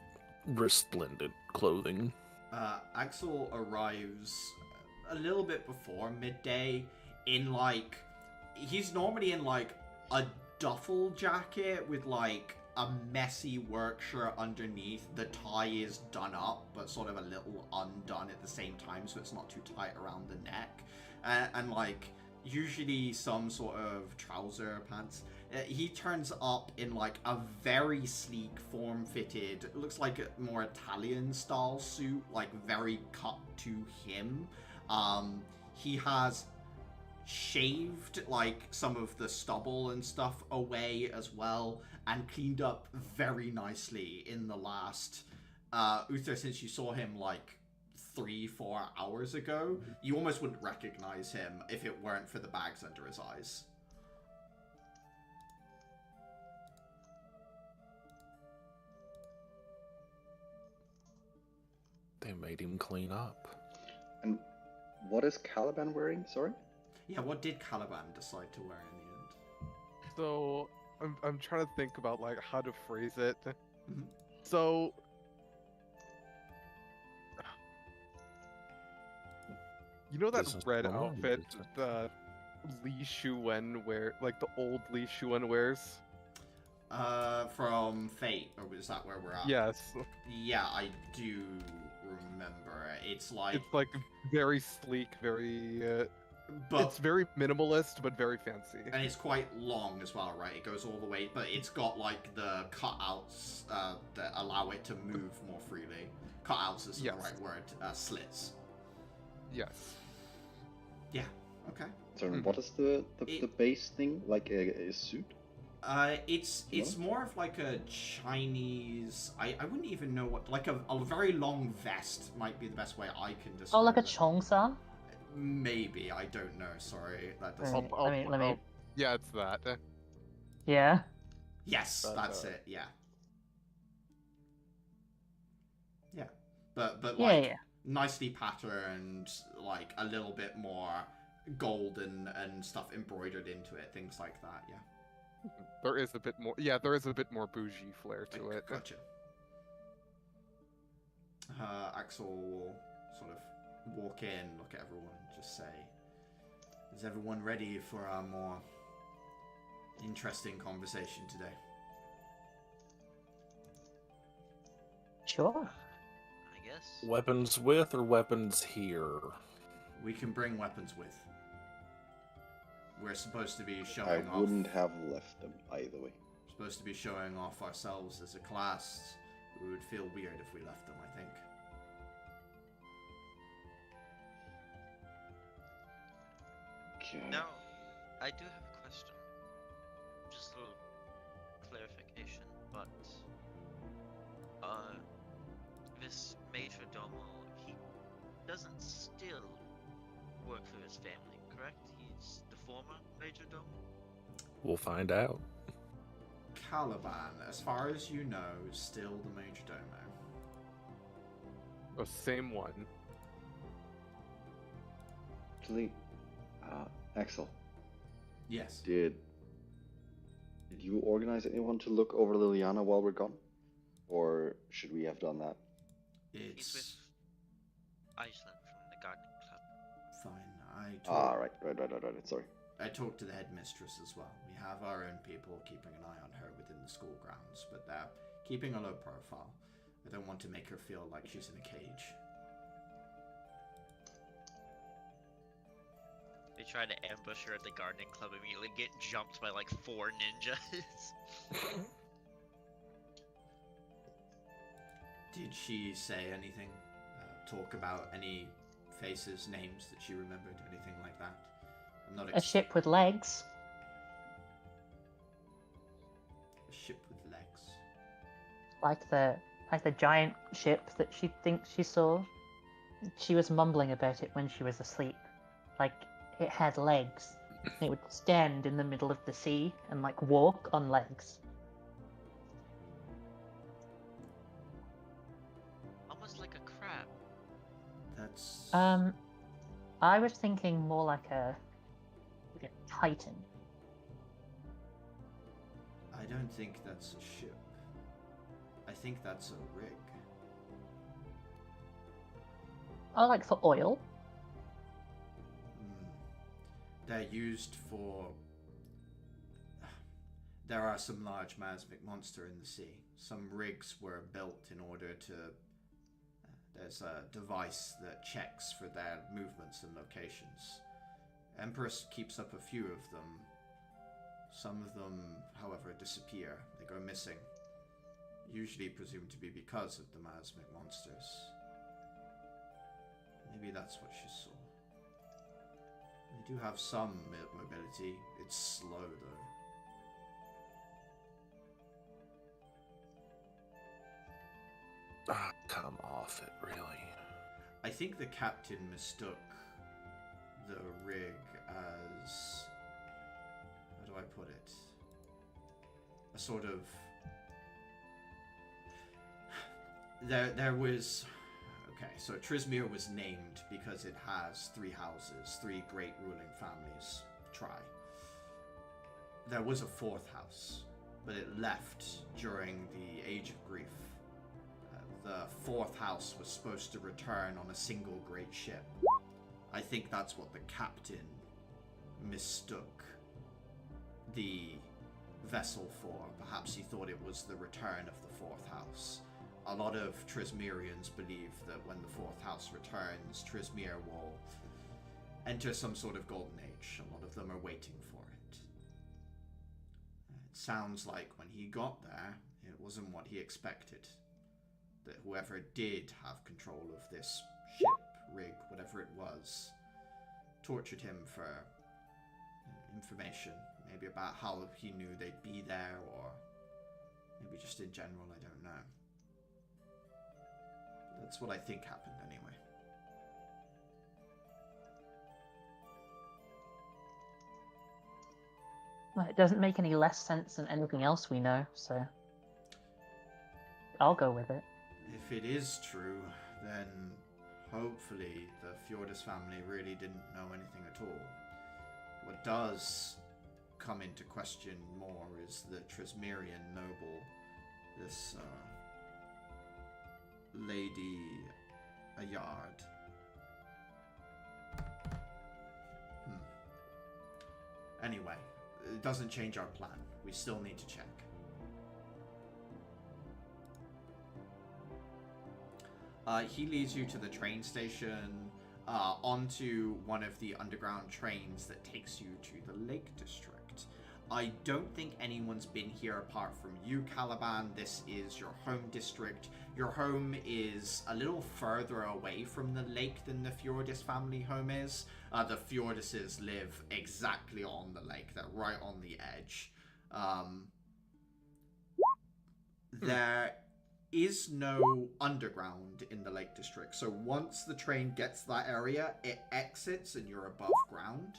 resplendent clothing. Axel arrives a little bit before midday in like, he's normally in like a duffel jacket with like a messy work shirt underneath. The tie is done up but sort of a little undone at the same time, so it's not too tight around the neck, and like usually some sort of trouser pants. He turns up in like a very sleek, form-fitted, it looks like a more Italian style suit, like very cut to him. He has shaved like some of the stubble and stuff away as well, and cleaned up very nicely in the last Uther, since you saw him like 3-4 hours ago. You almost wouldn't recognize him if it weren't for the bags under his eyes. They made him clean up. And what is Caliban wearing? Sorry? Yeah, what did Caliban decide to wear in the end? So I'm trying to think about like how to phrase it. Mhm. So you know that This is red fun, outfit isn't it? that Li Shuwen like the old Li Shuwen wears? From Fate, or is that where we're at? Yes. Yeah, I do remember. It's like, It's like very sleek, very but it's very minimalist but very fancy. and it's quite long as well, right? It goes all the way, but it's got like the cutouts that allow it to move more freely. Cutouts isn't Yes. the right word. Slits. Yes. Yeah. Okay. So Mhm. what is the It- base thing? Like a suit? It's more of like a Chinese. I wouldn't even know what, like a very long vest might be the best way I can describe. Oh, like a it. chongsa? Maybe, I don't know. Sorry, that doesn't. Right. Let me. Yeah, it's that. Yeah. Yes, But, that's it. Yeah. Yeah, but Yeah, like yeah. nicely patterned, like a little bit more gold and stuff embroidered into it, things like that. Yeah. There is a bit more. Yeah, there is a bit more bougie flair to it. Gotcha. Axel will sort of walk in, look at everyone, and just say, "Is everyone ready for a more interesting conversation today?" Sure. I guess. Weapons with or weapons here? We can bring weapons with. We're supposed to be I showing off. wouldn't have left them either way. Supposed to be showing off ourselves as a class. We would feel weird if we left them, I think. Okay. Now, I do have a question. Just a little clarification, but this Major Domo, he doesn't still work for his family, correct? He's the former Major Domo? We'll find out. Caliban, as far as you know, still the Major Domo. The same one. Actually, Axel, Yes. Did you organize anyone to look over Liliana while we're gone? Or should we have done that? He's with It's Iceland from the gardening club. fine. Right. Sorry. I talked to the headmistress as well. We have our own people keeping an eye on her within the school grounds, but they're keeping a low profile. I don't want to make her feel like she's in a cage. They try to ambush her at the gardening club, immediately get jumped by like 4 ninjas. Did she say anything? Talk about any faces, names that she remembered, anything like that? I'm not A ship with legs. A ship with legs. Like the giant ship that she thinks she saw. She was mumbling about it when she was asleep. Like, it had legs. It would stand in the middle of the sea and, like, walk on legs. Almost like a crab. That's... I was thinking more like a titan. I don't think that's a ship. I think that's a rig. Oh, like for oil? They're used for... There are some large miasmic monster in the sea. Some rigs were built in order to... There's a device that checks for their movements and locations. Empress keeps up a few of them. Some of them, however, disappear. They go missing. Usually presumed to be because of the miasmic monsters. Maybe that's what she saw. They do have some mobility. It's slow, though. Ah, come off it, really. I think the captain mistook the rig as... How do I put it? A sort of... There was... Okay, so Trismere was named because it has 3 houses, 3 great ruling families. Try. There was a 4th house, but it left during the Age of Grief. The 4th house was supposed to return on a single great ship. I think that's what the captain mistook the vessel for. Perhaps he thought it was the return of the 4th house. A lot of Trismerians believe that when the 4th house returns, Trismere will enter some sort of golden age. A lot of them are waiting for it. It sounds like when he got there, it wasn't what he expected. That whoever did have control of this ship, rig, whatever it was, tortured him for information. Maybe about how he knew they'd be there, or maybe just in general, I don't know. That's what I think happened anyway. Well, it doesn't make any less sense than anything else we know, so I'll go with it. If it is true, then hopefully the Fjordis family really didn't know anything at all. What does come into question more is the Trismerian noble, this Lady Ayard. Anyway, it doesn't change our plan. We still need to check. He leads you to the train station, onto one of the underground trains that takes you to the Lake District. I don't think anyone's been here apart from you, Caliban. This is your home district. Your home is a little further away from the lake than the Fjordis family home is. The Fjordises live exactly on the lake. They're right on the edge. There is no underground in the Lake District. So once the train gets to that area, it exits and you're above ground.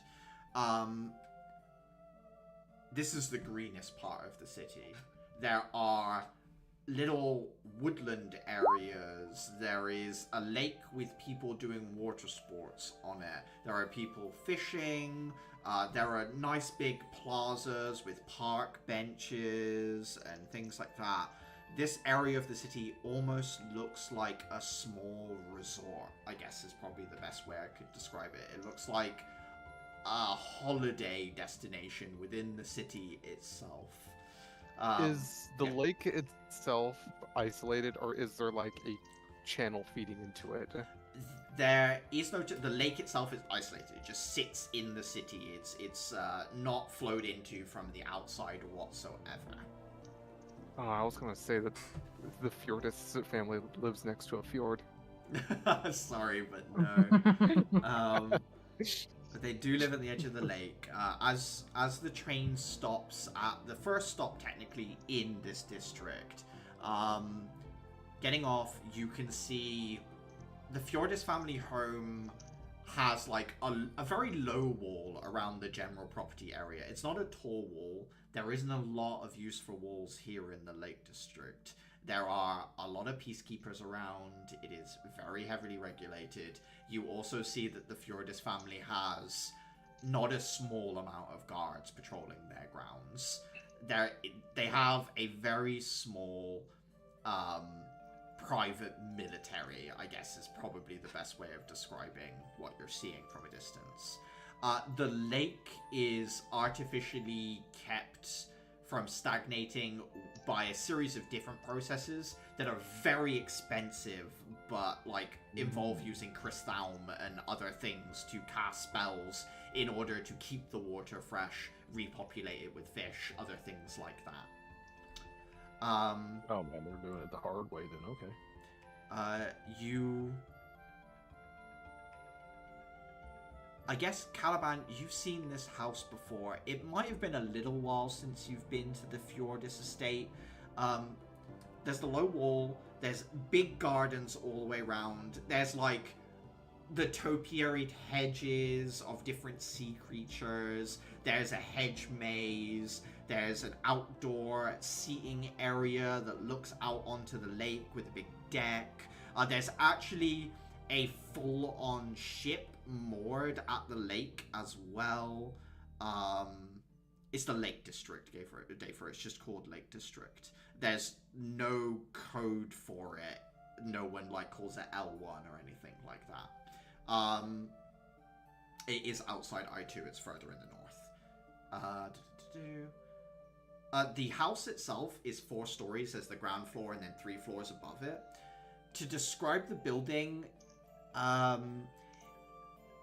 This is the greenest part of the city. There are little woodland areas. There is a lake with people doing water sports on it. There are people fishing. There are nice big plazas with park benches and things like that. This area of the city almost looks like a small resort, I guess is probably the best way I could describe it. It looks like a holiday destination within the city itself. Is the yeah. lake itself isolated, or is there like a channel feeding into it? There is no... The lake itself is isolated. It just sits in the city. It's not flowed into from the outside whatsoever. I was gonna say that the Fjordist family lives next to a fjord. Sorry, but no. But they do live at the edge of the lake. As the train stops at the first stop, technically, in this district, getting off, you can see the Fjordist family home has like a very low wall around the general property area. It's not a tall wall. There isn't a lot of use for walls here in the Lake District. There are a lot of peacekeepers around. It is very heavily regulated. You also see that the Fjordist family has not a small amount of guards patrolling their grounds. They have a very small private military, I guess is probably the best way of describing what you're seeing from a distance. The lake is artificially kept from stagnating by a series of different processes that are very expensive, but like involve using crystalm and other things to cast spells in order to keep the water fresh, repopulate it with fish, other things like that. Oh man, they're doing it the hard way then, okay. I guess, Caliban, you've seen this house before. It might have been a little while since you've been to the Fjordis estate. There's the low wall, there's big gardens all the way around, there's like the topiaried hedges of different sea creatures, there's a hedge maze, there's an outdoor seating area that looks out onto the lake with a big deck. There's actually a full-on ship moored at the lake as well. It's the Lake District, it's just called Lake District. There's no code for it. No one like calls it L1 or anything like that. It is outside I2, it's further in the north. The house itself is 4 stories. There's the ground floor and then 3 floors above it. To describe the building,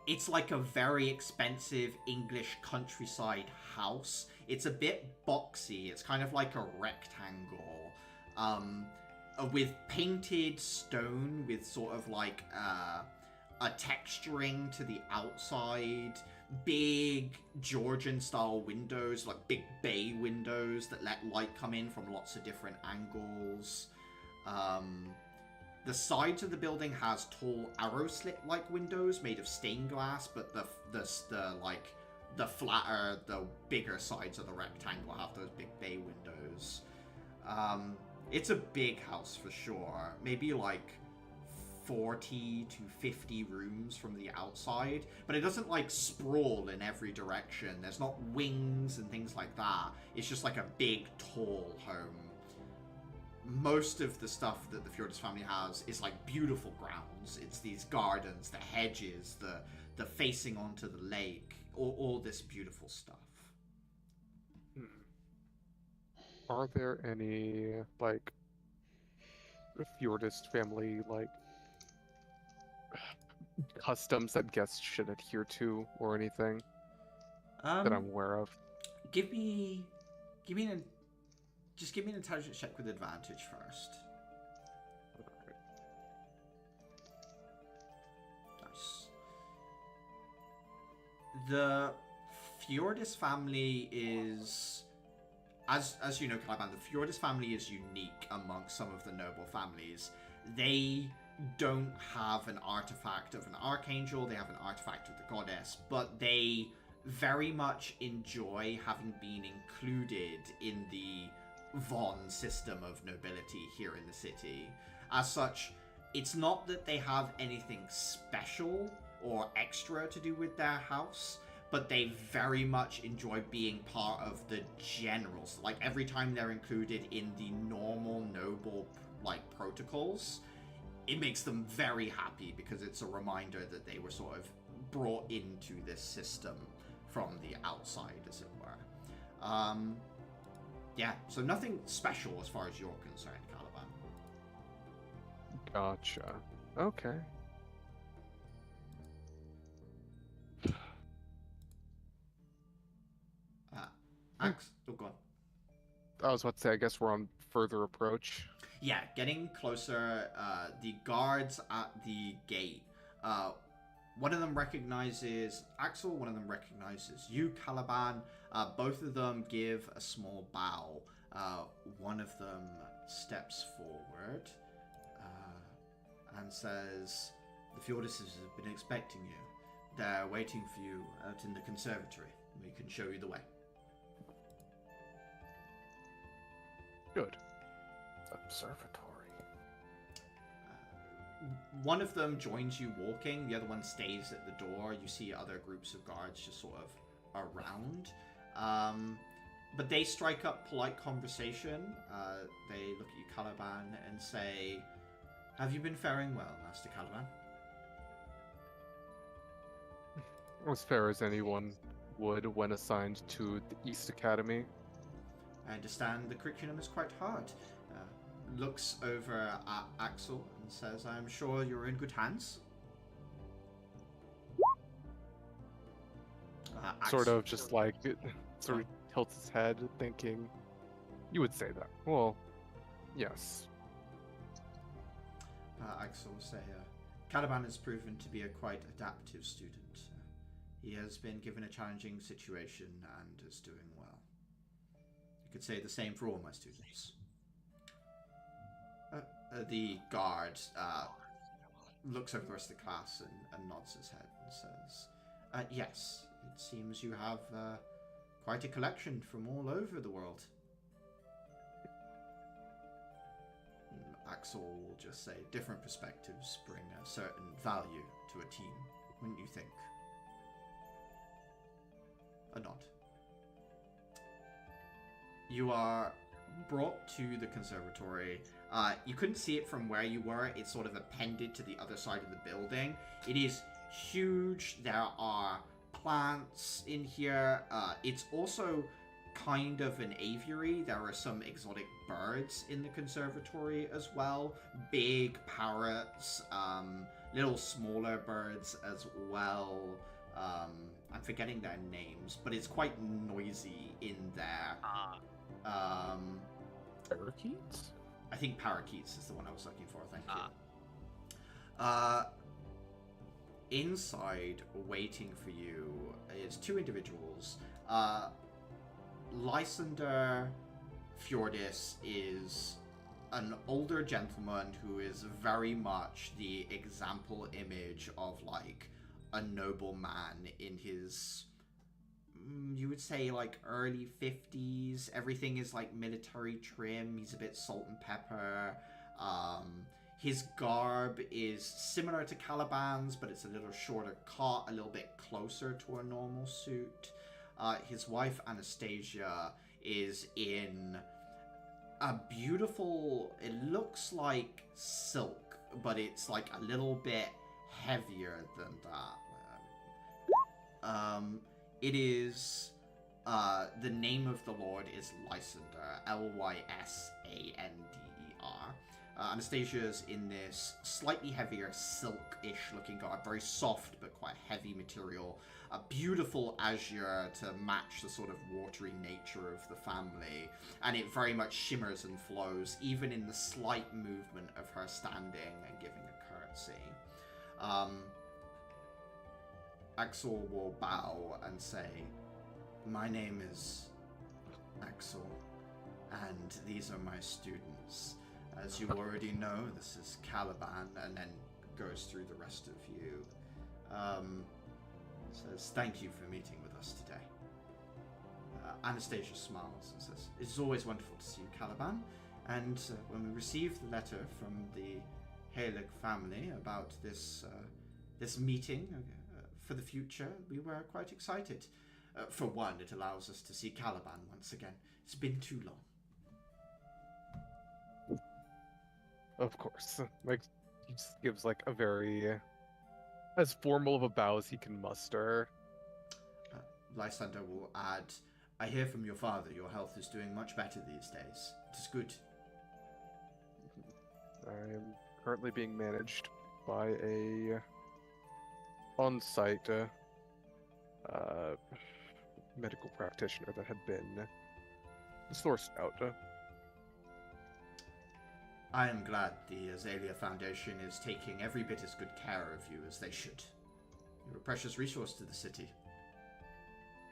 it's like a very expensive English countryside house. It's a bit boxy. It's kind of like a rectangle, with painted stone with sort of like a texturing to the outside. Big Georgian-style windows, like big bay windows that let light come in from lots of different angles. The sides of the building has tall arrow slit-like windows made of stained glass, but the flatter, the bigger sides of the rectangle have those big bay windows. It's a big house for sure. Maybe like 40 to 50 rooms from the outside, but it doesn't like sprawl in every direction. There's not wings and things like that. It's just like a big, tall home. Most of the stuff that the Fjordis family has is like beautiful grounds. It's these gardens, the hedges, the facing onto the lake, all this beautiful stuff. Are there any like Fjordist family like customs that guests should adhere to or anything that I'm aware of? Give me an intelligence check with advantage first. Alright. Nice. The Fjordis family is, as you know, Caliban, the Fjordis family is unique amongst some of the noble families. They don't have an artifact of an archangel, they have an artifact of the goddess, but they very much enjoy having been included in the Von system of nobility here in the city. As such, it's not that they have anything special or extra to do with their house, but they very much enjoy being part of the generals. Like, every time they're included in the normal noble, like, protocols, it makes them very happy because it's a reminder that they were sort of brought into this system from the outside, as it were. Yeah, so nothing special as far as you're concerned, Caliban. Gotcha. Okay. Oh, go on. I was about to say, I guess we're on further approach. Yeah, getting closer. The guards at the gate. One of them recognizes Axel. One of them recognizes you, Caliban. Both of them give a small bow. One of them steps forward and says, "The Fjordises have been expecting you. They're waiting for you out in the conservatory. We can show you the way." Good. Observatory. One of them joins you walking, the other one stays at the door. You see other groups of guards just sort of around. But they strike up polite conversation. They look at you, Caliban, and say, "Have you been faring well, Master Caliban?" As fair as anyone would when assigned to the East Academy. I understand the curriculum is quite hard. Looks over at Axel and says, "I'm sure you're in good hands." Sort of just like, sort of tilts his head, thinking, you would say that. Well, yes. Axel will say, "Caliban has proven to be a quite adaptive student. He has been given a challenging situation and is doing well. You could say the same for all my students." The guard looks over the rest of the class and nods his head and says, "Yes, it seems you have quite a collection from all over the world." Axel will just say, "Different perspectives bring a certain value to a team, wouldn't you think?" A nod. You are brought to the conservatory. You couldn't see it from where you were. It's sort of appended to the other side of the building. It is huge. There are plants in here. It's also kind of an aviary. There are some exotic birds in the conservatory as well. Big parrots, little smaller birds as well. I'm forgetting their names, but it's quite noisy in there. Parakeets? I think parakeets is the one I was looking for, thank you. Inside, waiting for you, is two individuals. Lysander Fjordis is an older gentleman who is very much the example image of, like, a nobleman in his, you would say, like, early 50s. Everything is, like, military trim. He's a bit salt and pepper. His garb is similar to Caliban's, but it's a little shorter cut, a little bit closer to a normal suit. His wife, Anastasia, is in a beautiful, it looks like silk, but it's, like, a little bit heavier than that. It is, the name of the Lord is Lysander, Lysander. Anastasia's in this slightly heavier silk-ish looking garb, very soft but quite heavy material, a beautiful azure to match the sort of watery nature of the family, and it very much shimmers and flows, even in the slight movement of her standing and giving a curtsy. Axel will bow and say, "My name is Axel, and these are my students. As you already know, this is Caliban," and then goes through the rest of you. Says, "Thank you for meeting with us today." Anastasia smiles and says, "It is always wonderful to see you, Caliban. And when we received the letter from the Halig family about this meeting for the future, we were quite excited. For one, it allows us to see Caliban once again. It's been too long. Of course. Like, he just gives like a very as formal of a bow as he can muster. Lysander will add, I hear from your father your health is doing much better these days. It is good. I am currently being managed by a on-site medical practitioner that had been sourced out. I am glad the Azalea Foundation is taking every bit as good care of you as they should. You're a precious resource to the city.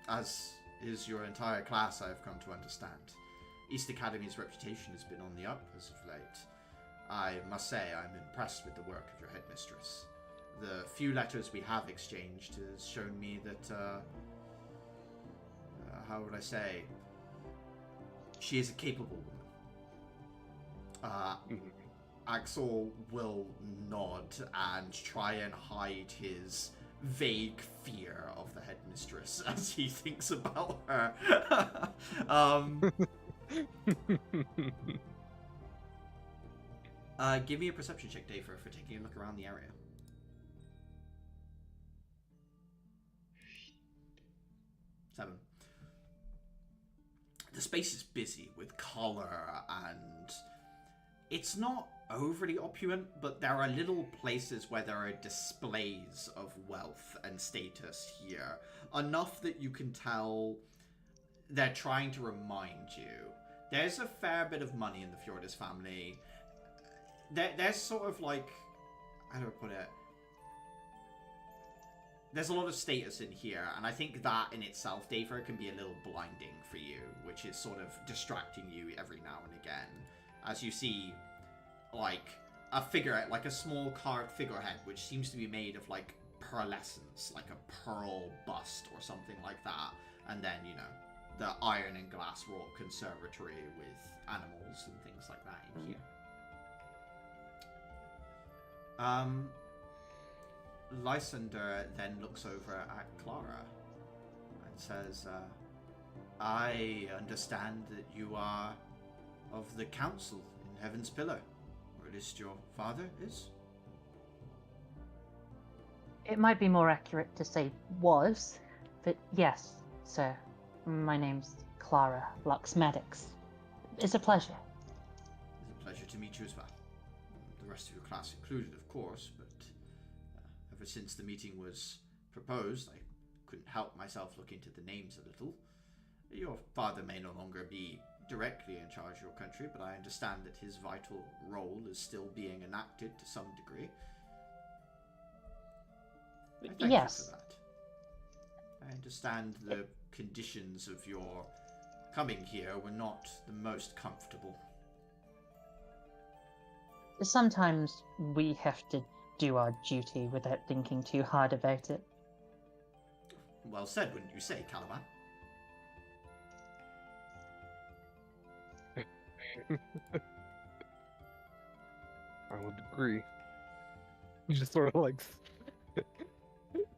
As is your entire class, I have come to understand. East Academy's reputation has been on the up as of late. I must say I'm impressed with the work of your headmistress. The few letters we have exchanged has shown me that, how would I say, she is a capable woman. Axel will nod and try and hide his vague fear of the headmistress as he thinks about her. Give me a perception check, Dave, for taking a look around the area. 7. The space is busy with color, and it's not overly opulent, but there are little places where there are displays of wealth and status here. Enough that you can tell they're trying to remind you. There's a fair bit of money in the Fjordis family. There's sort of like, how do I put it? There's a lot of status in here, and I think that in itself, Dave, can be a little blinding for you, which is sort of distracting you every now and again. As you see, like, a figurehead, like a small carved figurehead, which seems to be made of, like, pearlescence, like a pearl bust or something like that. And then, you know, the iron and glass wrought conservatory with animals and things like that in here. Lysander then looks over at Clara and says, I understand that you are of the council in Heaven's Pillar, or at least your father is? It might be more accurate to say was, but yes, sir. My name's Clara Lux Maddox. It's a pleasure. It's a pleasure to meet you as well. The rest of your class included, of course, but ever since the meeting was proposed, I couldn't help myself look into the names a little. Your father may no longer be directly in charge of your country, but I understand that his vital role is still being enacted to some degree. I thank you for that. I understand the conditions of your coming here were not the most comfortable. Sometimes we have to do our duty without thinking too hard about it. Well said, wouldn't you say, Caliban? I would agree. He just sort of like a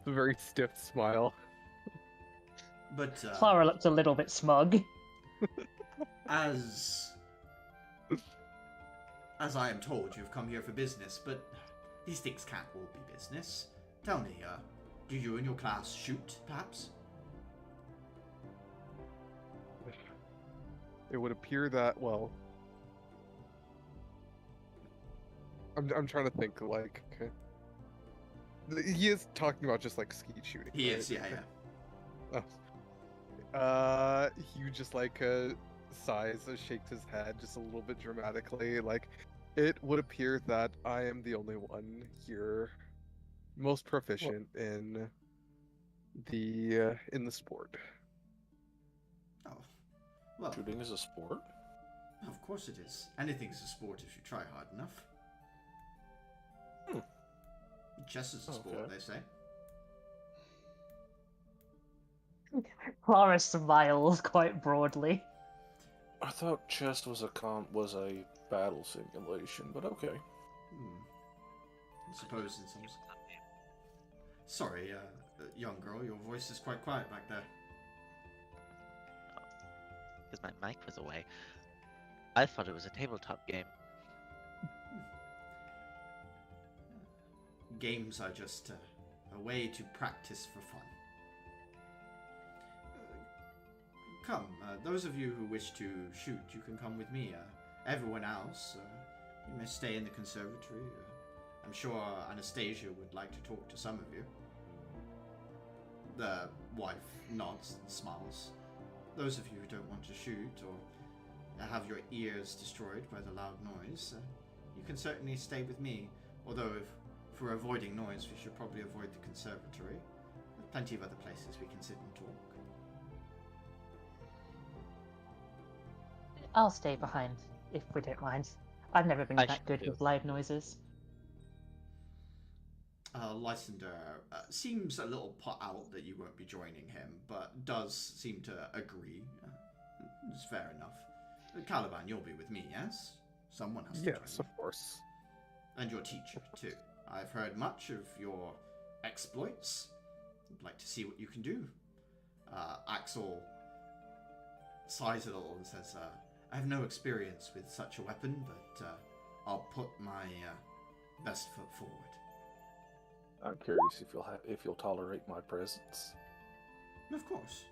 very stiff smile. But Clara looked a little bit smug. As I am told, you've come here for business, but these things can't all be business. Tell me, do you and your class shoot, perhaps? It would appear that, well, I'm trying to think, like, he is talking about just like skeet shooting. He right? is, yeah. He just like sighs, shakes his head just a little bit dramatically. Like, it would appear that I am the only one here most proficient in the sport. Oh, well, Shooting is a sport? of course it is. Anything's a sport if you try hard enough. Chess is a sport, they say. Clara smiles quite broadly. I thought chess was a battle simulation, but okay. I suppose in some... Sorry, Young girl, your voice is quite quiet back there. Because my mic was away. I thought it was a tabletop game. Games are just a way to practice for fun. Come, those of you who wish to shoot, you can come with me. Everyone else, you may stay in the conservatory. I'm sure Anastasia would like to talk to some of you. The wife nods and smiles. Those of you who don't want to shoot or have your ears destroyed by the loud noise, you can certainly stay with me. Although if we're avoiding noise, we should probably avoid the conservatory. There's plenty of other places we can sit and talk. I'll stay behind, if we don't mind. I've never been I that should good too. with loud noises. Lysander seems a little put out that you won't be joining him, but does seem to agree. It's fair enough. Caliban, you'll be with me, yes? Someone has to join Yes, you. of course. And your teacher, too. I've heard much of your exploits. I'd like to see what you can do. Axel sighs a little and says, I have no experience with such a weapon, but I'll put my best foot forward. I'm curious if you'll tolerate my presence. Of course.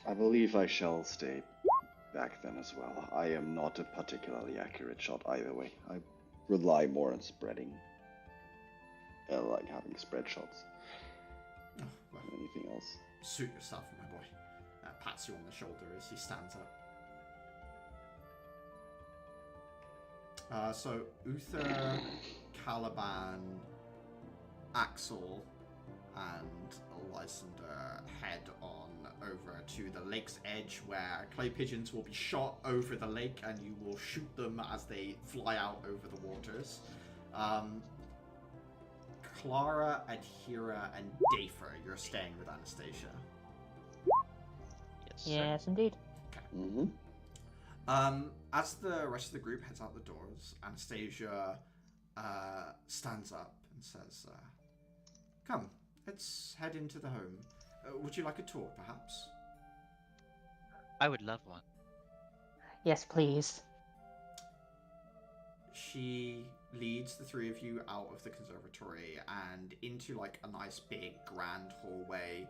I believe I shall stay back then as well. I am not a particularly accurate shot either way. I rely more on spreading. Like having spread shots Oh, well, than anything else. suit yourself, my boy. Pats you on the shoulder as he stands up. So Uther, Caliban, Axel, and Lysander head on over to the lake's edge where clay pigeons will be shot over the lake and you will shoot them as they fly out over the waters. Clara, Adhira, and Dafer, you're staying with Anastasia. Yes, sir. Yes, indeed. Mm-hmm. As the rest of the group heads out the doors, Anastasia stands up and says, come, let's head into the home. Would you like a tour, perhaps? I would love one. Yes, please. She leads the three of you out of the conservatory and into like a nice big grand hallway.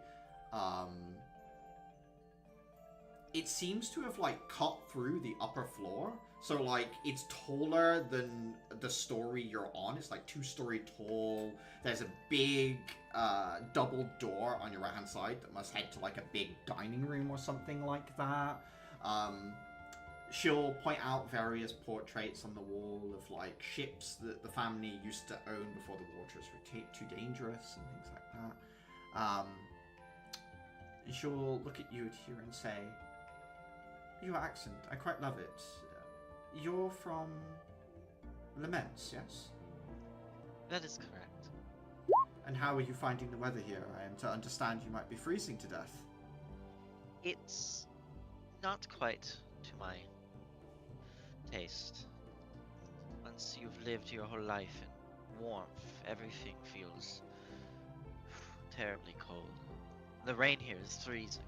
It seems to have like cut through the upper floor, so like it's taller than the story you're on. It's like 2-story tall. There's a big double door on your right hand side that must head to like a big dining room or something like that. She'll point out various portraits on the wall of like ships that the family used to own before the waters were too dangerous and things like that. And she'll look at you here and say, your accent, I quite love it. You're from Laments, yes? That is correct. And how are you finding the weather here? I am to understand you might be freezing to death. It's not quite to my taste. Once you've lived your whole life in warmth, everything feels terribly cold. The rain here is freezing.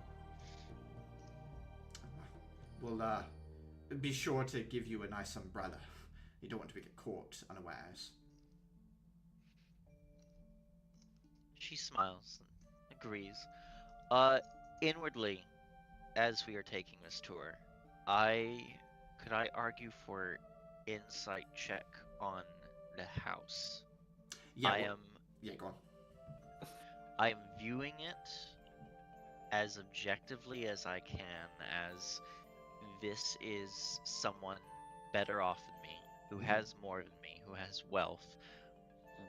We'll be sure to give you a nice umbrella. You don't want to get caught unawares. She smiles and agrees. Inwardly, as we are taking this tour, could I argue for insight check on the house? Yeah, Yeah, go on. I am viewing it as objectively as I can, as this is someone better off than me, who has more than me, who has wealth.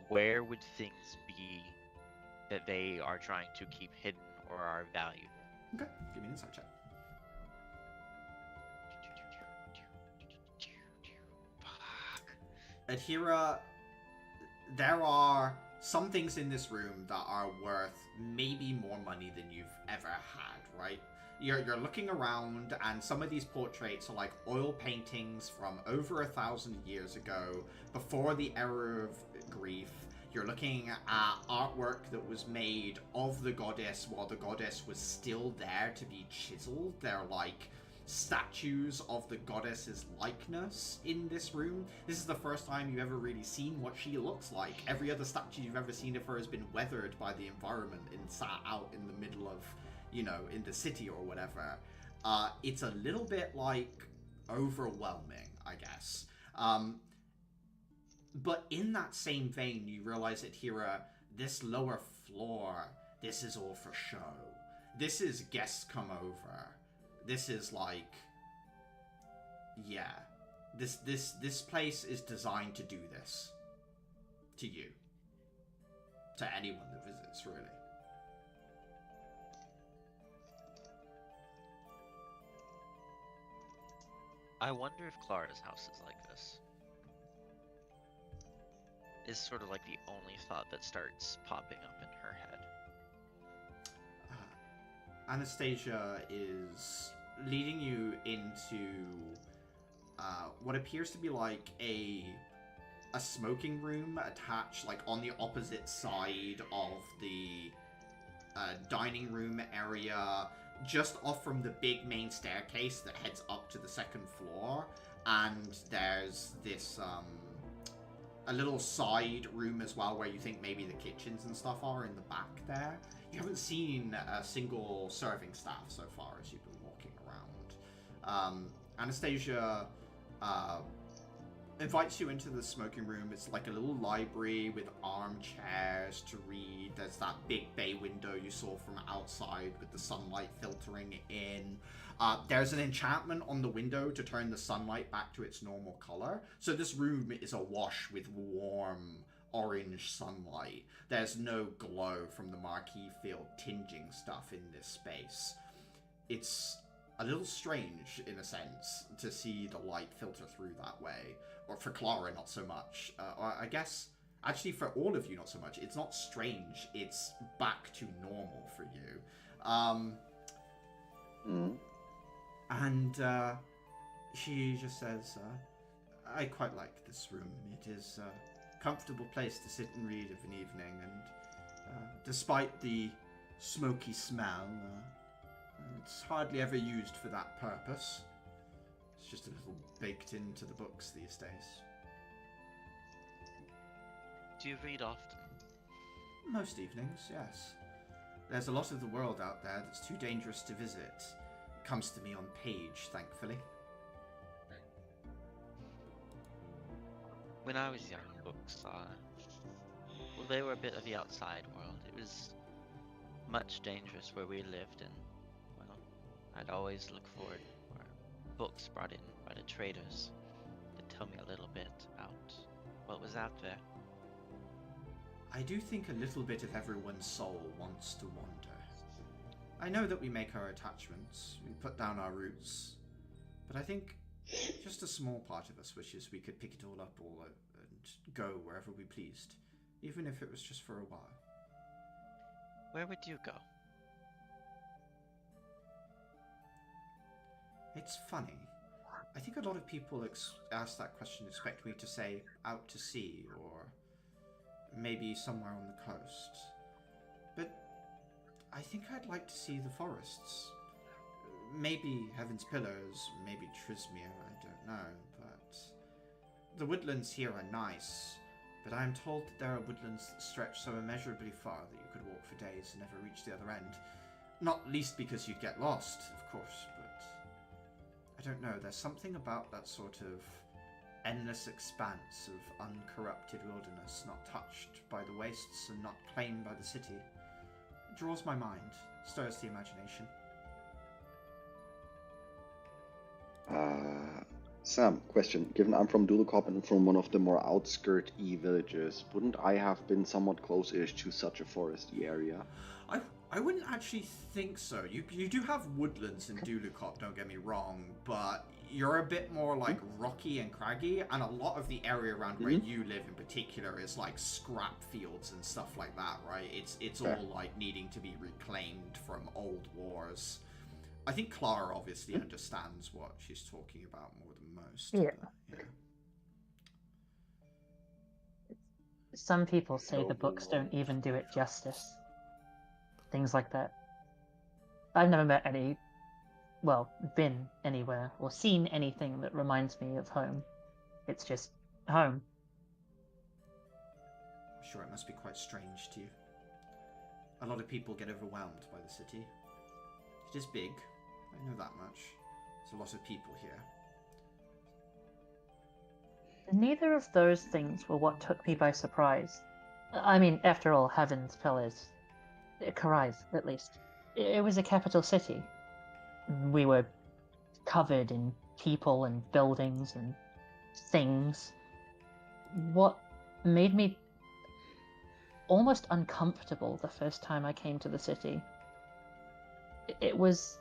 Where would things be that they are trying to keep hidden or are valuable? Okay, give me an insight check. Adhira, there are some things in this room that are worth maybe more money than you've ever had, right? You're looking around, and some of these portraits are like oil paintings from over 1,000 years ago, before the era of grief. You're looking at artwork that was made of the goddess while the goddess was still there to be chiseled. They're like statues of the goddess's likeness in this room. This is the first time you've ever really seen what she looks like. Every other statue you've ever seen of her has been weathered by the environment and sat out in the middle of, you know, in the city or whatever. It's a little bit like overwhelming, I guess. But in that same vein, you realize that Hira, this lower floor, this is all for show. This is guests come over. This is like, yeah, this place is designed to do this to you, to anyone that visits, really. I wonder if Clara's house is like this. Is sort of like the only thought that starts popping up in her head. Anastasia is leading you into what appears to be like a smoking room attached, like on the opposite side of the dining room area, just off from the big main staircase that heads up to the second floor. And there's this a little side room as well where you think maybe the kitchens and stuff are in the back there. You haven't seen a single serving staff so far as you've been walking around. Anastasia invites you into the smoking room. It's like a little library with armchairs to read. There's that big bay window you saw from outside with the sunlight filtering in. There's an enchantment on the window to turn the sunlight back to its normal color. So this room is awash with warm orange sunlight. There's no glow from the marquee field tinging stuff in this space. It's a little strange, in a sense, to see the light filter through that way. Or for Clara, not so much. Or I guess, actually for all of you, not so much. It's not strange. It's back to normal for you. And she just says, I quite like this room. It is a comfortable place to sit and read of an evening, and despite the smoky smell, it's hardly ever used for that purpose. It's just a little baked into the books these days. Do you read often? Most evenings, yes. There's a lot of the world out there that's too dangerous to visit. It comes to me on page, thankfully. When I was young, books, well, they were a bit of the outside world. It was much dangerous where we lived, and, well, I'd always look forward for books brought in by the traders to tell me a little bit about what was out there. I do think a little bit of everyone's soul wants to wander. I know that we make our attachments, we put down our roots, but I think just a small part of us wishes we could pick it all up and go wherever we pleased, even if it was just for a while. Where would you go? It's funny. I think a lot of people ask that question expect me to say out to sea or maybe somewhere on the coast. But I think I'd like to see the forests. Maybe Heaven's Pillars, maybe Trismere, I don't know, but the woodlands here are nice, but I am told that there are woodlands that stretch so immeasurably far that you could walk for days and never reach the other end. Not least because you'd get lost, of course, but I don't know, there's something about that sort of endless expanse of uncorrupted wilderness, not touched by the wastes and not claimed by the city. It draws my mind, stirs the imagination. Sam, question. Given I'm from Dulacop and from one of the more outskirt-y villages, wouldn't I have been somewhat close-ish to such a foresty area? I wouldn't actually think so. You do have woodlands in Dulacop, don't get me wrong, but you're a bit more like rocky and craggy, and a lot of the area around where you live in particular is like scrap fields and stuff like that, right? It's all like needing to be reclaimed from old wars. I think Clara obviously understands what she's talking about more than most. Yeah. But, yeah. Some people say the No, books no. don't even do it justice. Things like that. I've never met any, well, been anywhere or seen anything that reminds me of home. It's just home. I'm sure it must be quite strange to you. A lot of people get overwhelmed by the city. It is big, I know that much. There's a lot of people here. Neither of those things were what took me by surprise. I mean, after all, Heaven's Pillars. Karais, at least. It was a capital city. We were covered in people and buildings and things. What made me almost uncomfortable the first time I came to the city, it was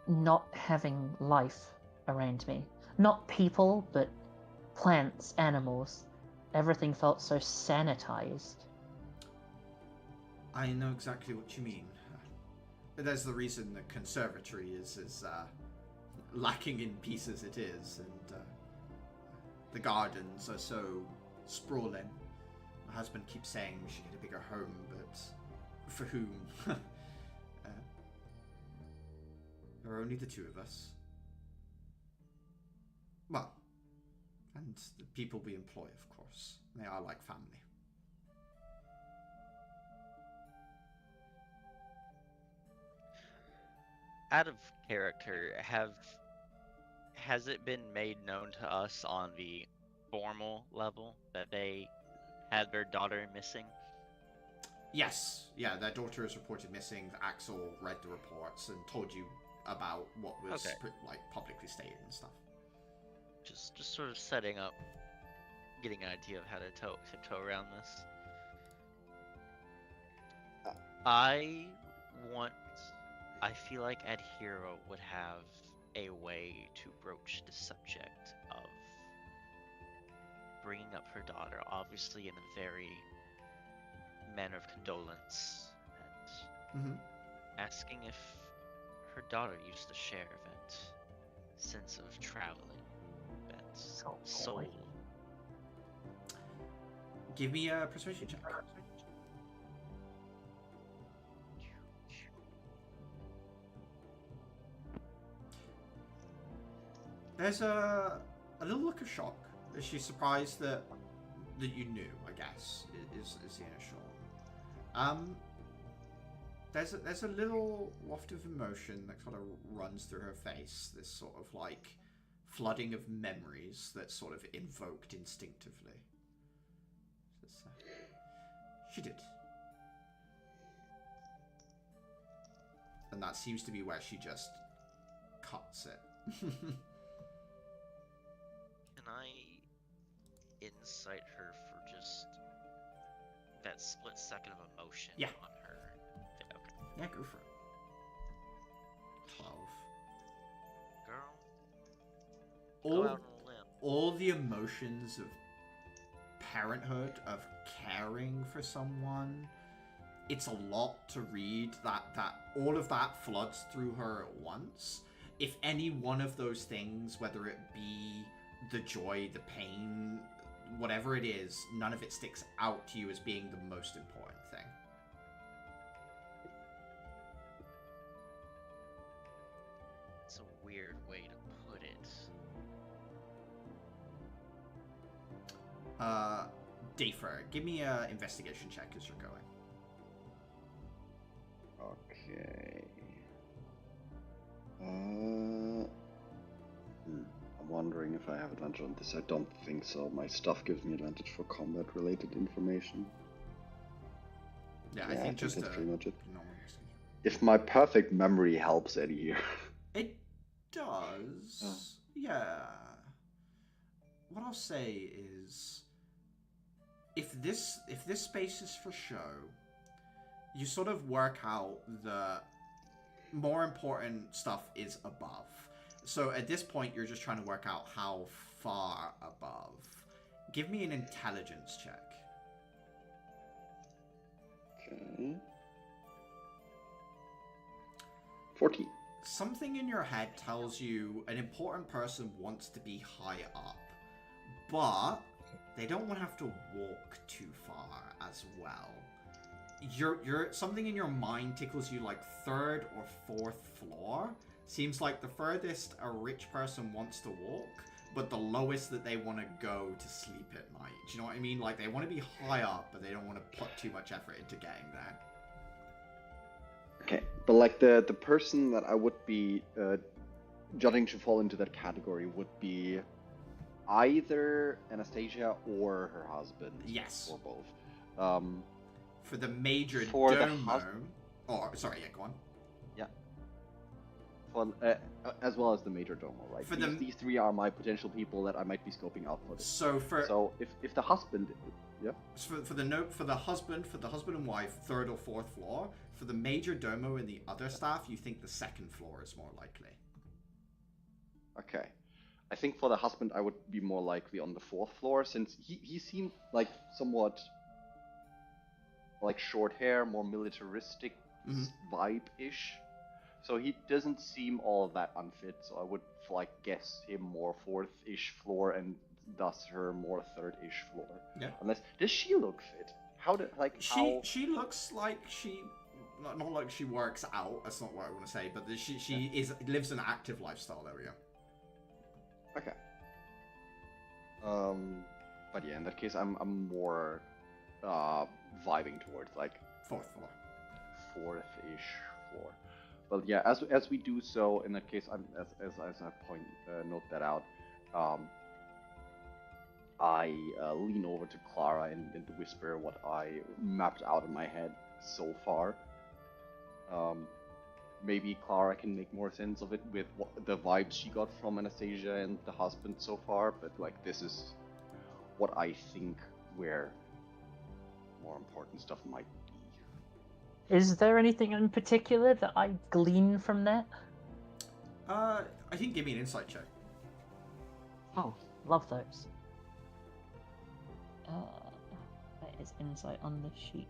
not having life around me. Not people, but plants, animals. Everything felt so sanitized. I know exactly what you mean. There's the reason the conservatory is as lacking in pieces it is, and the gardens are so sprawling. My husband keeps saying we should get a bigger home, but for whom? There are only the two of us. Well, and the people we employ, of course. They are like family. Out of character, has it been made known to us on the formal level that they had their daughter missing? Yes, yeah, their daughter is reported missing. Axel read the reports and told you about what was Okay. like publicly stated and stuff. Just sort of setting up, getting an idea of how to tiptoe around this. I feel like Adhero would have a way to broach the subject of bringing up her daughter, obviously in a very manner of condolence, and asking if her daughter used to share that sense of traveling, that soul. Give me a persuasion check. There's a little look of shock. Is she surprised that you knew? I guess is the initial. There's a little waft of emotion that kind of runs through her face. This sort of like flooding of memories that's sort of invoked instinctively. She did. And that seems to be where she just cuts it. Can I insight her for just that split second of emotion Yeah. on her? Okay. Yeah, go for it. 12. Girl, go out on a limb. All the emotions of parenthood, of caring for someone, it's a lot to read. That all of that floods through her at once. If any one of those things, whether it be the joy, the pain, whatever it is, none of it sticks out to you as being the most important thing. It's a weird way to put it. Dafer, give me an investigation check as you're going. Okay. I'm wondering if I have advantage on this. I don't think so. My stuff gives me advantage for combat-related information. Yeah, I think just that's pretty much it. normal investigation. If my perfect memory helps Eddie here. It does. Oh. Yeah. What I'll say is, if this space is for show, you sort of work out the more important stuff is above. So at this point, you're just trying to work out how far above. Give me an intelligence check. Okay. 14. Something in your head tells you an important person wants to be high up, but they don't want to have to walk too far as well. You're something in your mind tickles you like 3rd or 4th floor. Seems like the furthest a rich person wants to walk, but the lowest that they want to go to sleep at night. Do you know what I mean? Like, they want to be high up, but they don't want to put too much effort into getting there. Okay, but like the person that I would be judging to fall into that category would be either Anastasia or her husband. Yes. Or both. For the major For the domo... sorry, yeah, go on. Yeah. For, as well as the major domo, right? For these 3 are my potential people that I might be scoping out for this. So if the husband... Yeah. For the husband and wife, 3rd or 4th floor. For the major domo and the other staff, you think the 2nd floor is more likely. Okay. I think for the husband, I would be more likely on the 4th floor, since he seemed like somewhat like short hair, more militaristic vibe-ish. So he doesn't seem all that unfit, so I would like guess him more 4th-ish floor and thus her more 3rd-ish floor. Yeah. Unless, does she look fit? She looks like she... Not like she works out, that's not what I want to say, but she lives an active lifestyle, there we go. Okay. But yeah, in that case, I'm more vibing towards like 4th floor, 4th-ish floor. But yeah, as we do so, in that case, as I note that out, I lean over to Clara and whisper what I mapped out in my head so far. Maybe Clara can make more sense of it with the vibes she got from Anastasia and the husband so far, but like this is what I think where more important stuff might be. Is there anything in particular that I glean from that? I think give me an insight check. Oh, love those. There is insight on the sheet.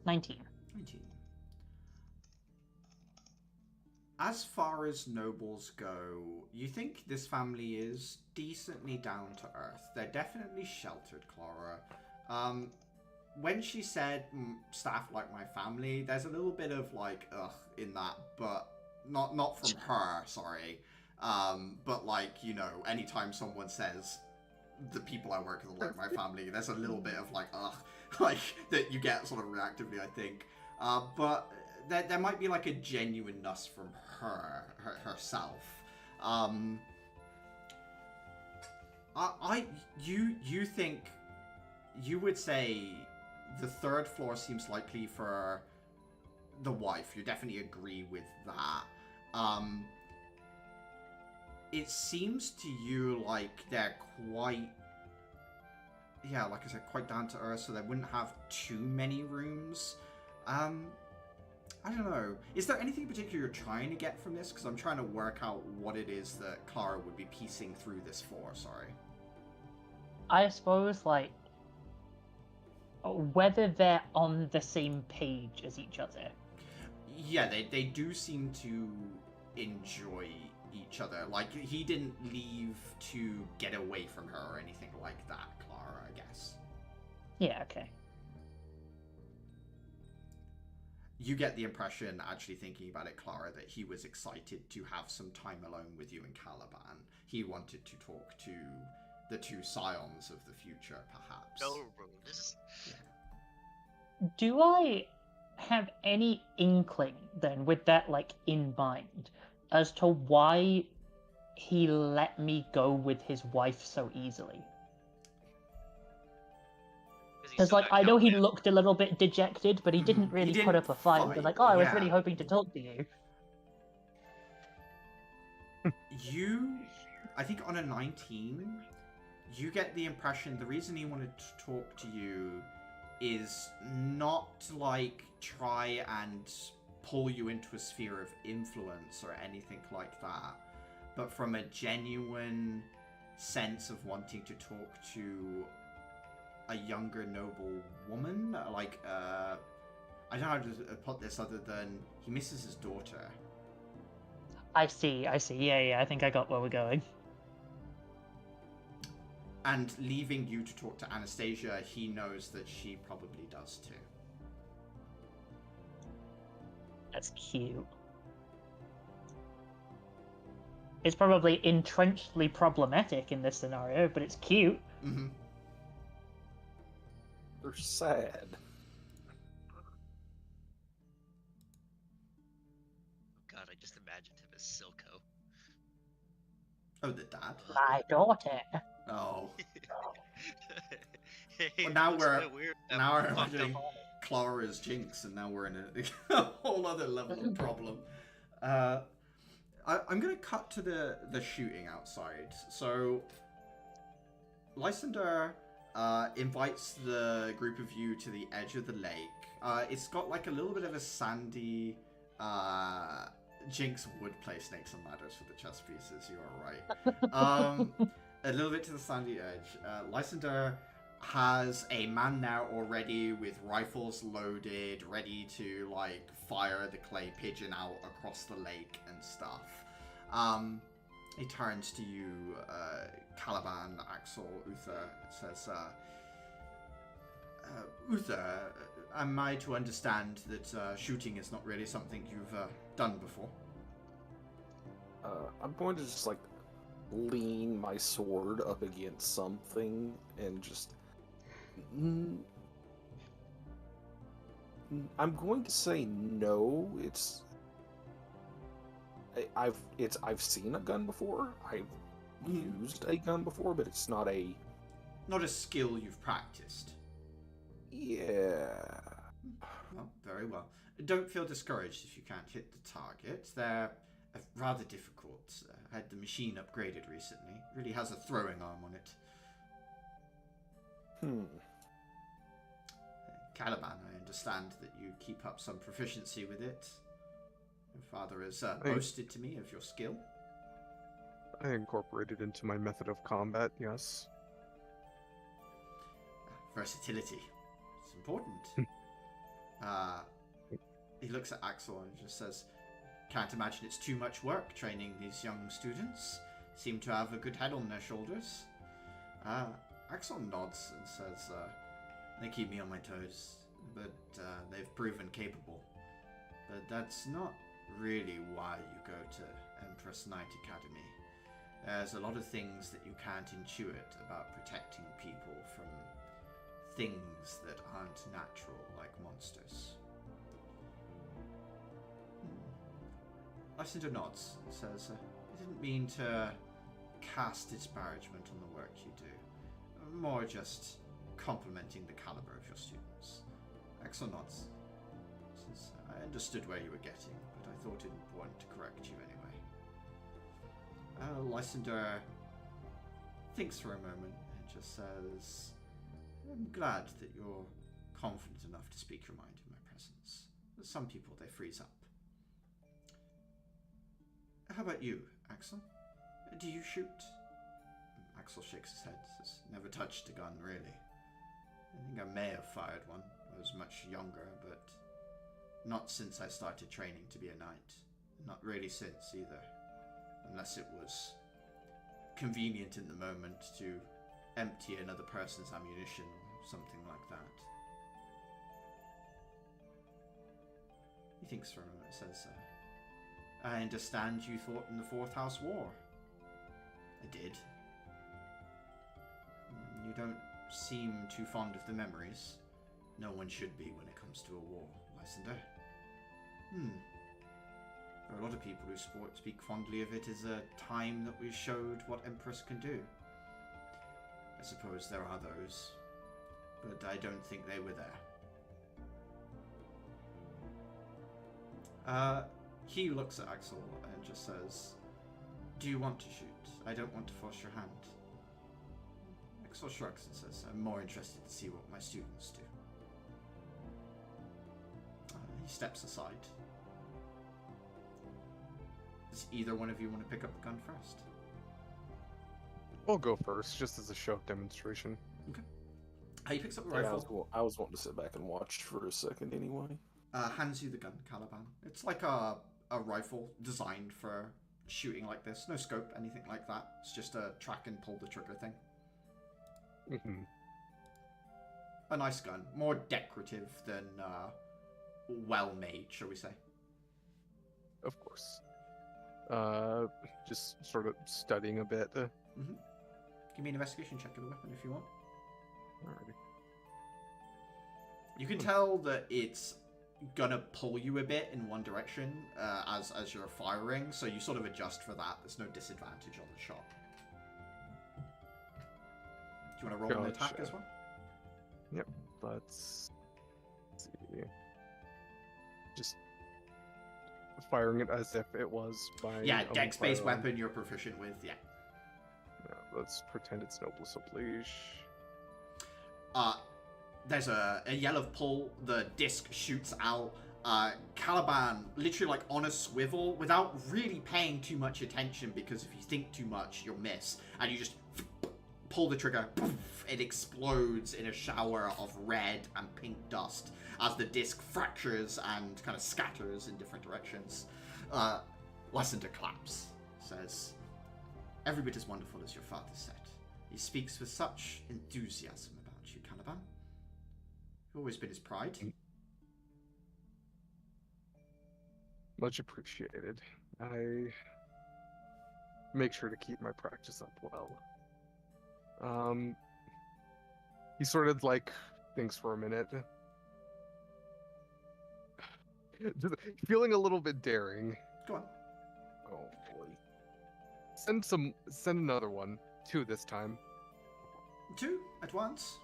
19. As far as nobles go, you think this family is decently down to earth. They're definitely sheltered, Clara. When she said staff like my family, there's a little bit of like ugh in that, but not from her, sorry. But like, you know, anytime someone says the people I work with are like my family, there's a little bit of like ugh, like that you get sort of reactively, I think. But there might be like a genuineness from herself. You think you would say the 3rd floor seems likely for the wife. You definitely agree with that. It seems to you like they're quite, yeah, like I said, quite down to earth, so they wouldn't have too many rooms. I don't know. Is there anything in particular you're trying to get from this? Because I'm trying to work out what it is that Clara would be piecing through this for, sorry. I suppose, like, whether they're on the same page as each other. Yeah, they do seem to enjoy each other. Like, he didn't leave to get away from her or anything like that, Clara, I guess. Yeah, okay. You get the impression, actually thinking about it, Clara, that he was excited to have some time alone with you in Caliban. He wanted to talk to the 2 scions of the future, perhaps. No rules. Yeah. Do I have any inkling, then, with that, like, in mind, as to why he let me go with his wife so easily? Because, like, I know he looked a little bit dejected, but he didn't really put up a fight. But like, oh, I was really hoping to talk to you. I think on a 19, you get the impression the reason he wanted to talk to you is not to, like, try and pull you into a sphere of influence or anything like that, but from a genuine sense of wanting to talk to a younger noble woman. Like, I don't know how to put this other than he misses his daughter. I see. Yeah, I think I got where we're going. And leaving you to talk to Anastasia, he knows that she probably does too. That's cute. It's probably entrenchedly problematic in this scenario, but it's cute. Mm-hmm. They're sad. God, I just imagined him as Silco. Oh, the dad? My daughter. Oh. Hey, Well, now looks we're kinda weird, that now we're fucked up imagining Clara as Jinx, and now we're in a whole other level of problem. I'm gonna cut to the shooting outside. So Lysander invites the group of you to the edge of the lake. It's got like a little bit of a sandy. Jinx would play snakes and ladders for the chess pieces. You are right. A little bit to the sandy edge. Lysander has a man now already with rifles loaded, ready to like fire the clay pigeon out across the lake and stuff. He turns to you, Caliban, Axel, Uther, says, Uther, am I to understand that shooting is not really something you've done before? I'm going to just like lean my sword up against something and just. I'm going to say no. I've seen a gun before. I've used a gun before, but it's not a. Not a skill you've practiced. Yeah. Well, very well. Don't feel discouraged if you can't hit the target. They're rather difficult. I had the machine upgraded recently. It really has a throwing arm on it. Caliban, I understand that you keep up some proficiency with it. Your father has boasted to me of your skill. I incorporate it into my method of combat, yes. Versatility. It's important. He looks at Axel and just says, can't imagine it's too much work training these young students. Seem to have a good head on their shoulders. Axel nods and says, they keep me on my toes, but they've proven capable. But that's not really why you go to Empress Knight Academy. There's a lot of things that you can't intuit about protecting people from things that aren't natural, like monsters. Lysander nods and says, I didn't mean to cast disparagement on the work you do. More just complimenting the caliber of your students. Axel nods. Says, I understood where you were getting, but I thought it important to correct you anyway. Lysander thinks for a moment and just says, I'm glad that you're confident enough to speak your mind in my presence. Some people, they freeze up. How about you, Axel? Do you shoot? Axel shakes his head. Says, never touched a gun, really. I think I may have fired one. I was much younger, but not since I started training to be a knight. Not really since, either. Unless it was convenient in the moment to empty another person's ammunition or something like that. He thinks for a moment and says, I understand you fought in the Fourth House War. I did. You don't seem too fond of the memories. No one should be when it comes to a war, Lysander. There are a lot of people who speak fondly of it as a time that we showed what Empress can do. I suppose there are those, but I don't think they were there. He looks at Axel and just says, do you want to shoot? I don't want to force your hand. Axel shrugs and says, I'm more interested to see what my students do. He steps aside. Does either one of you want to pick up the gun first? I'll go first, just as a show of demonstration. Okay. He picks up the Yeah, rifle. I was wanting to sit back and watch for a second anyway. Hands you the gun, Caliban. It's like a rifle designed for shooting like this. No scope, anything like that. It's just a track and pull the trigger thing. Mhm. A nice gun. More decorative than well-made, shall we say. Of course. Just sort of studying a bit. Give me an investigation check of the weapon if you want. Alrighty. You can tell that it's gonna pull you a bit in one direction as you're firing, so you sort of adjust for that. There's no disadvantage on the shot. Do you want to roll an attack as well? Yep. Let's see. Just firing it as if it was my Yeah, own dex-based firearm. weapon you're proficient with, yeah. Yeah, let's pretend it's noblesse oblige. There's a yell of pull, the disc shoots out, Caliban literally like on a swivel without really paying too much attention, because if you think too much you'll miss, and you just pull the trigger, it explodes in a shower of red and pink dust as the disc fractures and kind of scatters in different directions. Lysander claps, says, "Every bit as wonderful as your father said. He speaks with such enthusiasm about you, Caliban. You've always been his pride." Much appreciated. I make sure to keep my practice up well. He sort of like thinks for a minute. Just feeling a little bit daring. Go on. Oh boy. Send another one. 2 this time. 2 at once.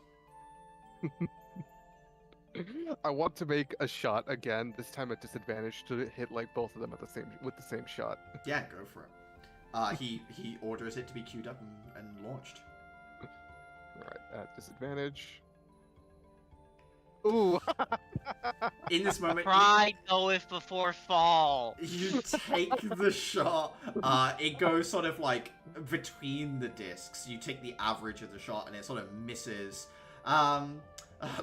I want to make a shot again, this time at disadvantage to hit like both of them with the same shot. Yeah, go for it. He orders it to be queued up and launched. Alright, at disadvantage. Ooh! In this moment, Pride goeth before fall. you take the shot. It goes sort of like between the discs. You take the average of the shot, and it sort of misses.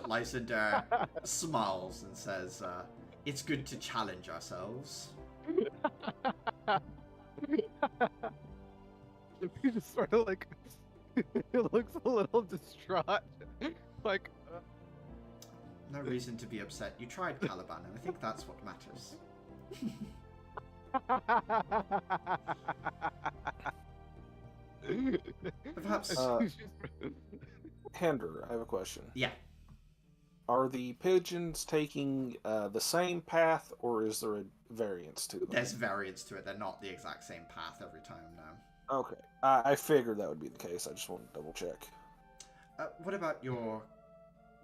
Lysander smiles and says, "It's good to challenge ourselves." He just sort of like it looks a little distraught. Like No reason to be upset. You tried, Caliban, and I think that's what matters. Perhaps. Hander, I have a question. Yeah. Are the pigeons taking the same path, or is there a variance to them? There's variance to it. They're not the exact same path every time, no. Okay. I figured that would be the case. I just wanted to double check. What about your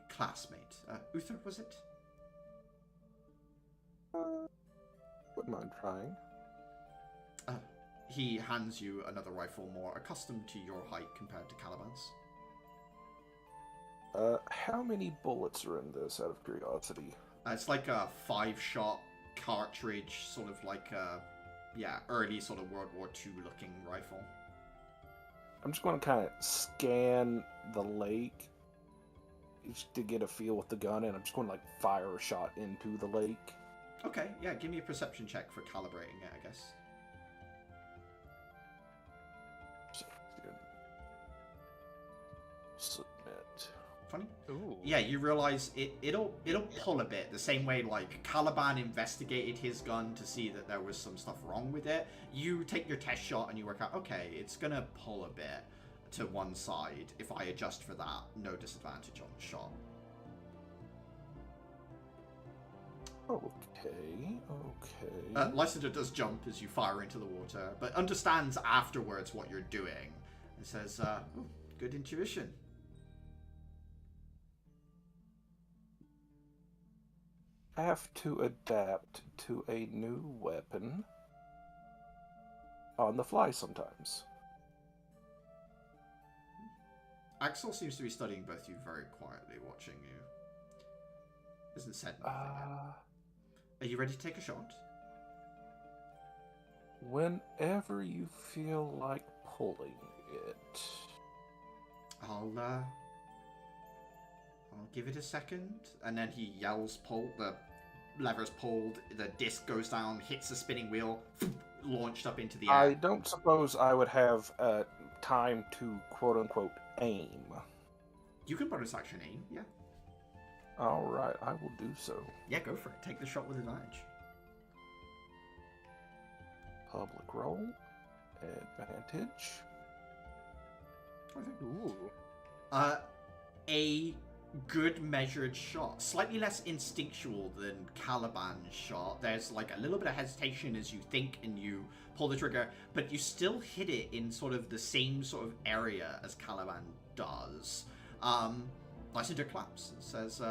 classmate? Uther, was it? Wouldn't mind trying. He hands you another rifle more accustomed to your height compared to Caliban's. How many bullets are in this, out of curiosity? It's like a 5-shot cartridge, sort of like a, early sort of World War II looking rifle. I'm just going to kind of scan the lake just to get a feel with the gun, and I'm just going to like fire a shot into the lake. Okay, yeah, give me a perception check for calibrating it, I guess. Submit. Funny. ooh. Yeah, you realize it'll pull a bit, the same way like Caliban investigated his gun to see that there was some stuff wrong with it. You take your test shot and you work out, okay, it's gonna pull a bit to one side. If I adjust for that, no disadvantage on the shot. Okay. Lysander does jump as you fire into the water, but understands afterwards what you're doing. And says, "Ooh, good intuition." Have to adapt to a new weapon on the fly sometimes. Axel seems to be studying both you very quietly, watching you. Hasn't said anything yet. Are you ready to take a shot? Whenever you feel like pulling it. I'll give it a second. And then he yells, pull. The lever's pulled, the disc goes down, hits the spinning wheel, launched up into the air. I don't suppose I would have time to quote-unquote aim. You can bonus action aim, yeah. Alright, I will do so. Yeah, go for it. Take the shot with advantage. Public roll. Advantage. Ooh. A good measured shot. Slightly less instinctual than Caliban's shot. There's like a little bit of hesitation as you think and you pull the trigger, but you still hit it in sort of the same sort of area as Caliban does. Lysander claps and says,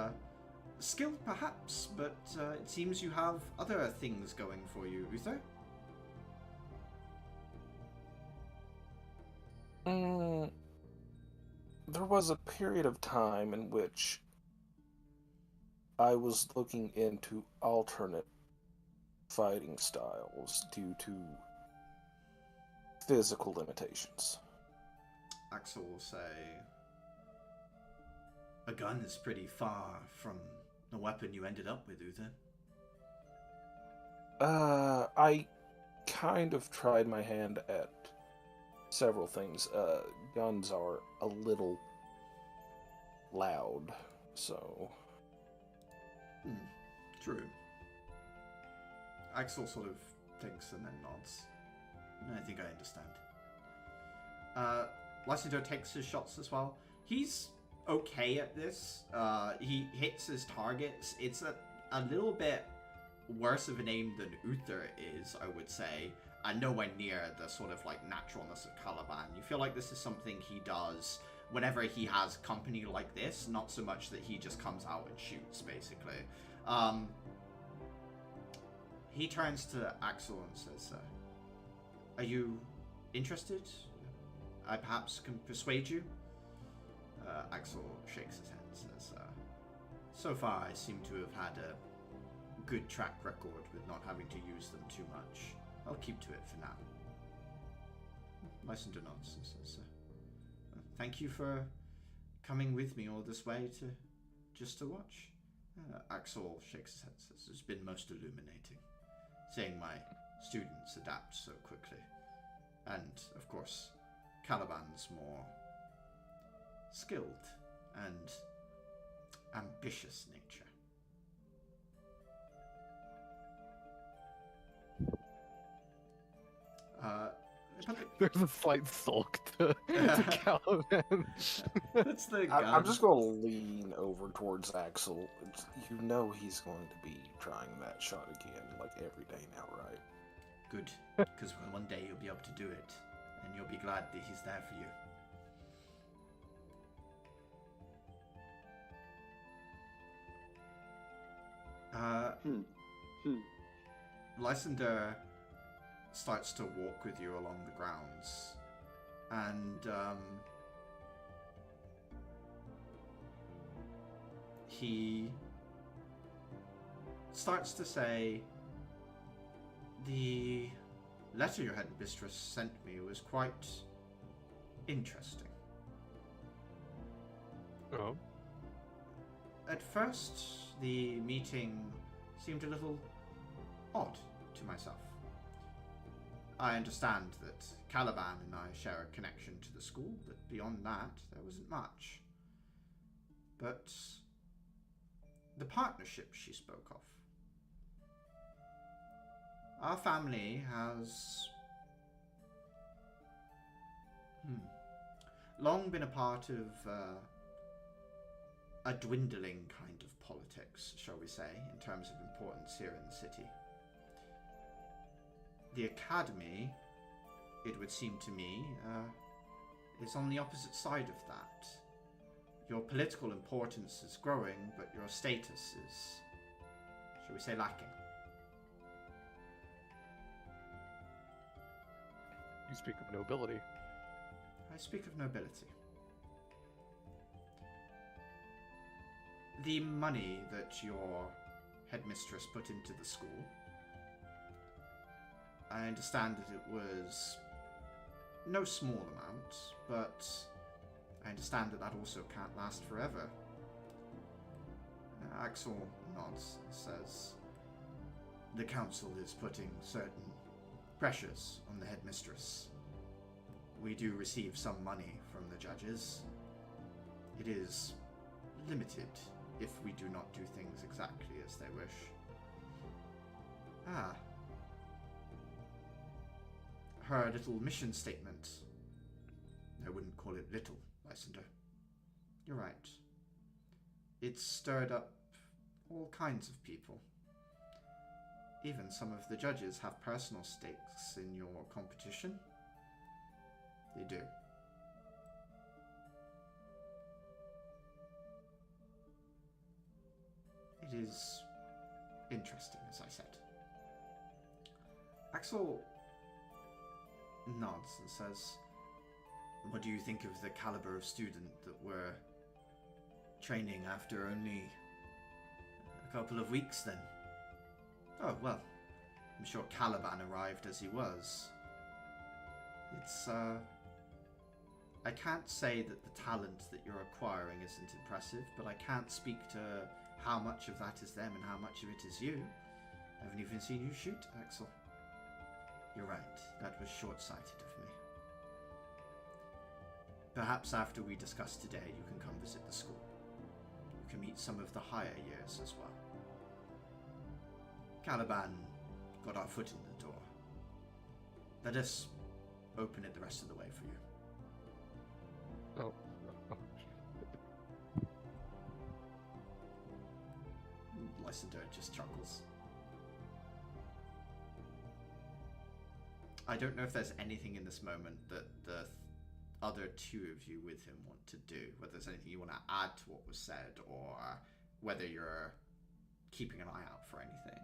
skill perhaps, but it seems you have other things going for you, Uther. There was a period of time in which I was looking into alternate fighting styles due to physical limitations. Axel will say, a gun is pretty far from the weapon you ended up with, Uther. I kind of tried my hand at several things. Guns are a little loud, so... True. Axel sort of thinks and then nods. I think I understand. Lysander takes his shots as well. He's okay at this. He hits his targets. It's a little bit worse of an aim than Uther is, I would say, and nowhere near the sort of like naturalness of Caliban. You feel like this is something he does whenever he has company like this, not so much that he just comes out and shoots, basically. He turns to Axel and says, are you interested? I perhaps can persuade you? Axel shakes his head and says, so far I seem to have had a good track record with not having to use them too much. I'll keep to it for now. Lysander nods and says, thank you for coming with me all this way just to watch. Axel shakes his head and says, it's been most illuminating, seeing my students adapt so quickly. And, of course, Caliban's more skilled and ambitious nature. There's a slight sulk to Caliban. That's the gun. I'm just going to lean over towards Axel. You know he's going to be trying that shot again, like every day now, right? Good, because one day you'll be able to do it, and you'll be glad that he's there for you. Lysander starts to walk with you along the grounds, and he starts to say, the letter your headmistress sent me was quite interesting. Oh. At first, the meeting seemed a little odd to myself. I understand that Caliban and I share a connection to the school, but beyond that, there wasn't much. But the partnership she spoke of. Our family has long been a part of a dwindling kind of politics, shall we say, in terms of importance here in the city. The Academy, it would seem to me, is on the opposite side of that. Your political importance is growing, but your status is, shall we say, lacking. You speak of nobility. I speak of nobility. The money that your headmistress put into the school, I understand that it was no small amount, but I understand that that also can't last forever. Axel nods and says, the council is putting certain pressures on the headmistress. We do receive some money from the judges, It is limited if we do not do things exactly as they wish. Ah. Her little mission statement. I wouldn't call it little, Lysander. You're right. It stirred up all kinds of people. Even some of the judges have personal stakes in your competition. They do. It is interesting, as I said. Axel nods and says, "What do you think of the caliber of student that we're training after only a couple of weeks then?" "Oh, well, I'm sure Caliban arrived as he was. It's, I can't say that the talent that you're acquiring isn't impressive, but I can't speak to how much of that is them and how much of it is you. I haven't even seen you shoot, Axel." "You're right, that was short-sighted of me. Perhaps after we discuss today, you can come visit the school. You can meet some of the higher years as well. Caliban got our foot in the door. Let us open it the rest of the way for you." Oh. Lysander just chuckles. I don't know if there's anything in this moment that the other two of you with him want to do, whether there's anything you want to add to what was said, or whether you're keeping an eye out for anything.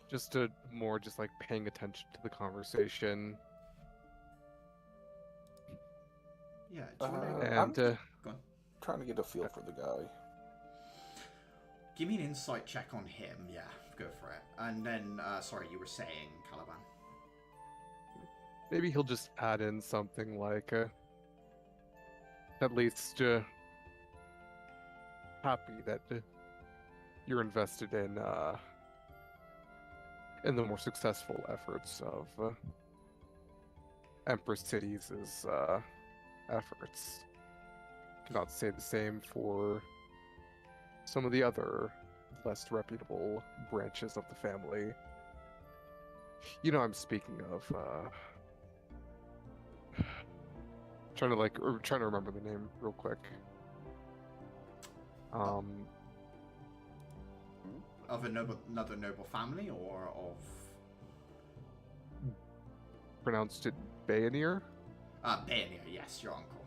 Just more just like paying attention to the conversation. Yeah, do you want to... And Go on. Trying to get a feel for the guy. Give me an insight check on him, yeah, go for it. And then, sorry, you were saying, Caliban. maybe he'll just add in something like, at least happy that you're invested in the more successful efforts of Empress Cities' efforts. Cannot say the same for some of the other less reputable branches of the family. You know, I'm speaking of trying to remember the name real quick. Of another noble family, or of... Pronounced it Bayonir? Bayonir, yes, your uncle.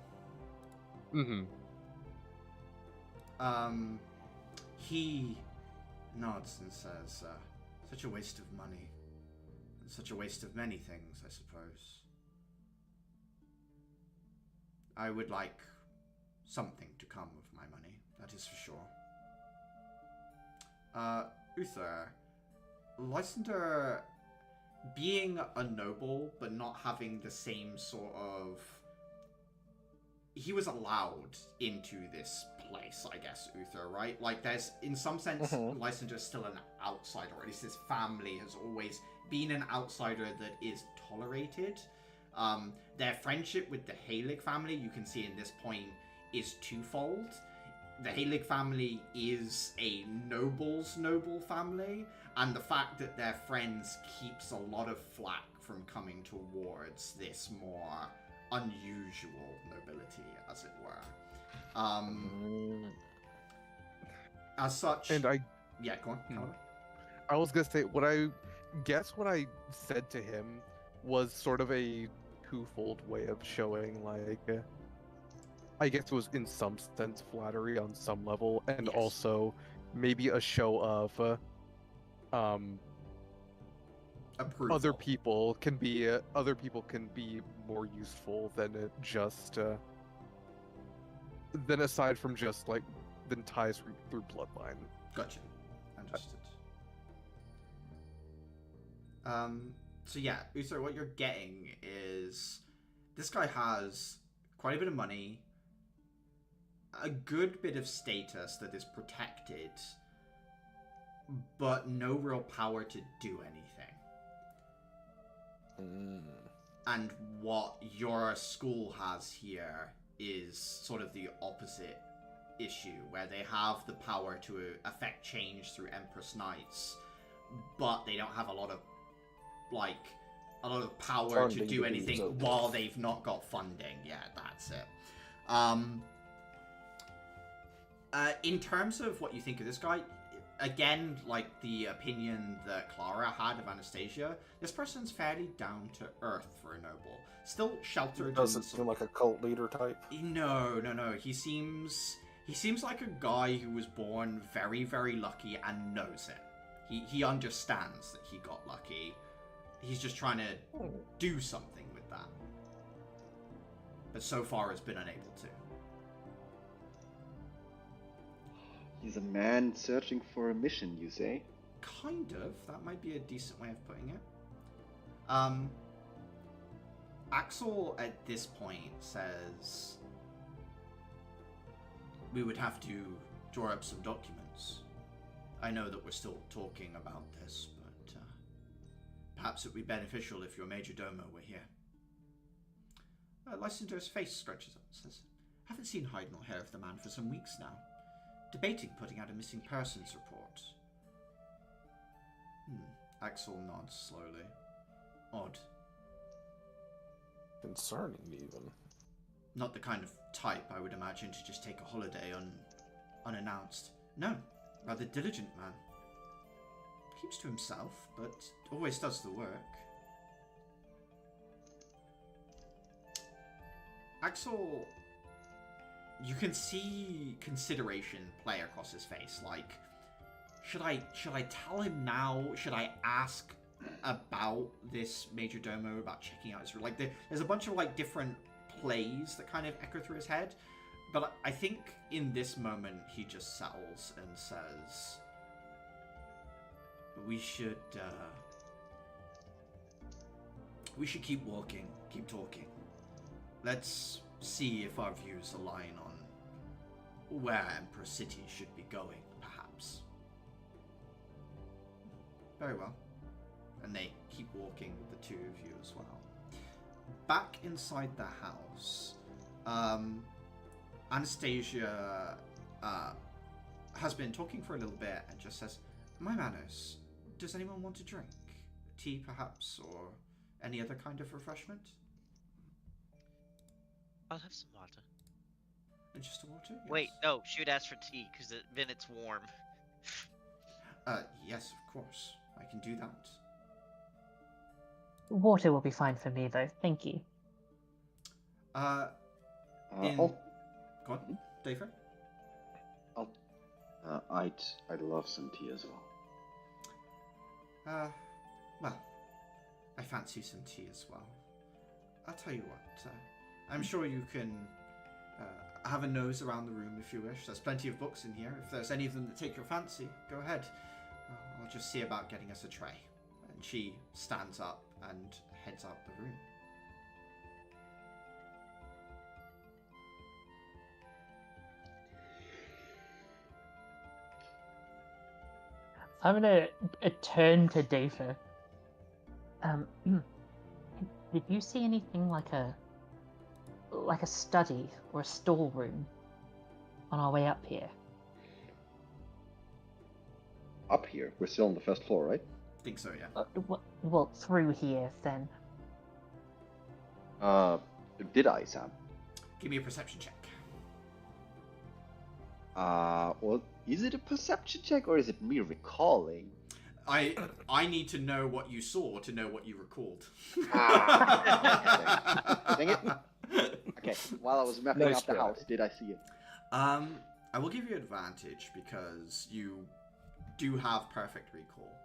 Mm-hmm. He nods and says, such a waste of money. And such a waste of many things, I suppose. I would like something to come of my money, that is for sure. Uther, Lysander, being a noble, but not having the same sort of... He was allowed into this place, I guess, Uther, right? Like, there's, in some sense, Lysander's still an outsider, or at least his family has always been an outsider that is tolerated. Their friendship with the Halig family, you can see in this point, is twofold. The Halig family is a noble's noble family, and the fact that they're friends keeps a lot of flack from coming towards this more unusual nobility, as it were. As such... And I... Yeah, go on, Caliban. I was gonna say, what I said to him was sort of a twofold way of showing, like... I guess it was in some sense flattery on some level, and Yes. also maybe a show of Approval. other people can be more useful than just than aside from just like than ties through bloodline. Gotcha. Understood. So yeah, Uther, what you're getting is this guy has quite a bit of money, a good bit of status that is protected, but no real power to do anything. And what your school has here is sort of the opposite issue, where they have the power to affect change through Empress Knights, but they don't have a lot of power Funding to do to anything use, okay. while they've not got funding. Yeah, that's it. In terms of what you think of this guy, again, like the opinion that Clara had of Anastasia, this person's fairly down to earth for a noble. Still sheltered. Doesn't seem like a cult leader type. No. He seems like a guy who was born very, very lucky and knows it. He understands that he got lucky. He's just trying to do something with that. But so far has been unable to. He's a man searching for a mission, you say? Kind of. That might be a decent way of putting it. Axel at this point says, we would have to draw up some documents. I know that we're still talking about this, but perhaps it would be beneficial if your Major Domo were here. Lysander's face stretches up and says, haven't seen hide nor hair of the man for some weeks now. Debating putting out a missing persons report. Axel nods slowly. Odd. Concerning, even. Not the kind of type I would imagine to just take a holiday unannounced. No, rather diligent man. Keeps to himself, but always does the work. Axel, you can see consideration play across his face. Like, should I tell him now? Should I ask about this Major Domo, about checking out his room? Like, there's a bunch of like different plays that kind of echo through his head. But I think in this moment he just settles and says, we should keep walking, keep talking. Let's see if our views align on where Empress City should be going, perhaps. Very well. And they keep walking with the two of you as well. Back inside the house, Anastasia has been talking for a little bit and just says, my manners, does anyone want a drink? Tea, perhaps, or any other kind of refreshment? I'll have some water. Just water? Yes. Wait, no, she would ask for tea, because then it's warm. Yes, of course. I can do that. Water will be fine for me, though. Thank you. Go on, David? I'd love some tea as well. Well, I fancy some tea as well. I'll tell you what, I'm sure you can have a nose around the room if you wish. There's plenty of books in here. If there's any of them that take your fancy, go ahead. I'll just see about getting us a tray. And she stands up and heads out the room. I'm gonna turn to Dava. Did you see anything like a study or a storeroom on our way up here? Up here? We're still on the first floor, right? I think so, yeah. Well, through here, then. Did I, Sam? Give me a perception check. Well, is it a perception check or is it me recalling? I need to know what you saw to know what you recalled. Dang it. Okay, while I was mapping Nice out the try. house, did I see it? I will give you advantage because you do have perfect recall.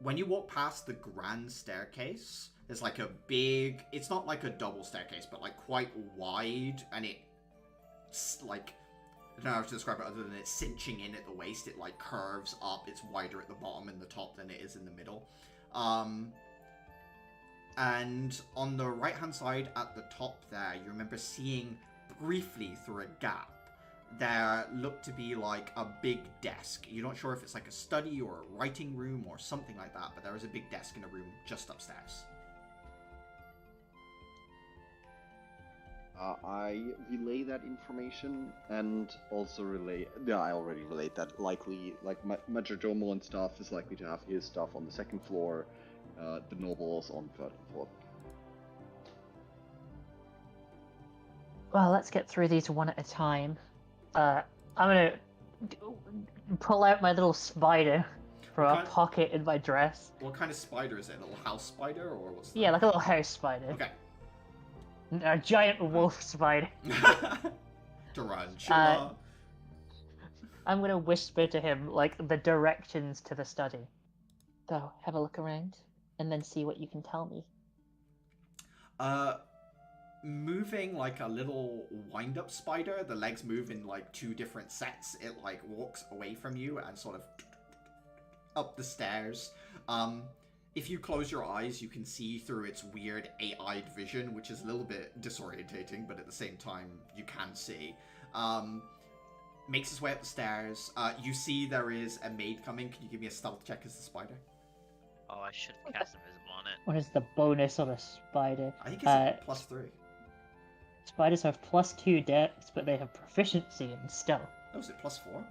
When you walk past the grand staircase, there's like a big, it's not like a double staircase, but like quite wide, and it's like, I don't know how to describe it other than it's cinching in at the waist. It like curves up. It's wider at the bottom and the top than it is in the middle. And on the right hand side at the top there, you remember seeing briefly through a gap there look to be like a big desk. You're not sure if it's like a study or a writing room or something like that, but there is a big desk in a room just upstairs. I relay that information and also relay. Yeah, I already relayed that. Likely, like Majordomo and stuff is likely to have his stuff on the second floor, the nobles on third and fourth. Well, let's get through these one at a time. I'm gonna pull out my little spider from a pocket in my dress. What kind of spider is it? A little house spider or what's that? Yeah, like a little house spider. Okay. A giant wolf spider. Tarantula. I'm gonna whisper to him like the directions to the study. So have a look around, and then see what you can tell me. Moving like a little wind-up spider, the legs move in like 2 different sets. It like walks away from you and sort of up the stairs. If you close your eyes, you can see through its weird 8-eyed vision, which is a little bit disorientating, but at the same time, you can see. Makes its way up the stairs. You see there is a maid coming. Can you give me a stealth check as the spider? Oh, I should have cast invisible on it. What is the bonus on a spider? I think it's a +3. Spiders have +2 dex, but they have proficiency in stealth. Oh, is it +4?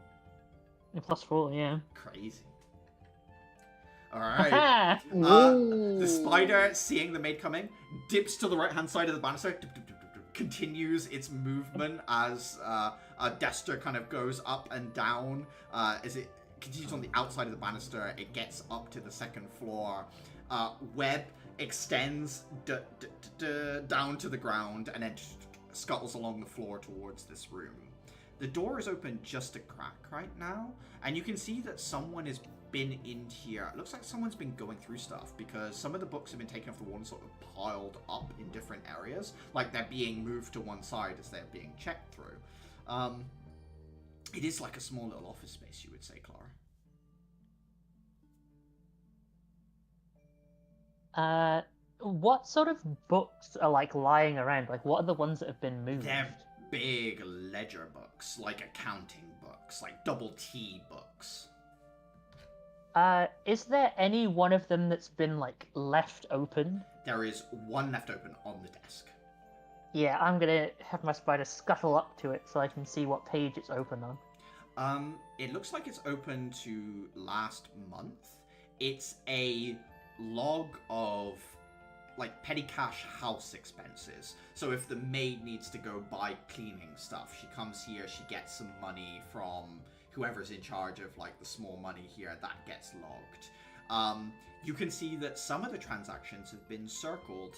+4, yeah. Crazy. Alright. The spider, seeing the maid coming, dips to the right-hand side of the banister, continues its movement as Dester kind of goes up and down. As it continues on the outside of the banister, it gets up to the second floor. Web extends down to the ground and then scuttles along the floor towards this room. The door is open just a crack right now, and you can see that someone has been in here. It looks like someone's been going through stuff because some of the books have been taken off the wall and sort of piled up in different areas, like they're being moved to one side as they're being checked through. It is like a small little office space, you would say, Clara. What sort of books are like lying around? Like, what are the ones that have been moved? They're big ledger books, like accounting books, like double T books. Is there any one of them that's been like left open? There is one left open on the desk. Yeah, I'm gonna have my spider scuttle up to it so I can see what page it's open on. It looks like it's open to last month. It's a log of like petty cash house expenses. So if the maid needs to go buy cleaning stuff, she comes here, she gets some money from whoever's in charge of like the small money here, that gets logged. You can see that some of the transactions have been circled.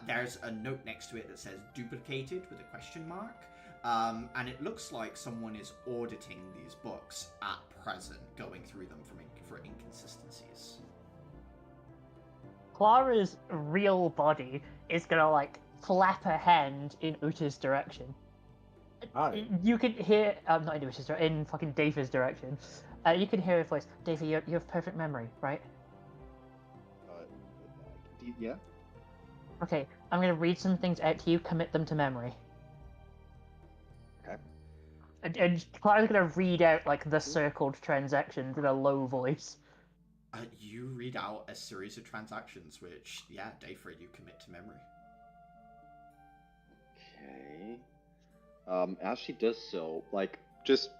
There's a note next to it that says duplicated with a question mark. And it looks like someone is auditing these books at present, going through them for inconsistencies. Clara's real body is gonna like flap her hand in Uta's direction. Hi. You can hear, not in Uta's direction, in fucking David's direction. You can hear her voice. David, you have perfect memory, right? Yeah. Okay, I'm gonna read some things out to you. Commit them to memory. Okay. And Clara's gonna read out like the circled transactions in a low voice. You read out a series of transactions, which, yeah, Dayford, you commit to memory. Okay. As she does so, like, just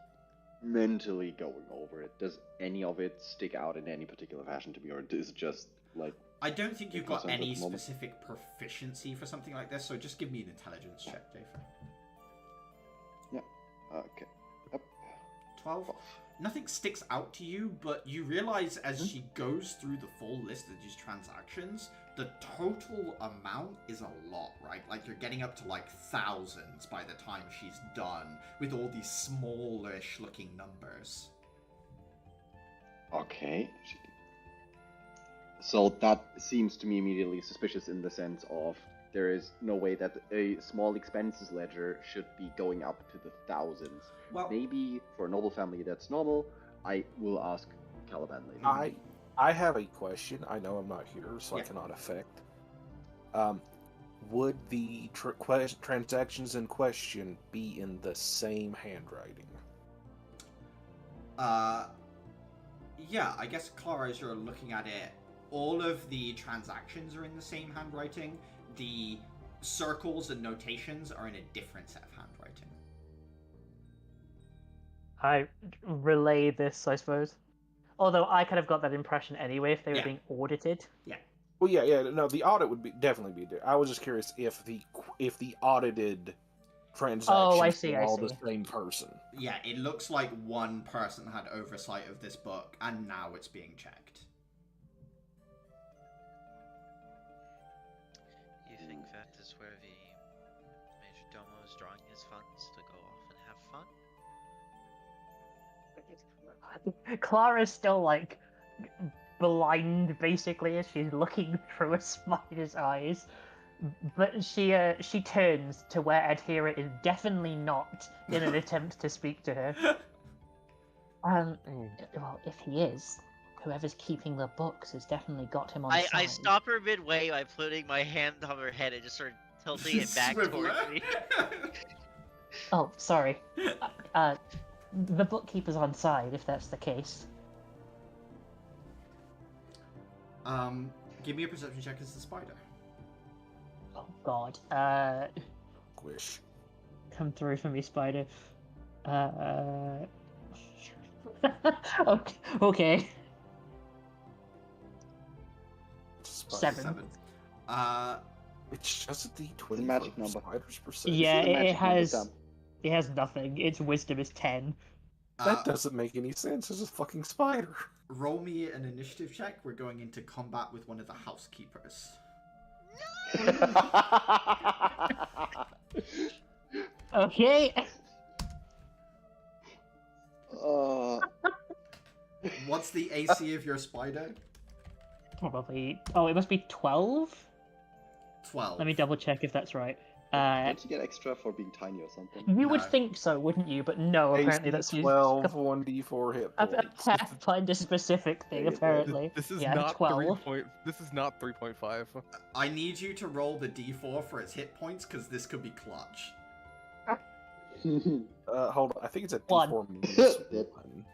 mentally going over it, does any of it stick out in any particular fashion to me, or is it just, like... I don't think you've got any specific proficiency for something like this, so just give me an intelligence check, Dayford. Yeah. Okay. Yep. 12? Nothing sticks out to you, but you realize as she goes through the full list of these transactions, the total amount is a lot, right? Like, you're getting up to, like, thousands by the time she's done, with all these smallish looking numbers. Okay. So that seems to me immediately suspicious in the sense of there is no way that a small expenses ledger should be going up to the thousands. Well, maybe for a noble family that's normal. I will ask Caliban later. I have a question. I know I'm not here, so Yeah. I cannot affect. would the transactions in question be in the same handwriting? Yeah, I guess, Clara, as you're looking at it, all of the transactions are in the same handwriting. The circles and notations are in a different set of handwriting. I relay this, I suppose. Although I kind of got that impression anyway if they were Yeah. being audited. Well, yeah, no, the audit would definitely be. I was just curious if the audited transactions see, were I all see. the same person. Yeah, it looks like one person had oversight of this book, and now it's being checked. You think that is where the Major Domo is drawing his funds to go off and have fun? Clara's still like blind basically as she's looking through a spider's eyes. But she turns to where Adhira is definitely not in an attempt to speak to her. Well, if he is, whoever's keeping the books has definitely got him on I side. stop her midway by putting my hand on her head and just sort of tilting it back Swivel towards her. me. Oh, sorry. The bookkeeper's on side, if that's the case. Give me a perception check as the spider. Oh God. Wish. Come through for me, spider. Okay. Spider. 7. It's just a D20 The magic for number. spider's perception. Yeah, the magic it has. number, It has nothing. Its wisdom is 10. That doesn't make any sense. It's a fucking spider. Roll me an initiative check. We're going into combat with one of the housekeepers. Okay. What's the AC of your spider? Probably. Oh, it must be 12? 12. Let me double check if that's right. Don't you get extra for being tiny or something? You would No. think so, wouldn't you? But no, apparently that's AC 12, 1d4 hit a points. Pathfinder specific thing, There you go. apparently. This is yeah, not 12. This is not 3.5. I need you to roll the d4 for its hit points, because this could be clutch. Hold on. I think it's a One. D4 minus Dead. 1.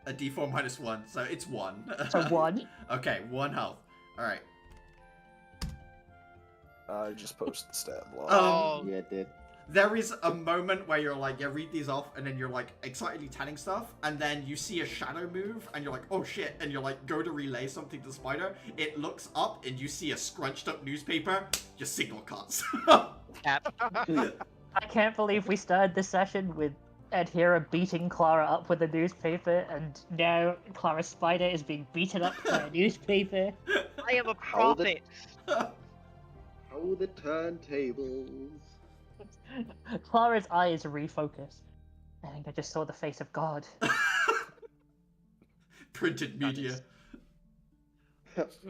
A d4 minus 1, so it's 1. So 1. Okay, 1 health. Alright. I just posted the stat block. Oh, Yeah, it did. There is a moment where you're like, yeah, read these off, and then you're like excitedly telling stuff, and then you see a shadow move, and you're like, oh shit, and you're like, go to relay something to the spider. It looks up, and you see a scrunched up newspaper. Your signal cuts. Cap. I can't believe we started this session with Adhira beating Clara up with a newspaper, and now Clara's spider is being beaten up by a newspaper. I am a How the- prophet. How the turntables. Clara's eyes refocus. I think I just saw the face of God. Printed media.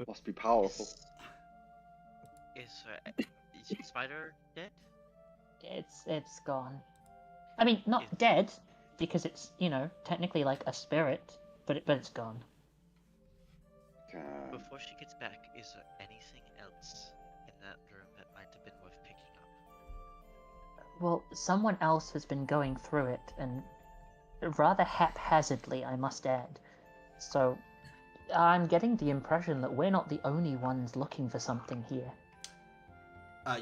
Must be powerful. Is Spider dead? It's gone. I mean, not dead, because it's, technically like a spirit, but it's gone. Before she gets back, is there anything else in that room that might have been worth picking up? Well, someone else has been going through it, and rather haphazardly, I must add. So, I'm getting the impression that we're not the only ones looking for something here.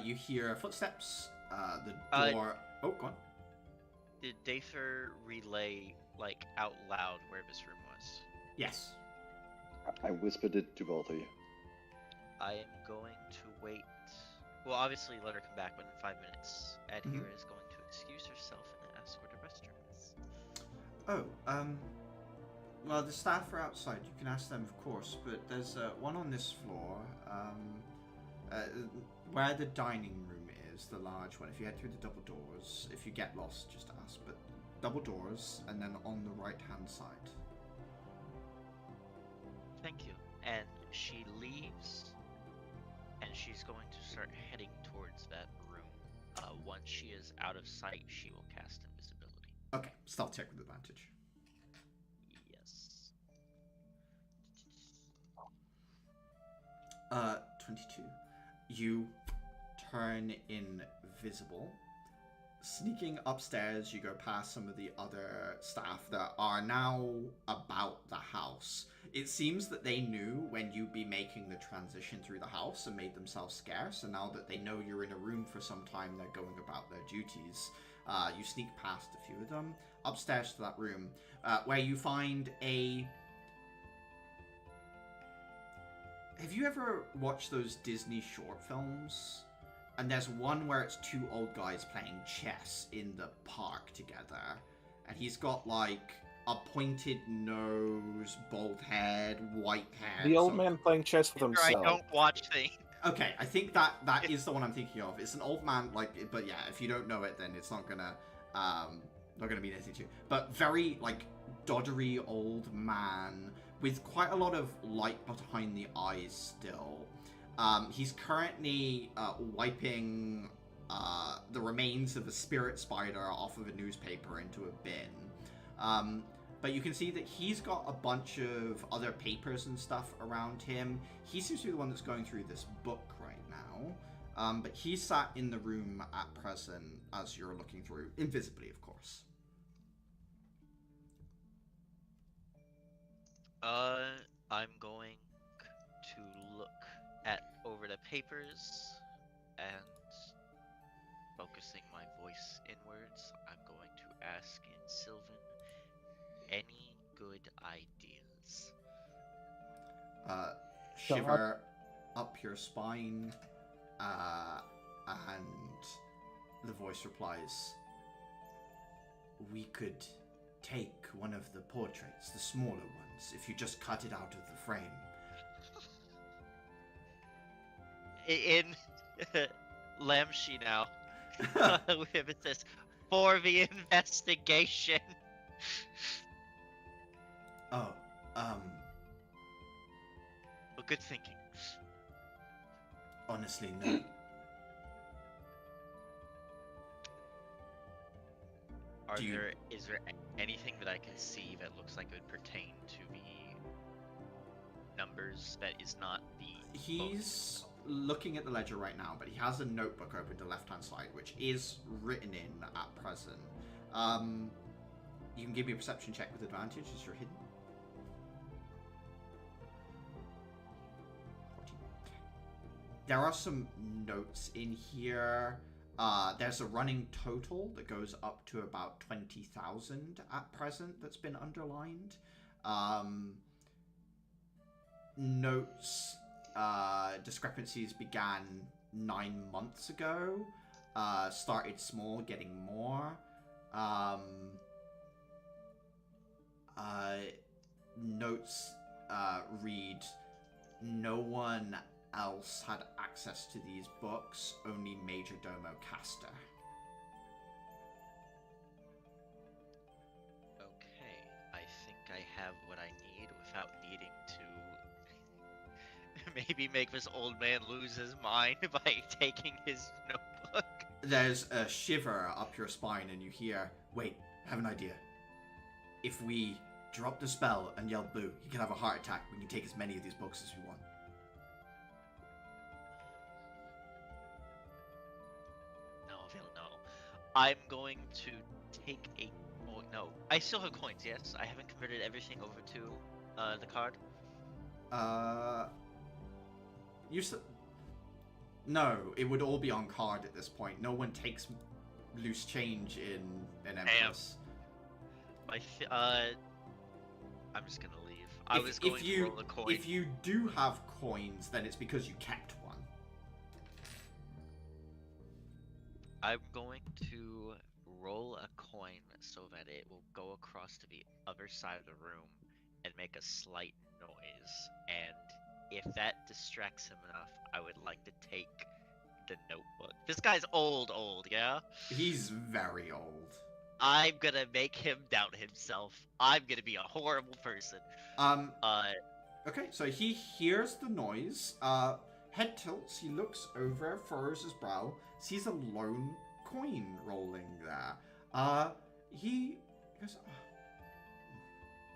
You hear footsteps. The door. Oh, go on. Did Dather relay, out loud where this room was? Yes. I whispered it to both of you. I am going to wait. Well, obviously, let her come back within 5 minutes. Adhira is going to excuse herself and ask where the restroom is. Oh, well, the staff are outside. You can ask them, of course, but there's one on this floor, where the dining room is, the large one. If you head through the double doors, if you get lost, just ask. But double doors, and then on the right-hand side. Thank you. And she leaves, and she's going to start heading towards that room. Once she is out of sight, she will cast invisibility. Okay, stealth check with advantage. Yes. 22. You turn invisible. Sneaking upstairs, you go past some of the other staff that are now about the house. It seems that they knew when you'd be making the transition through the house and made themselves scarce, and now that they know you're in a room for some time, they're going about their duties. You sneak past a few of them, upstairs to that room, where you find a... Have you ever watched those Disney short films? And there's one where it's two old guys playing chess in the park together. And he's got, like, a pointed nose, bald head, white hair. The old man playing chess with I himself. don't watch things. Okay, I think that is the one I'm thinking of. It's an old man, like, but yeah, if you don't know it, then it's not gonna mean anything to you. But very, like, doddery old man with quite a lot of light behind the eyes still. He's currently wiping the remains of a spirit spider off of a newspaper into a bin. But you can see that he's got a bunch of other papers and stuff around him. He seems to be the one that's going through this book right now. But he's sat in the room at present as you're looking through, invisibly, of course. I'm going to look over the papers and focusing my voice inwards, I'm going to ask in Sylvan, any good ideas? Shiver up your spine, and the voice replies, we could take one of the portraits, the smaller ones, if you just cut it out of the frame. In Lamshi now, it says, for the investigation. Oh, well, good thinking. honestly, no. Is there anything that I can see that looks like it would pertain to the numbers that is not the He's looking at the ledger right now, but he has a notebook open to the left-hand side, which is written in at present. You can give me a perception check with advantage as you're hidden. 14. There are some notes in here. There's a running total that goes up to about 20,000 at present that's been underlined. Notes, discrepancies began 9 months ago, started small, getting more. Notes read, no one else had access to these books, only Major Domo Caster. Okay, I think I have what I need without needing to maybe make this old man lose his mind by taking his notebook. There's a shiver up your spine and you hear, wait, I have an idea. If we drop the spell and yell boo, he can have a heart attack. We can take as many of these books as we want. No, Vil, no. I'm going to take a... Oh, no. I still have coins, yes? I haven't converted everything over to the card? No, it would all be on card at this point. No one takes loose change in Empress. I'm just gonna leave. I was going to roll a coin. If you do have coins, then it's because you kept one. I'm going to roll a coin so that it will go across to the other side of the room and make a slight noise. And if that distracts him enough, I would like to take the notebook. This guy's old, yeah? He's very old. I'm gonna make him doubt himself. I'm gonna be a horrible person. Okay, so he hears the noise, head tilts, he looks over, furrows his brow, sees a lone coin rolling there. He goes,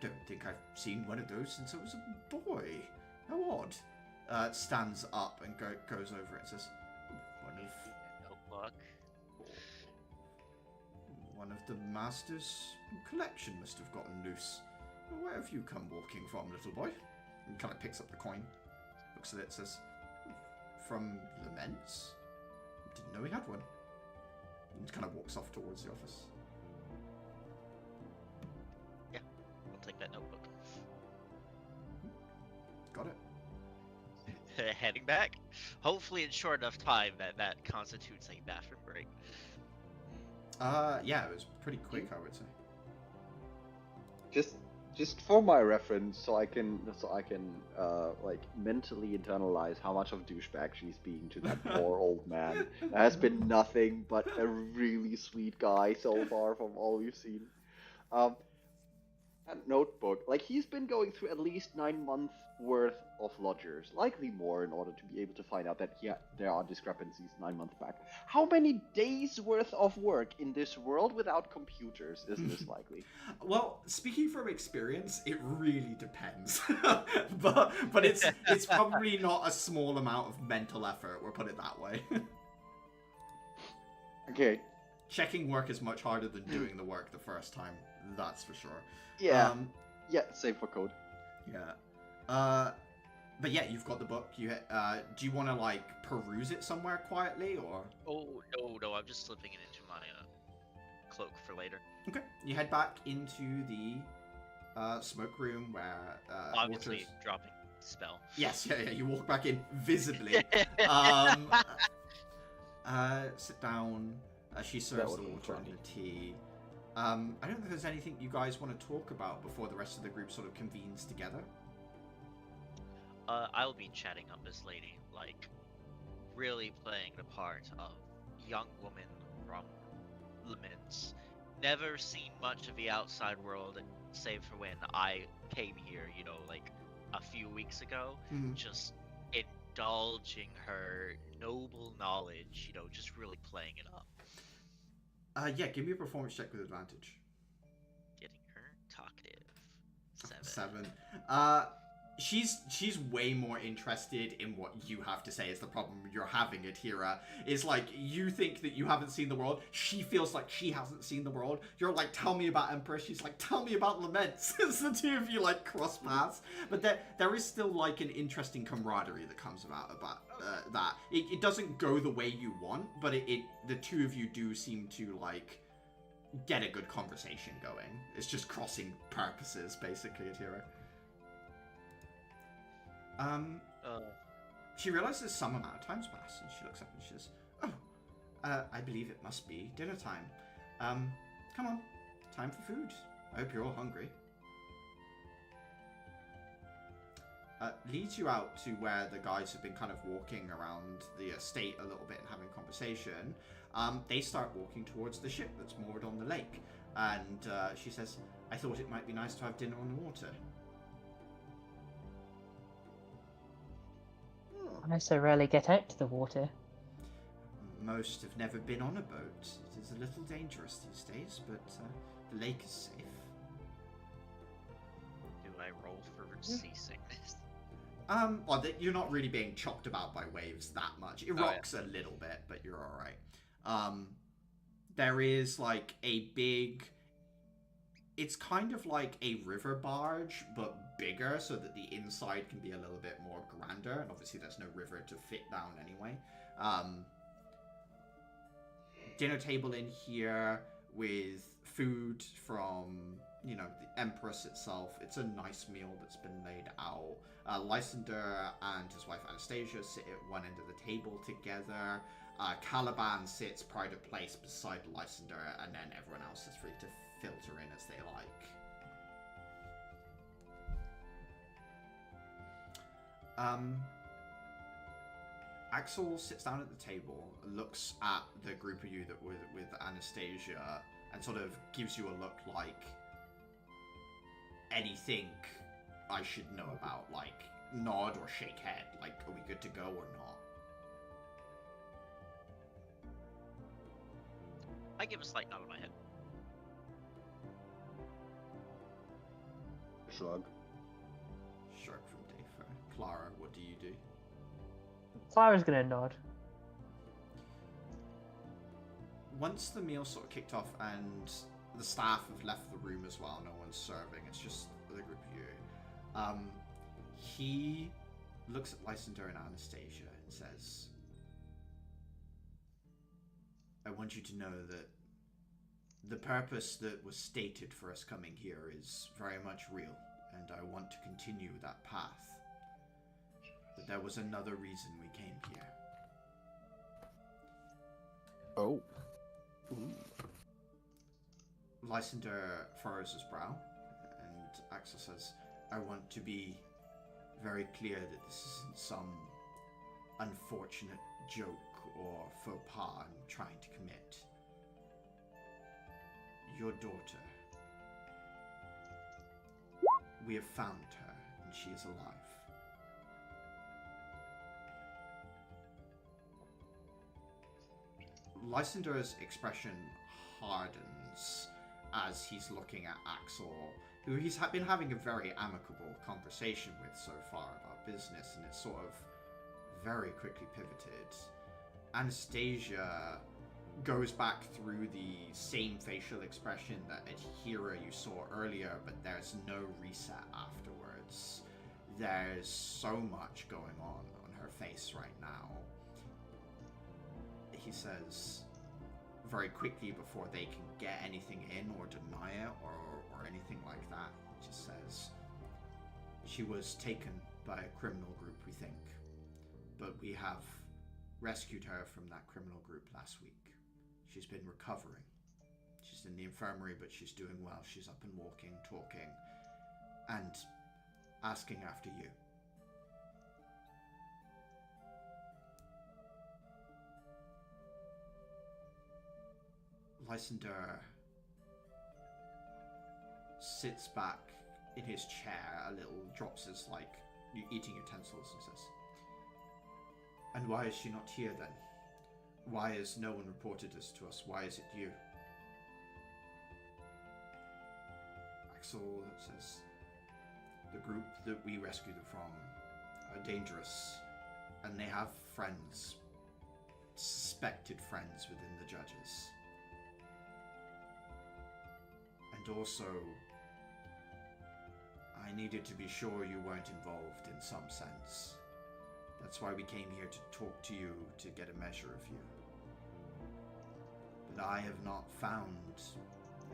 don't think I've seen one of those since I was a boy. How odd. Stands up and goes over and says, one of luck. One of the master's collection must have gotten loose. Where have you come walking from, little boy? And kind of picks up the coin, looks at it, says, "From Laments? Didn't know he had one." And kind of walks off towards the office. Yeah, I'll take that notebook. Got it. Heading back. Hopefully in short enough time that constitutes a bathroom break. Yeah, it was pretty quick, I would say. Just for my reference, so I can like mentally internalize how much of douchebag she's being to that poor old man. That has been nothing but a really sweet guy so far from all we've seen. That notebook, like he's been going through at least 9 months worth of lodgers, likely more, in order to be able to find out that there are discrepancies 9 months back. How many days worth of work in this world without computers is this likely? Well, speaking from experience, it really depends. but it's probably not a small amount of mental effort, we'll put it that way. Okay. Checking work is much harder than doing the work the first time, that's for sure. Yeah. Yeah, same for code. Yeah. But yeah, you've got the book. Do you want to like peruse it somewhere quietly, or? Oh no, I'm just slipping it into my cloak for later. Okay. You head back into the smoke room where Obviously Waters... dropping spell. Yes, yeah. You walk back in visibly. Sit down. She serves the water and the tea. I don't think there's anything you guys want to talk about before the rest of the group sort of convenes together. I'll be chatting up this lady, like really playing the part of young woman from Laments. Never seen much of the outside world, save for when I came here, like a few weeks ago. Mm-hmm. Just indulging her noble knowledge, just really playing it up. Yeah, give me a performance check with advantage. Getting her talkative. 7. She's way more interested in what you have to say. Is the problem you're having, Atira, is like you think that you haven't seen the world. She feels like she hasn't seen the world. You're like, tell me about Empress. She's like, tell me about Laments. It's the two of you like cross paths, but there is still like an interesting camaraderie that comes about that. It doesn't go the way you want, but the two of you do seem to like get a good conversation going. It's just crossing purposes, basically, Atira. She realizes some amount of time's passed, and she looks up and she says, "Oh, I believe it must be dinner time. Come on, time for food. I hope you're all hungry." Leads you out to where the guys have been kind of walking around the estate a little bit and having conversation. They start walking towards the ship that's moored on the lake, and she says, "I thought it might be nice to have dinner on the water." I so rarely get out to the water. Most have never been on a boat. It is a little dangerous these days, but the lake is safe. Do I roll for seasickness? Well, you're not really being chopped about by waves that much. It rocks a little bit, but you're alright. There is like a big... It's kind of like a river barge, but bigger, so that the inside can be a little bit more grander. And obviously there's no river to fit down anyway. Dinner table in here with food from, the Empress itself. It's a nice meal that's been laid out. Lysander and his wife Anastasia sit at one end of the table together. Caliban sits pride of place beside Lysander, and then everyone else is free to filter in as they like. Axel sits down at the table, looks at the group of you that were with Anastasia, and sort of gives you a look like anything I should know about, like nod or shake head, like are we good to go or not? I give a slight nod of my head. Shrug. Shrug from Dafer. Clara, what do you do? Clara's gonna nod. once the meal sort of kicked off and the staff have left the room as well, no one's serving, it's just the group of you, he looks at Lysander and Anastasia and says, I want you to know that the purpose that was stated for us coming here is very much real, and I want to continue that path. But there was another reason we came here. Oh. Ooh. Lysander furrows his brow, and Axel says, I want to be very clear that this isn't some unfortunate joke or faux pas I'm trying to commit. Your daughter. We have found her, and she is alive. Lysander's expression hardens as he's looking at Axel, who he's been having a very amicable conversation with so far about business, and it's sort of very quickly pivoted. Anastasia goes back through the same facial expression that Adhira you saw earlier, but there's no reset afterwards. There's so much going on her face right now. He says very quickly, before they can get anything in or deny it or anything like that, he just says, she was taken by a criminal group, we think, but we have rescued her from that criminal group last week. She's been recovering. She's in the infirmary, but she's doing well. She's up and walking, talking, and asking after you. Lysander sits back in his chair a little, drops his, eating utensils, and says, and why is she not here then? Why has no one reported this to us? Why is it you? Axel says, the group that we rescued them from are dangerous, and they have friends, suspected friends within the judges. And also, I needed to be sure you weren't involved in some sense. That's why we came here to talk to you, to get a measure of you. But I have not found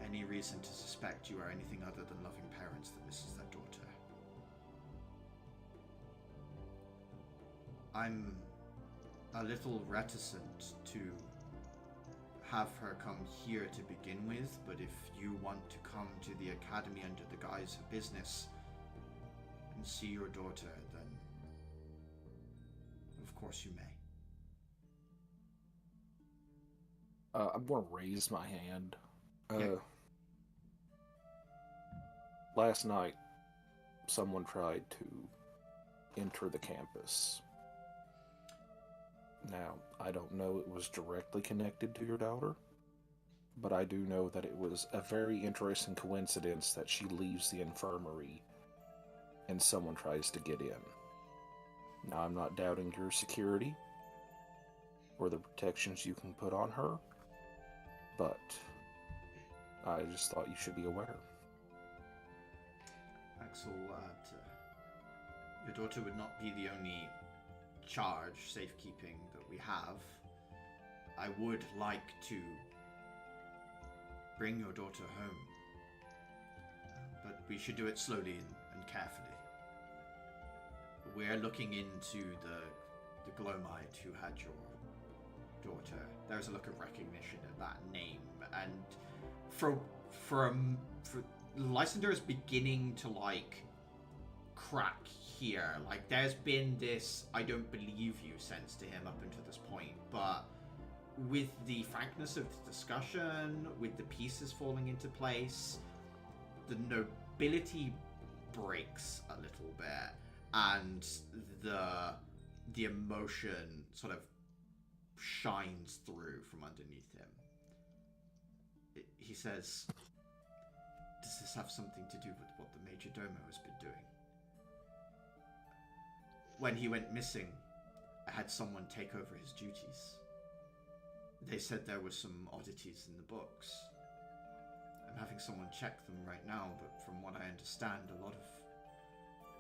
any reason to suspect you are anything other than loving parents that misses their daughter. I'm a little reticent to have her come here to begin with, but if you want to come to the academy under the guise of business and see your daughter, then of course you may. I'm going to raise my hand. Yeah. Last night, someone tried to enter the campus. Now, I don't know it was directly connected to your daughter, but I do know that it was a very interesting coincidence that she leaves the infirmary and someone tries to get in. Now, I'm not doubting your security or the protections you can put on her, but I just thought you should be aware. Axel, your daughter would not be the only charge, safekeeping, that we have. I would like to bring your daughter home, but we should do it slowly and carefully. We're looking into the Glomite who had your daughter. There's a look of recognition at that name, and for Lysander is beginning to crack here. There's been this I don't believe you sense to him up until this point, but with the frankness of the discussion, with the pieces falling into place, the nobility breaks a little bit, and the emotion sort of shines through from underneath him. He says, does this have something to do with what the Major Domo has been doing? When he went missing, I had someone take over his duties. They said there were some oddities in the books. I'm having someone check them right now, but from what I understand, a lot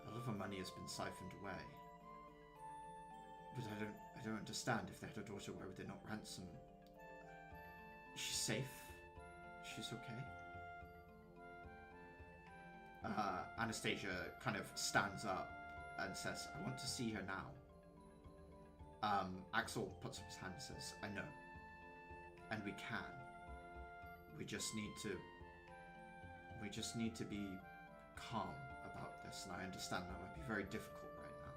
of the money has been siphoned away. But I don't understand. If they had a daughter, why would they not ransom? She's safe. She's okay. Anastasia kind of stands up and says, I want to see her now. Axel puts up his hand and says, I know. And we can. We just need to be calm about this, and I understand that might be very difficult right now.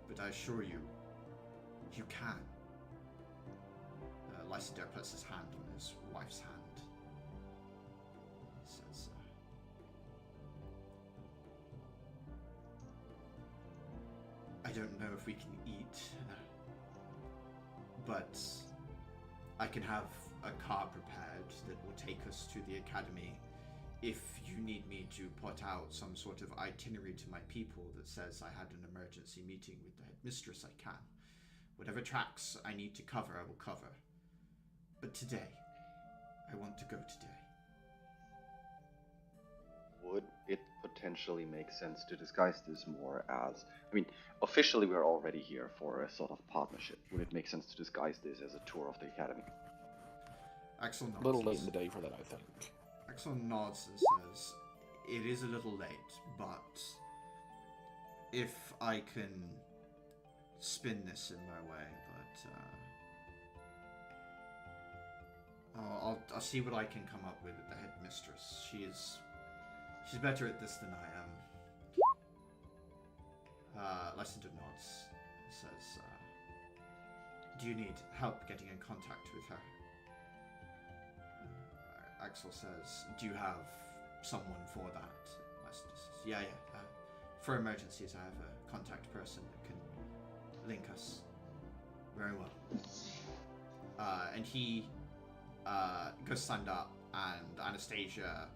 But I assure you, you can. Lysander puts his hand on his wife's hand. He says, I don't know if we can eat, but I can have a car prepared that will take us to the academy. If you need me to put out some sort of itinerary to my people that says I had an emergency meeting with the headmistress, I can. Whatever tracks I need to cover, I will cover. But today, I want to go today. Would it potentially make sense to disguise this more as... I mean, officially we're already here for a sort of partnership. Would it make sense to disguise this as a tour of the academy? Axel nods. A little late in the day for that, I think. Axel nods and says, it is a little late, but if I can spin this in my way, but I'll see what I can come up with at the headmistress. She's better at this than I am. Lysander nods and says, do you need help getting in contact with her? Axel says, do you have someone for that? Lysander says, yeah. For emergencies, I have a contact person that can link us. Very well. And he goes to stand up, and Anastasia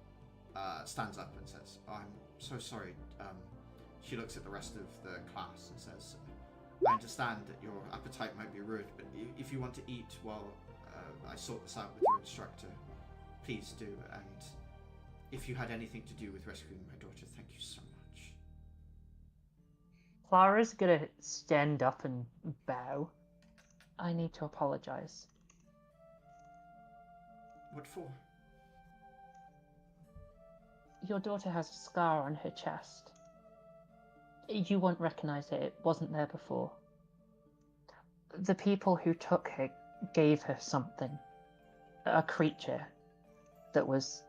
stands up and says, oh, I'm so sorry. She looks at the rest of the class and says, I understand that your appetite might be rude, but if you want to eat while I sort this out with your instructor, please do. And if you had anything to do with rescuing my daughter, thank you so much. Clara's gonna stand up and bow. I need to apologize. What for? Your daughter has a scar on her chest. You won't recognize it. It wasn't there before. The people who took her gave her something. A creature that was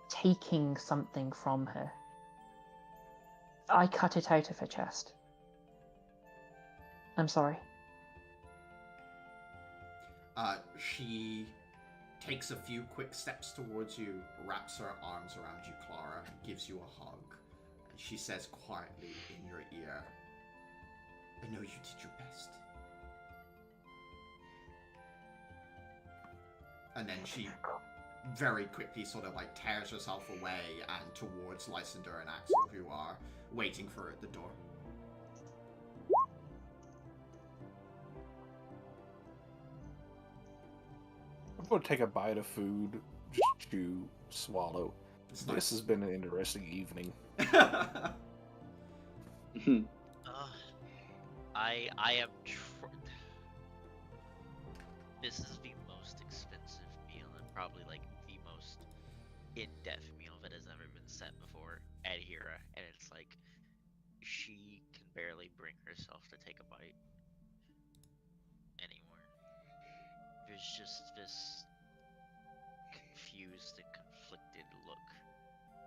taking something from her. I cut it out of her chest. I'm sorry. She takes a few quick steps towards you, wraps her arms around you, Clara, and gives you a hug. And she says quietly in your ear, I know you did your best. And then she very quickly sort of like tears herself away and towards Lysander and Axel, who are waiting for her at the door. I'm going to take a bite of food, just chew, swallow. This has been an interesting evening. I am. This is the most expensive meal and probably like the most in-depth meal that has ever been set before at Hera, and it's like she can barely bring herself to take a bite anymore. There's just this confused and conflicted look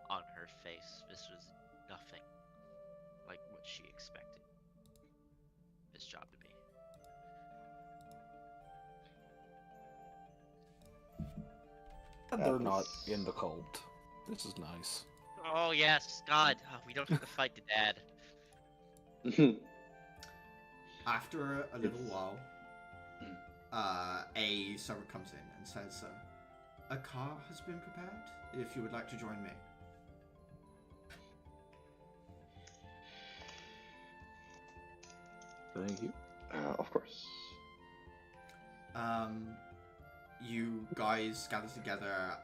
on her face. This was nothing like what she expected this job to be. And they're not in the cult. This is nice. Oh yes, God, we don't have to fight the dad. After a little while, a server comes in and says, a car has been prepared, if you would like to join me. Thank you. Of course. You guys gather together.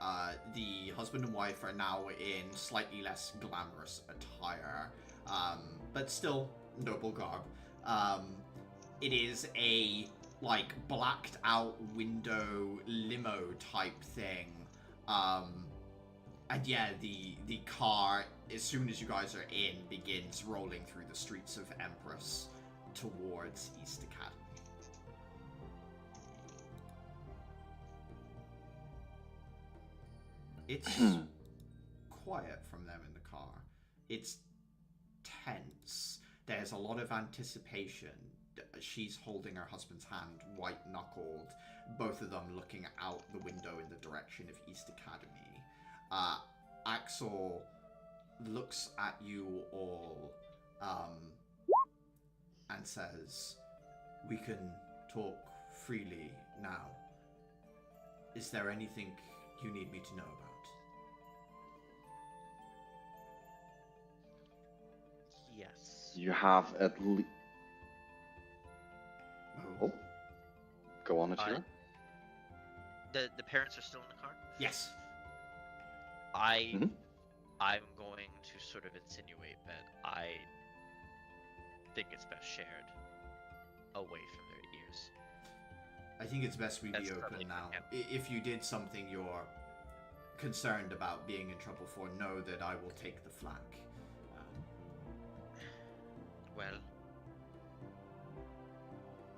The husband and wife are now in slightly less glamorous attire, but still noble garb. It is a like blacked out window limo type thing. And yeah, the car, as soon as you guys are in, begins rolling through the streets of Empress towards East Academy. It's quiet from them in the car. It's tense. There's a lot of anticipation. She's holding her husband's hand, white-knuckled, both of them looking out the window in the direction of East Academy. Axel looks at you all and says, "We can talk freely now. Is there anything you need me to know about?" Yes. You have at least. Oh. Go on, Akira. The parents are still in the car? Yes. I'm going to sort of insinuate that I think it's best shared away from their ears. I think it's best we That's be probably open now. yeah. If you did something you're concerned about being in trouble for, know that I will take the flak. Well,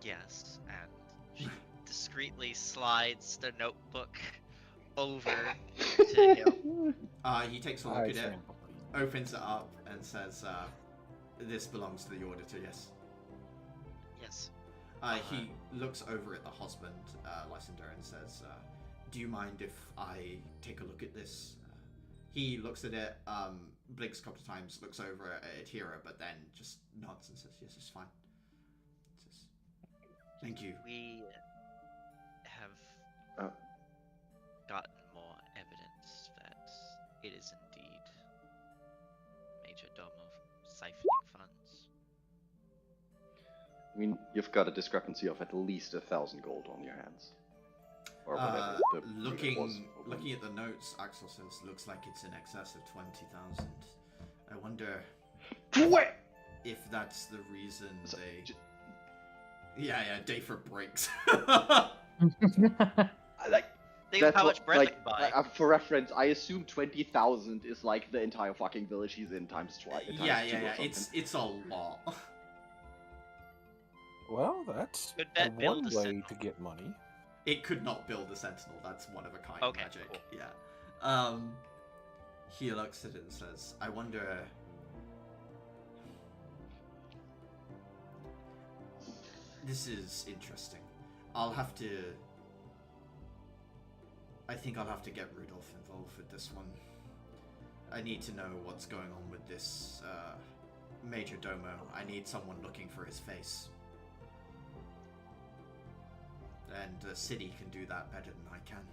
yes, and she discreetly slides the notebook over to him. He takes a look I at it, can't believe opens it up, and says, "This belongs to the auditor, yes." Yes. He looks over at the husband, Lysander, and says, "Do you mind if I take a look at this?" He looks at it, blinks a couple of times, looks over at Hira, but then just nods and says, "Yes, it's fine." Says, "Thank you." We have gotten more evidence that it is indeed Major Domo siphoning funds. I mean, you've got a discrepancy of at least 1,000 gold on your hands. Or whatever the unit was. Looking at the notes, Axel says, "Looks like it's in excess of 20,000. I wonder What? if that's the reason So, they..." j- Yeah, day for breaks. Like, Think of how much bread like, they can buy. for reference, I assume 20,000 is like the entire fucking village he's in times twice. Yeah. It's a lot. Well, that's Could that one build a way sentinel? to get money. It could not build a sentinel. That's one of a kind Okay, magic. cool. Yeah. He looks at it and says, "I wonder." This is interesting. I think I'll have to get Rudolph involved with this one. I need to know what's going on with this Major Domo. I need someone looking for his face. And the city can do that better than I can.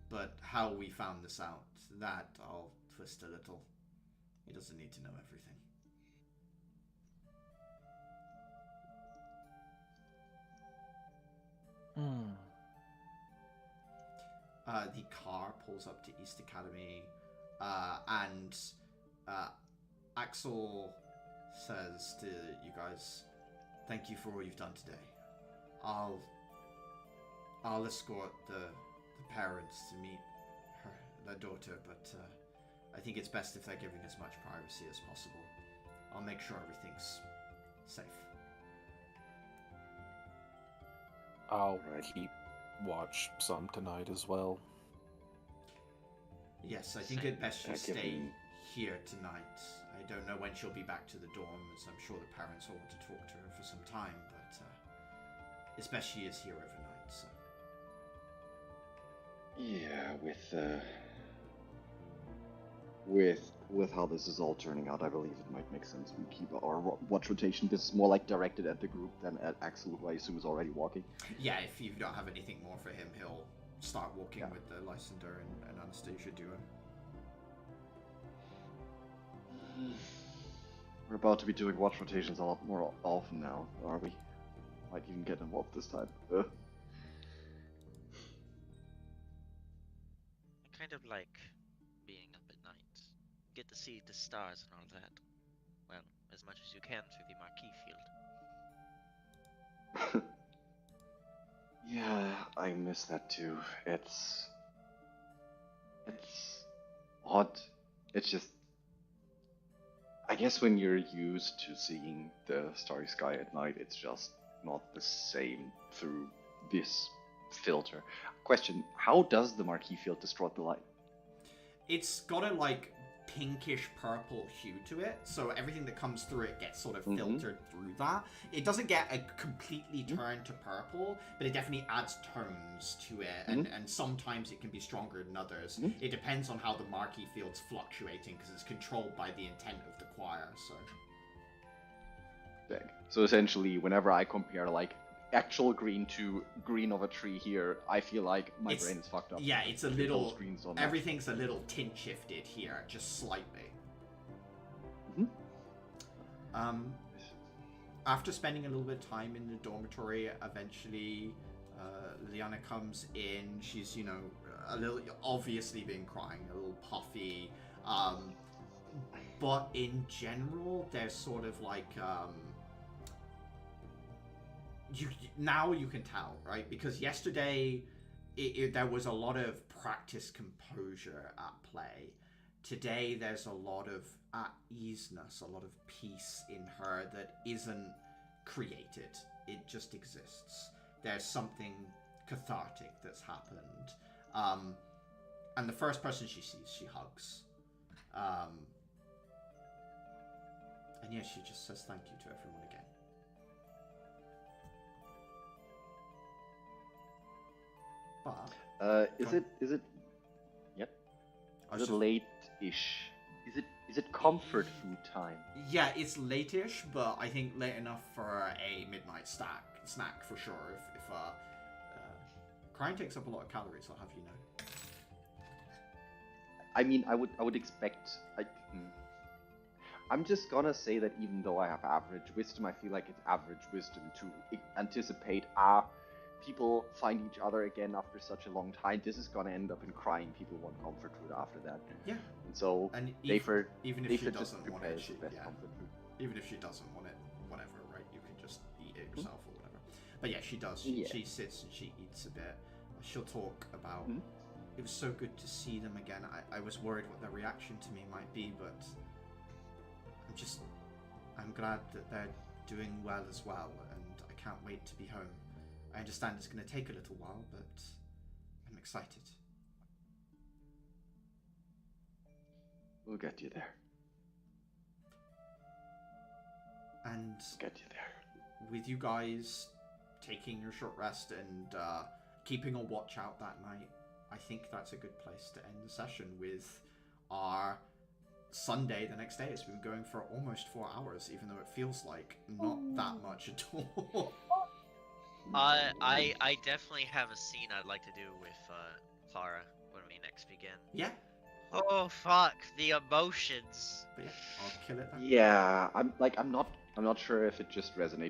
But how we found this out, that I'll twist a little. He doesn't need to know everything. The car pulls up to East Academy, and Axel says to you guys, "Thank you for all you've done today. I'll escort the parents to meet their daughter, but I think it's best if they're giving as much privacy as possible. I'll make sure everything's safe." I'll keep watch some tonight as well. Yes, I think it's best you give stay him- here tonight. I don't know when she'll be back to the dorms. I'm sure the parents will want to talk to her for some time, but it's best she is here overnight, so. Yeah, with how this is all turning out, I believe it might make sense we keep our watch rotation. This is more like directed at the group than at Axel, who I assume is already walking. Yeah, if you don't have anything more for him, he'll start walking Yeah. with the Lysander and Anastasia duo. We're about to be doing watch rotations a lot more often now, are we? Might even get involved this time. I kind of like being up at night. Get to see the stars and all that. Well, as much as you can through the Marquee field. Yeah, I miss that too. It's odd. It's just, I guess when you're used to seeing the starry sky at night, it's just not the same through this filter. Question, how does the Marquee field distort the light? It's got a like pinkish purple hue to it, so everything that comes through it gets sort of filtered through that. It doesn't get a completely turn to purple, but it definitely adds tones to it, and sometimes it can be stronger than others. It depends on how the Marquee field's fluctuating, because it's controlled by the intent of the choir, so... Dang. So essentially, whenever I compare like actual green to green of a tree here, I feel like my brain is fucked up. Yeah, it's a little... Everything's Everything's a little tint shifted here, just slightly. After spending a little bit of time in the dormitory, eventually Liliana comes in. She's, you know, a little, obviously been crying, a little puffy. But in general, there's sort of like... now you can tell, right? Because yesterday there was a lot of practice composure at play. Today there's a lot of at-easeness, a lot of peace in her that isn't created. It just exists. There's something cathartic that's happened. And the first person she sees, she hugs. And yeah, she just says thank you to everyone again. But is it yep? Is it late-ish? Is it comfort food time? Yeah, it's late-ish, but I think late enough for a midnight snack for sure. If crying takes up a lot of calories, I'll have you know. I mean, I would expect. I'm just gonna say that even though I have average wisdom, I feel like it's average wisdom to anticipate people find each other again after such a long time. This is gonna end up in crying. People want comfort food after that. Yeah. And so even if she doesn't want it, comfort food. Even if she doesn't want it, whatever, right? You can just eat it yourself or whatever. But yeah, she does. She sits and she eats a bit. She'll talk about. It was so good to see them again. I was worried what their reaction to me might be, but I'm glad that they're doing well as well, and I can't wait to be home. I understand it's going to take a little while, but I'm excited. We'll get you there. And get you there. With you guys taking your short rest and keeping a watch out that night, I think that's a good place to end the session with our Sunday the next day. It's been going for almost 4 hours, even though it feels like not that much at all. I definitely have a scene I'd like to do with Clara when we next begin. Yeah. Oh fuck, the emotions. But yeah, I'll kill it then. Yeah, I'm not sure if it just resonates